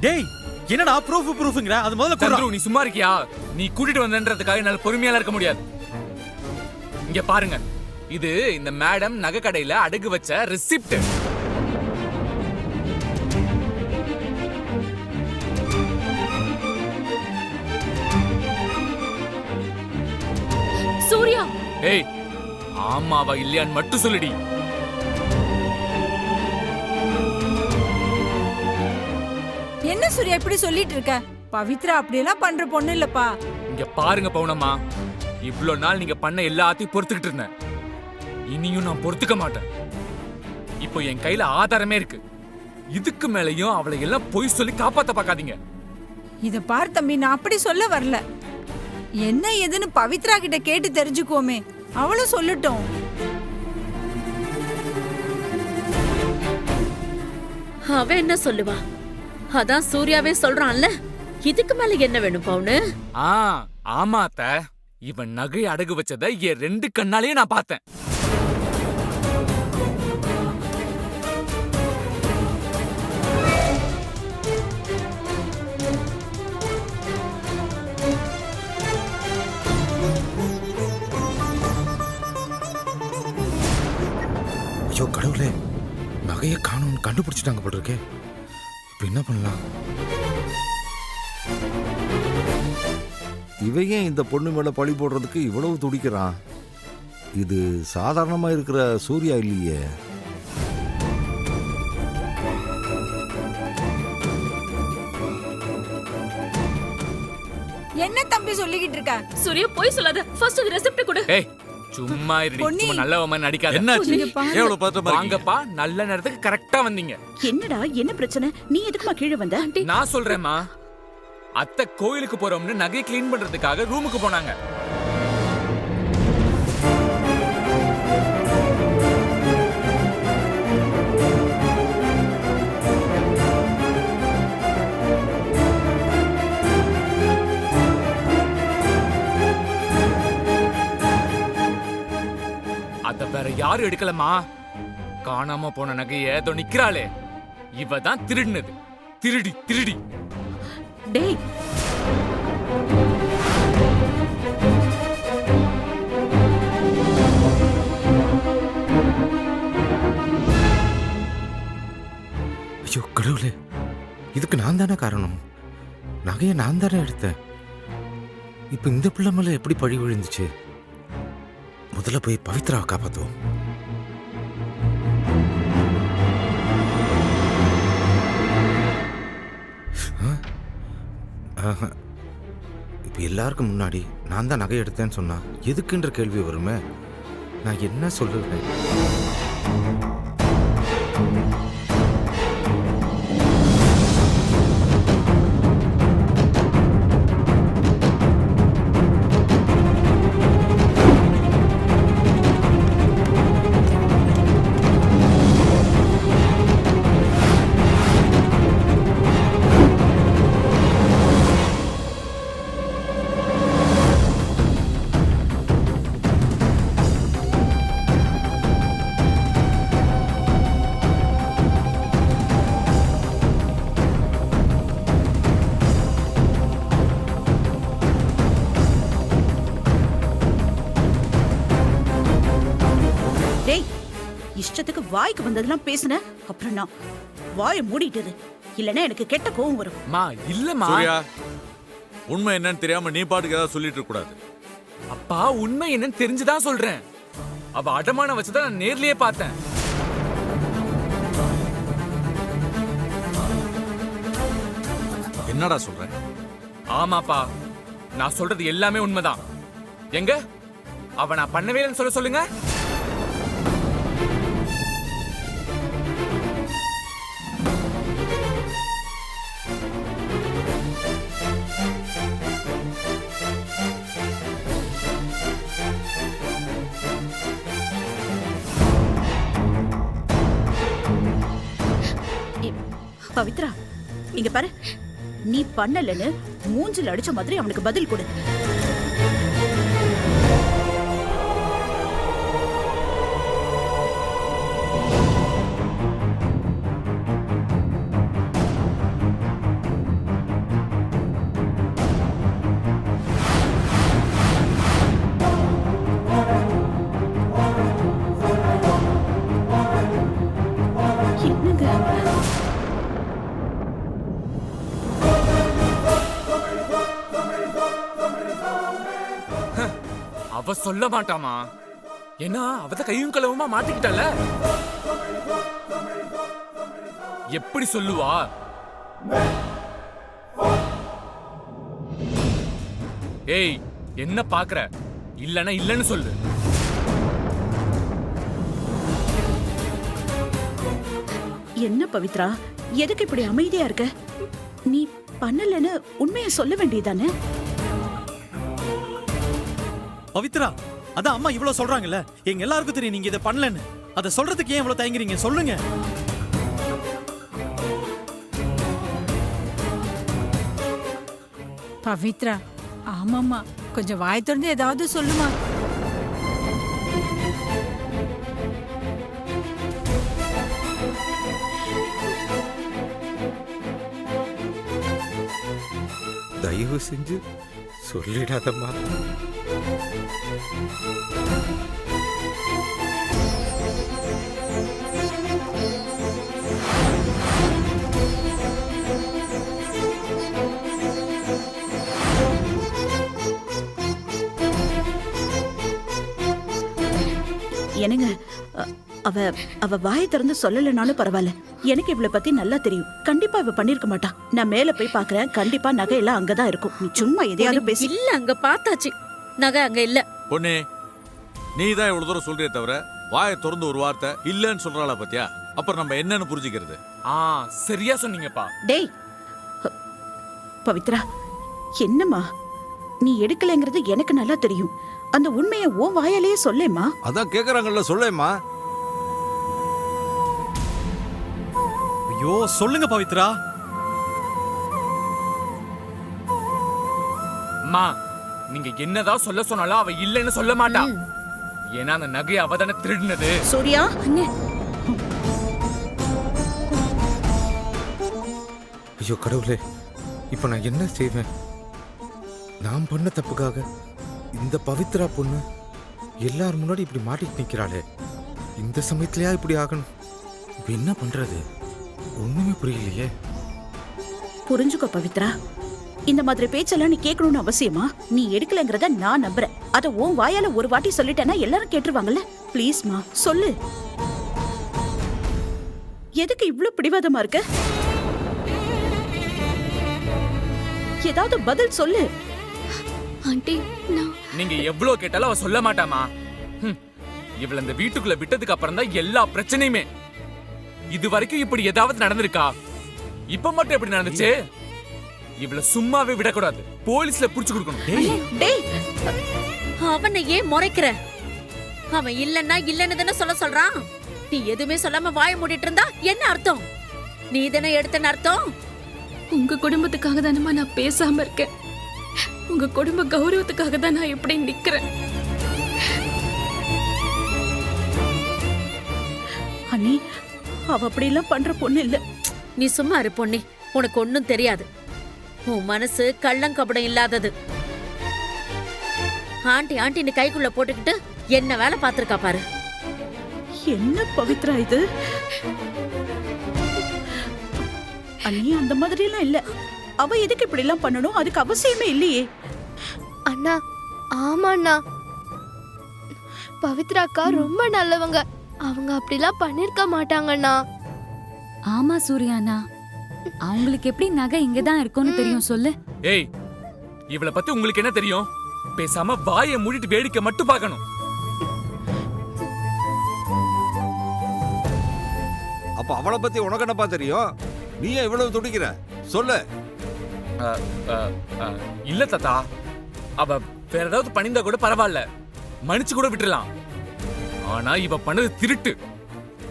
டேய் என்னடா ப்ரூஃப்ங்கற? அது முதல்ல குடுறா. சந்துரு நீ சும்மா இருக்கியா? நீ கூட்டிட்டு வந்தன்றதுக்காக என்னால பொறுமையால இருக்க முடியாது. இங்க பாருங்க, இது இந்த மேடம் நகை கடையில அடகு வச்ச ரெசிப்ட். சூர்யா ஏய் ஆமாவா இல்லையான்னு மட்டும் சொல்லுடி. என்ன சூர்யா இப்படி சொல்லிட்டு இருக்க? பவித்ரா அப்படியெல்லாம் பண்ற பொண்ணு இல்லப்பா. இங்க பாருங்க பவுனம்மா, இவ்ளோ நாள் நீங்க பண்ண எல்லாத்தையும் பொறுத்துக்கிட்டு இருந்தேன். இனியும் நான் பொறுத்துக்க மாட்டேன். இப்போ என் கையில ஆதாரமே இருக்கு. இதுக்கு மேலயும் அவளை எல்லாம் பொய் சொல்லி காப்பாத்த பார்க்காதீங்க. இத பார் தம்பி, நான் அப்படி சொல்ல வரல. என்ன ஏதுன்னு பவித்ரா கிட்ட கேட்டு தெரிஞ்சுக்கோமே. அவளும் சொல்லட்டும். அவ என்ன சொல்லுவா? அதான் சூர்யாவே சொல்றான்ல. இதுக்கு மேல என்ன வேணும் பவுனு? ஆமா அத்த, இவன் நகை அடகு வச்சதை என் 2 கண்ணாலேயே நான் பார்த்தேன். கண்டுபிடிச்சிட்டாங்க போல இருக்கே. இப்போ என்ன பண்ணலாம்? இவன் ஏன் இந்த பொண்ணு மேல பழி போடுறதுக்கு இவ்வளவு துடிக்கிறான்? இது சாதாரணமா இருக்கிற சூர்யா இல்லையே. என்ன தம்பி சொல்லிக்கிட்டு இருக்க? சூர்யா போய் சொல்லாத. ஃபர்ஸ்ட் அந்த ரெசிப்ட் கொடு. ஏய் சும்மா இருடி. பொன்னி. சும்மா நல்ல மாதிரி நடிக்காத. என்னாச்சு? கொஞ்சம் பாரு. எவ்வளவு பதட்டமா இருக்கீங்க? வாங்கப்பா, நல்ல நேரத்துக்கு கரெக்டா வந்தீங்க. என்னடா என்ன பிரச்சனை? நீ எதுக்குமா கீழே வந்த? நான் சொல்றேம்மா, அத்தை கோயிலுக்கு போறோம்னு நகையை க்ளீன் பண்றதுக்காக ரூமுக்கு போனாங்க. அத வேற யாரும் எடுக்கலமா. காணாம போன நகைய ஏதோ நிக்கிறாளே, இவ தான் திருடினது. திருடி திருடி. டேய், ஐயோ கடவுளே, இதுக்கு நான் தானே காரணம். நகையை நான் தானே எடுத்தேன். இப்போ இந்த பிள்ளை மேல எப்படி பழி விழுந்துச்சு? முதல்ல போய் பவித்ராவை காப்பாத்துவோம். இப்போ எல்லாருக்கும் முன்னாடி நான் தான் நகை எடுத்தேன்னு சொன்னா எதுக்குன்ற கேள்வி வருமே. நான் என்ன சொல்லுவேன்? டேய், இஷ்டத்துக்கு வாய்க்கு வந்ததெல்லாம் பேசுன. அப்புறம் நான் வாயை மூடிட்டது. இல்லைன்னா எனக்கு கெட்ட கோவம் வரும். மா இல்லம்மா. சூர்யா, உண்மை என்னன்னு தெரியாம நீ பாட்டுக்கு ஏதாவது சொல்லிட்டு இருக்க கூடாது. அப்பா உண்மை என்னன்னு தெரிஞ்சுதான் சொல்றேன். அவ அடமான வச்சுதான் நான் நேர்லயே பார்த்தேன். என்னடா சொல்ற? ஆமாப்பா, நான் சொல்றது எல்லாமே உண்மைதான். எங்க அவ நான் பண்ணவே இல்லைன்னு சொல்ல சொல்லுங்க. பவித்ரா, இங்க பாரு. நீ பண்ணலன்னு மூஞ்சில் அடிச்ச மாதிரி அவனுக்கு பதில் கொடு. என்னங்க? அவ சொல்ல மாட்டாமா. ஏன்னா அவத கையும் களவுமா மாட்டிக்கிட்டல. எப்படி சொல்லுவா? ஏய் என்ன பாக்குற? இல்லன்னா இல்லன்னு சொல்லு. என்ன பவித்ரா, எதுக்கு இப்படி அமைதியா இருக்க? நீ பண்ணலன்னு உண்மையை சொல்ல வேண்டியதானே? பவித்ரா, அதான் அம்மா இவ்வளவு சொல்றாங்கல்ல. எங்க எல்லாருக்கும் தெரியும் நீங்க இதை பண்ணலன்னு. அதை சொல்றதுக்கு ஏன் இவ்வளவு தயங்குறீங்க? சொல்லுங்க. பவித்ரா, ஆமாம்மா, கொஞ்சம் வாய் திறந்து ஏதாவது சொல்லுமா. தயவு செஞ்சு சொல்லிடாதம்மா. என்னங்க அவ அவ வாயை திறந்து சொல்லலைனாலும் பரவாயில்ல, எனக்கு இவளை பத்தி நல்லா தெரியும். கண்டிப்பா இவ பண்ணிருக்க மாட்டா. நான் மேல போய் பாக்குறேன், கண்டிப்பா நகையெல்லாம் அங்கதான் இருக்கும். நீ சும்மா எதையாவது பேசி. இல்ல, அங்க பார்த்தாச்சு, நகை அங்க இல்ல. பொண்ணே, நீ தான் இவ்வளவு தூரம் சொல்றியே தவிர வாயை திறந்து ஒரு வார்த்தை இல்லன்னு சொல்றாளா பாத்தியா? அப்புறம் நம்ம என்னன்னு புரிஞ்சுக்கிறது? சரியா சொன்னீங்கப்பா. டேய் பவித்ரா, என்னம்மா நீ எடுக்கலைங்கிறது எனக்கு நல்லா தெரியும். அந்த உண்மையை ஓ வாயாலேயே சொல்லேம்மா. அதான் கேக்குறாங்கல்ல, சொல்லேம்மா. ஐயோ சொல்லுங்க பவித்ரா. அம்மா, நீங்க என்னதான் சொல்ல சொன்னாலும் அவ இல்லைன்னு சொல்ல மாட்டா. ஏன்னா அந்த நகையை அவ தானே திருடினது. சூர்யா, ஐயோ கடவுளே, இப்போ நான் என்ன செய்வேன்? நான் பண்ண தப்புக்காக இந்த பவித்ரா பொண்ணு எல்லார் முன்னாடி இப்படி மாட்டிட்டு நிற்கிறாளே. இந்த சமயத்துலயா இப்படி ஆகணும்? இப்போ என்ன பண்றது? ஒண்ணுமே புரியலையே. புரிஞ்சுக்கோ பவித்ரா, இந்த மாதிரி பேச்செல்லாம் நீ கேட்கணும்னு அவசியமா? நீ எடுக்கலங்கிறத நான் நம்புறேன். அத உன் வாயால ஒரு வாட்டி சொல்லிட்டேன்னா எல்லாரும் கேட்டுருவாங்கல்ல. ப்ளீஸ்மா சொல்லு. எதுக்கு இவ்ளோ பிடிவாதமா இருக்க? ஏதாவது பதில் சொல்லு. ஆண்டி, நீங்க எவ்வளவு கேட்டாலும் அவ சொல்ல மாட்டாமா. இவள இந்த வீட்டுக்குள்ள விட்டதுக்கு அப்புறம் தான் எல்லா பிரச்சனையுமே. இது வரைக்கும் இப்படி ஏதாவது நடந்திருக்கா? இப்ப மட்டும் எப்படி நடந்துச்சு? இவள சும்மாவே விடக்கூடாது, போலீஸ்ல புடிச்சு கொடுக்கணும். டேய், அவனை ஏன் முறைக்கிற? அவன் இல்லன்னா இல்லன்னு தானே சொல்றான். நீ எதுவுமே சொல்லாம வாய மூடிட்டு இருந்தா என்ன அர்த்தம்? நீ தானே எடுத்தன்னு அர்த்தம். உங்க குடும்பத்துக்காக தானமா நான் பேசாம இருக்கேன். உங்க குடும்ப கௌரவத்துக்காக தான் நான் இப்படி நிக்கிறேன். அண்ணி, அவ அப்படி எல்லாம் பண்ற பொண்ணு இல்ல. நீ சும்மா இரு பொண்ணி, உனக்கு ஒண்ணும் தெரியாது. உன் மனசு கள்ளங்கபடம் இல்லாதது. ஆண்டி ஆண்டின்னு கைக்குள்ள போட்டுக்கிட்டு என்ன வேலை பார்த்திருக்கா பாரு. என்ன பவித்ரா இது? அண்ணி, அந்த மாதிரி எல்லாம் இல்ல. அவ எதுக்கு இப்படி எல்லாம் பண்ணணும்? அதுக்கு அவசியமே இல்லையே. அண்ணா, ஆமாண்ணா, பவித்ரா அக்கா ரொம்ப நல்லவங்க. அவங்க அப்படிலாம் பண்ணிருக்க மாட்டாங்கண்ணா. ஆமா சூர்யாண்ணா, அவங்களுக்கு எப்படி நகை இங்கதான் இருக்கும்னு தெரியும் சொல்லு. ஏய், இவளை பத்தி உங்களுக்கு என்ன தெரியும்? பேசாம வாயை மூடிட்டு வேடிக்கை மட்டும் பார்க்கணும். அப்ப அவளை பத்தி உனக்கு என்னப்பா தெரியும்? நீ ஏன் இவ்வளவு துடிக்கிற? சொல்லு. இல்ல தாத்தா, அவ வேற ஏதாவது பண்ணிருந்தா கூட பரவாயில்ல, மன்னிச்சு கூட விட்டுறலாம். ஆனா இவ பண்ணது திருட்டு.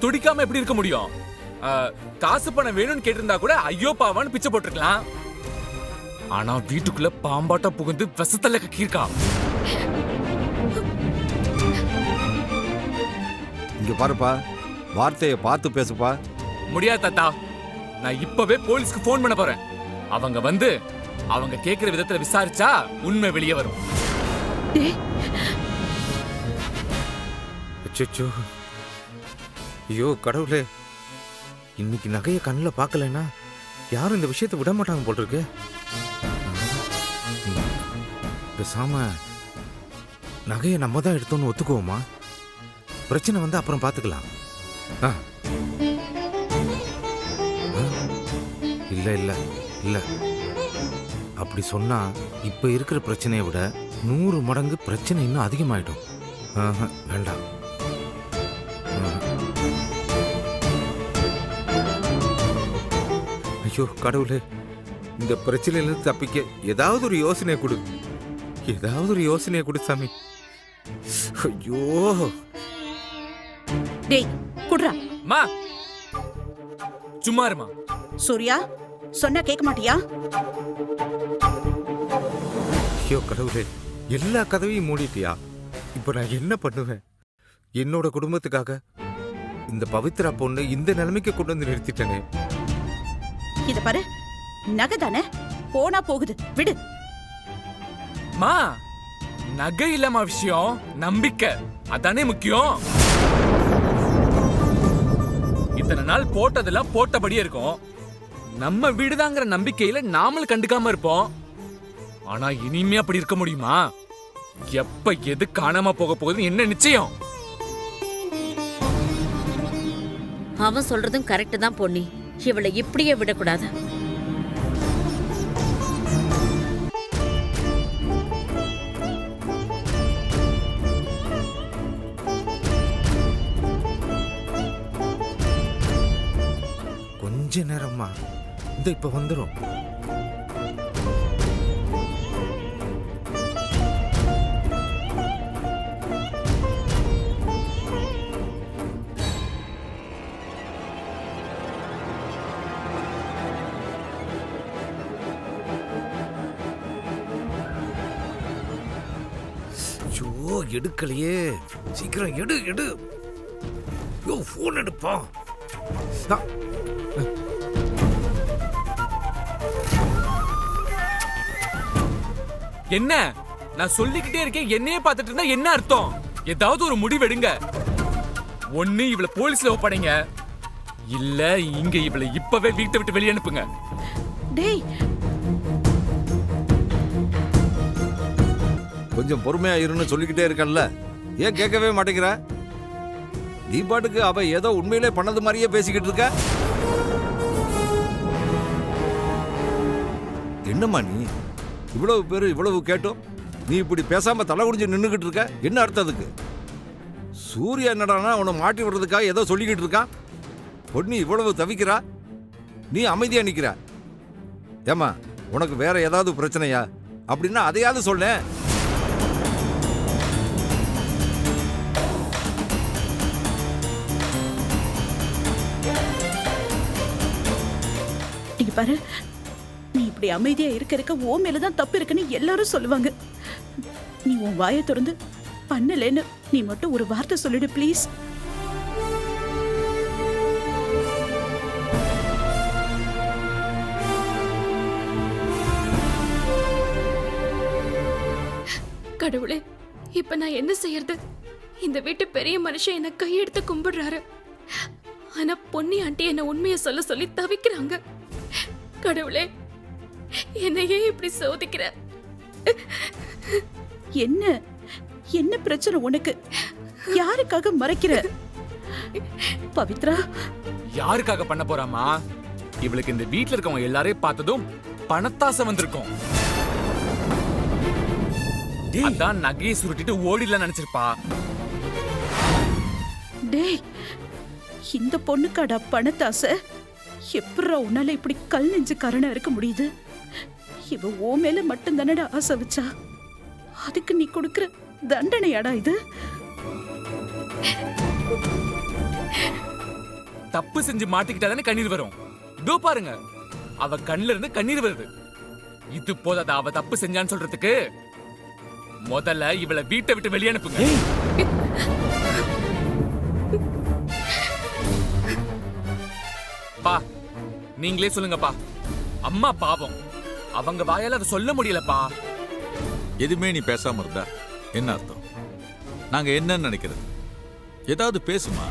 துடிக்காம எப்படி இருக்க முடியும்? காசு பணம் வேணும்னு கேட்டிருந்தா கூட ஐயோ பாவான்னு பிச்சை போட்டுருக்கலாம். ஆனா வீட்டுக்குள்ள பாம்பாட்டா புகுந்து விஷத்தல்ல கக்கியிருக்கா. இங்க பாருப்பா, வார்த்தையை பார்த்து பேசுப்பா. முடியாது தாத்தா, நான் இப்பவே போலீஸ்க்கு போன் பண்ண போறேன். அவங்க வந்து அவங்க கேக்குற விதத்துல விசாரிச்சா உண்மை வெளியே வரும். அச்சோ, ஐயோ கடவுளே, இன்னைக்கு நகையை கண்ணில் பார்க்கலன்னா யாரும் இந்த விஷயத்தை விட மாட்டாங்க போல் இருக்கு. பேசாம நகையை நம்ம தான் எடுத்தோன்னு ஒத்துக்குவோமா? பிரச்சனை வந்து அப்புறம் பார்த்துக்கலாம். இல்ல இல்ல இல்ல, அப்படி சொன்னா இப்ப இருக்கிற பிரச்சனையை விட 100 மடங்கு பிரச்சனை இன்னும் அதிகமாயிடும். வேண்டாம். ஐயோ கடவுளே, இந்த பிரச்சனையிலிருந்து தப்பிக்க ஏதாவது ஒரு யோசனை கொடு. ஏதாவது ஒரு யோசனையை கொடு சாமி. ஐயோ. டேய் குடுறா. மா சும்மா இருமா. சூர்யா, சொன்னா கேட்க மாட்டியா? ஐயோ கடவுளே, எல்லா கதவையும் மூடிட்டியா? இப்ப நான் என்ன பண்ணுவேன்? என்னோட குடும்பத்துக்காக இந்த பவித்ரா பொண்ணு இந்த நிலைமைக்கு கொண்டு வந்து நிறுத்திட்டனே. இத பாரு, நகை தானே, போனா போகுது, விடு. மா, நகை இல்லமா விஷயம், நம்பிக்கை அதானே முக்கியம். இத்தனை நாள் போட்டதெல்லாம் போட்டபடியே இருக்கும். நம்ம வீடுதாங்கிற நம்பிக்கையில நாமளும் கண்டுக்காம இருப்போம். ஆனா இனிமே அப்படி இருக்க முடியுமா? எப்ப எது காணாம போக போகுது என்ன நிச்சயம்? அவன் சொல்றதும் கரெக்ட் தான் பொன்னி. இவளை இப்படியே விடக்கூடாது. கொஞ்ச நேரம்மா, இந்த இப்ப வந்துடும். எடுக்கலையே, சீக்கிரம் எடு எடு. யோ போன் எடுப்பா. என்ன நான் சொல்லிக்கிட்டே இருக்கேன், என்னையே பார்த்துட்டு இருந்தா என்ன அர்த்தம்? ஏதாவது ஒரு முடிவு எடுங்க. ஒண்ணு இவளை போலீஸ்ல ஒப்படைங்க, இல்ல இங்க இவளை இப்பவே வீட்டை விட்டு வெளியே அனுப்புங்க. டேய், கொஞ்சம் பொறுமையா இருன்னு சொல்லிக்கிட்டே இருக்கல்ல, ஏன் கேட்கவே மாட்டேங்கிற? நீ பாட்டுக்கு அவ ஏதோ உண்மையிலே பண்ணது மாதிரியே பேசிக்கிட்டு இருக்க. என்னம்மா நீ இவ்வளவு பேரு இவ்வளவு கேட்டோம் நீ இப்படி பேசாம தலை குடிஞ்சு நின்னுகிட்டு இருக்க? என்ன அர்த்தம் அதுக்கு? சூர்யா என்னடானா உன்னை மாட்டி விடுறதுக்காக ஏதோ சொல்லிக்கிட்டு இருக்கான். பொண்ணு இவ்வளவு தவிக்கிறா, நீ அமைதியா நிக்கிற. ஏமா உனக்கு வேற ஏதாவது பிரச்சனையா? அப்படின்னா அதையாவது சொல்ல. இங்க பாரு, நீ இப்படி அமைதியா இருக்க ஓ மேலதான் தப்பு இருக்குன்னு எல்லாரும் சொல்லுவாங்க. நீ உன் வாயை திறந்து பண்ணலன்னு நீ மட்டும் ஒரு வார்த்தை சொல்லிடு ப்ளீஸ். கடவுளே, இப்ப நான் என்ன செய்யறது? இந்த வீட்டு பெரிய மனுஷன் என்ன கையெடுத்து கும்பிடுறாரு, ஆனா பொன்னி ஆண்டி என்ன உண்மையை சொல்ல சொல்லி தவிக்கிறாங்க. கடவுளே, என்னையே இப்படி சோதிக்கிற? என்ன என்ன பிரச்சனை உனக்கு? யாருக்காக மறைக்கிற? பவித்ரா யாருக்காக பண்ண போறாமா? இவளுக்கு இந்த வீட்ல இருக்கவங்க எல்லாரையும் பார்த்ததும் பணத்தாசை வந்திருக்கும். அதான் நகையை சுருட்டிட்டு ஓடிடலாம் நினைச்சிருப்பா. டேய், இந்த பொண்ணுக்காடா பணத்தாசை? எப்படா உன்னால இப்படி கல் நெஞ்சு காரணா இருக்க முடியுது? இவ ஓ மேல மட்டும் தானடா ஆசை வச்சா, அதுக்கு நீ கொடுக்கிற தண்டனையாடா இது? தப்பு செஞ்சு மாட்டிக்கிட்டாதானே கண்ணீர் வரும். இதோ பாருங்க, அவ கண்ணுல இருந்து கண்ணீர் வருது. இது போதாதா அவ தப்பு செஞ்சான்னு சொல்றதுக்கு? முதல்ல இவளை வீட்டை விட்டு வெளியே அனுப்புங்க. பா, நீங்களே சொல்லுங்கப்பா. அம்மா பாவம், அவங்க வாயால அதை சொல்ல முடியலப்பா. எதுவுமே நீ பேசாம இருந்தா என்ன அர்த்தம்? நாங்க என்னன்னு நினைக்கிறது? ஏதாவது பேசுமா?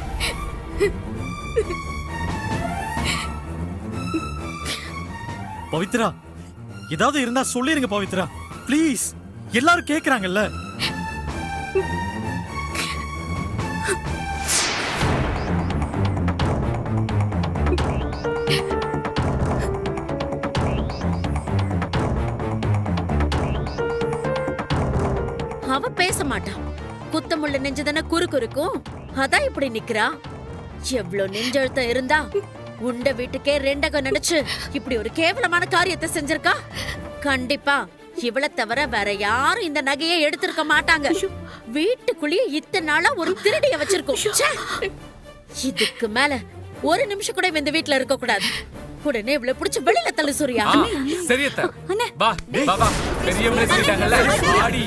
பவித்ரா, ஏதாவது இருந்தா சொல்லிருங்க பவித்ரா, ப்ளீஸ். எல்லாரும் கேக்குறாங்கல்ல. அவ பேச மாட்டான். குத்தமுள்ள நெஞ்சுதானே குறுக்கும். அதான் இப்படி நிக்கிறா. எவ்வளவு நெஞ்செழுத்தம் இருந்தா உண்ட வீட்டுக்கே ரெண்டகம் நினைச்சு இப்படி ஒரு கேவலமான காரியத்தை செஞ்சிருக்கா. கண்டிப்பா இவளை தவிர வேற யாரும் இந்த நகையை எடுத்திருக்க மாட்டாங்க. வீட்டுக்குள்ளேயே இத்தனை நாளா ஒரு திருடிய வச்சிருக்கோம். இதுக்கு மேல ஒரு நிமிஷம் கூட இந்த வீட்டுல இருக்க கூடாது. உடனே இவளை பிடிச்சு வெளியில தள்ளு சூர்யா. சரியத்த வா வா வா, பெரியவங்க சொல்லிட்டாங்கல்ல, ஆடி.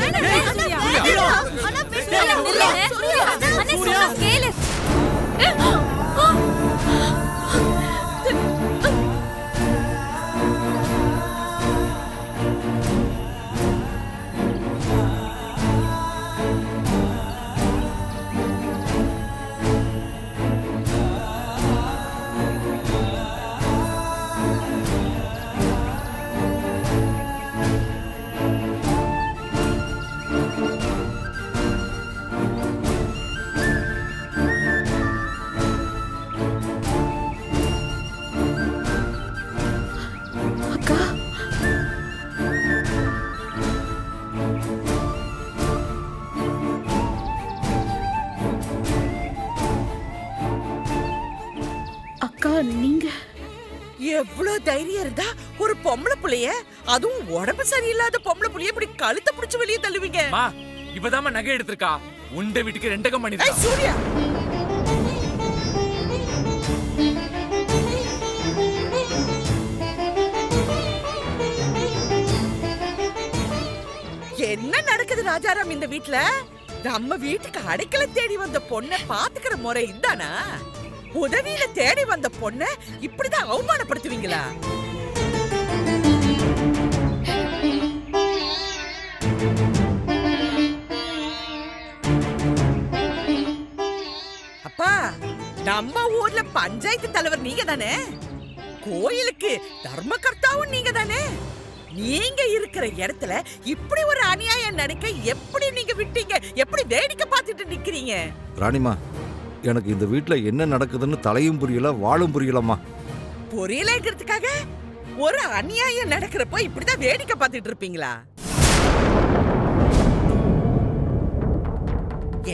நீங்க எவ்வளவு தைரியம் இருந்தா ஒரு பொம்பளை புள்ளைய, அதுவும் உடம்பு சரியில்லாத பொம்பளை புள்ளைய இப்படி கழுத்தை பிடிச்சு வெளியே தள்ளுவீங்க? இவதாம நகை எடுத்திருக்கா. உண்ட வீட்டுக்கு ரெண்டகம் பண்ணிருக்கா. சூர்யா, என்ன நடக்குது ராஜாராம் இந்த வீட்ல? நம்ம வீட்டுக்கு அடைக்கல தேடி வந்த பொண்ணை பாத்துக்கிற முறை இதானா? உதவியில தேடி வந்த பொண்ணை இப்படிதான் அவமானப்படுத்துவீங்களா? அப்பா, நம்ம ஊர்ல பஞ்சாயத்து தலைவர் நீங்க தானே? கோயிலுக்கு தர்மகர்த்தாவும் நீங்க தானே? நீங்க இருக்கிற இடத்துல இப்படி ஒரு அநியாயம் நடக்க எப்படி நீங்க விட்டீங்க? எப்படி வேடிக்கை பார்த்துட்டு நிக்கிறீங்க? ராணிமா, எனக்கு இந்த வீட்ல என்ன நடக்குதுன்னு தலையும் புரியல, வாழும் புரியலம்மா. புரியலங்கிறதுக்காக ஒரு அநியாயம் நடக்கிறப்போ இப்படிதான் வேடிக்கை பார்த்துட்டு இருப்பீங்களா?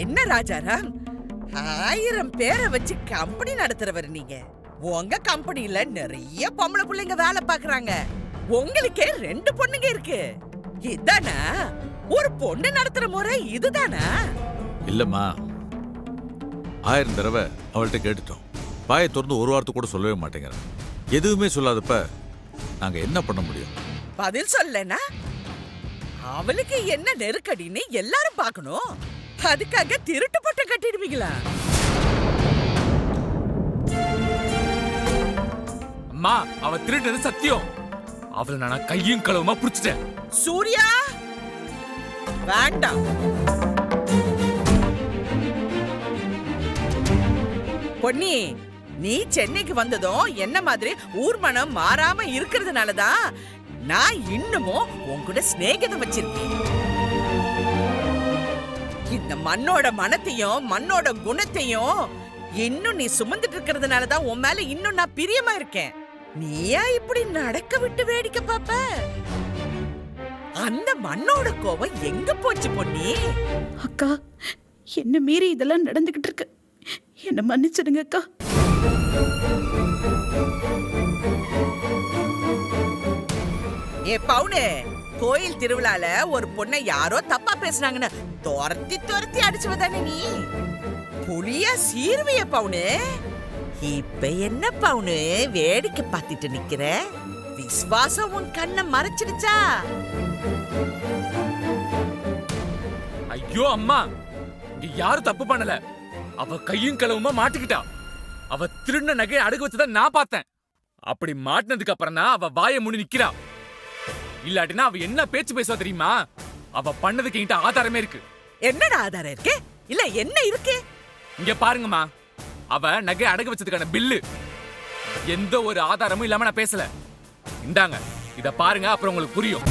என்ன ராஜாராம், 1000 பேரை வச்சு கம்பெனி நடத்துறவர் நீங்க. உங்க கம்பெனில நிறைய பொம்பளை பிள்ளைங்க வேலை பாக்குறாங்க. உங்களுக்கே 2 பொண்ணுங்க இருக்கு. இதானா ஒரு பொண்ணு நடத்துற முறை? இதுதானா? இல்லம்மா, 1000 தடவை அவள்கிட்ட கேட்டுட்டோம். வாயை திறந்து ஒரு வார்த்தை கூட சொல்லவே மாட்டேங்கிறேன். எதுவுமே சொல்லாதப்ப நாங்க என்ன பண்ண முடியும்? பதில் சொல்லனா அவளுக்கு என்ன நெருக்கடின்னு எல்லாரும் பார்க்கணும். அதுக்காக திருட்டு பட்டம் கட்டிடுவீங்களா? அம்மா, அவ திருடுறது சத்தியம். அவளை நான் கையும் களவுமா புடிச்சிட்டேன். சூர்யா, வேண்டாம். பொன்னி, நீ சென்னைக்கு வந்ததும் என்ன மாதிரி ஊர் மனம் மாறாம இருக்கிறதுனாலதான் நான் இன்னமும் உன்கூட சிநேகிதம் வச்சிருக்கேன். இந்த மண்ணோட மனத்தையும் மண்ணோட குணத்தையும் இன்னும் நீ சுமந்துட்டு இருக்கிறதுனாலதான் உன் மேல இன்னும் நான் பிரியமா இருக்கேன். நீயா இப்படி நடக்க விட்டு வேடிக்கை பாப்ப? அந்த மண்ணோட கோவம் எங்க போச்சு பொன்னி? அக்கா, என்ன மீறி இதெல்லாம் நடந்துகிட்டு இருக்கு. என்ன மன்னிச்சிடுங்க அக்கா. ஏ பவுனு, கோயில் திருவிழால ஒரு பொண்ணை யாரோ தப்பா பேசுனாங்கன்னு துரத்தி துரத்தி அடிச்சுவதானே நீ? புலியா சீர்விய பவுனு. இப்ப என்ன பவுனு வேடிக்கை பார்த்துட்டு நிக்கிற? விசுவாசம் உன் கண்ணை மறைச்சிடுச்சா? ஐயோ அம்மா, இங்க யாரும் தப்பு பண்ணல. அவ கையும் களவுமா மாட்டிக்கிட்டா. அவ திருடின நகையை அடகு வச்சத நான் பார்த்தேன். அப்படி மாட்டினதுக்கு அப்புறம் தான் அவ வாயை மூடி நிக்கிறா. இல்லாட்டினா அவ என்ன பேச்சு பேசுவா தெரியுமா? அவ பண்ணதுக்கு என்கிட்ட ஆதாரமே இருக்கு. என்னடா ஆதாரம் இருக்கு? இல்ல என்ன இருக்கு? இங்க பாருங்கம்மா, அவ நகை அடகு வச்சதுக்கான பில்லு. எந்த ஒரு ஆதாரமும் இல்லாம நான் பேசல. இந்தாங்க, இத பாருங்க, அப்புறம் உங்களுக்கு புரியும்.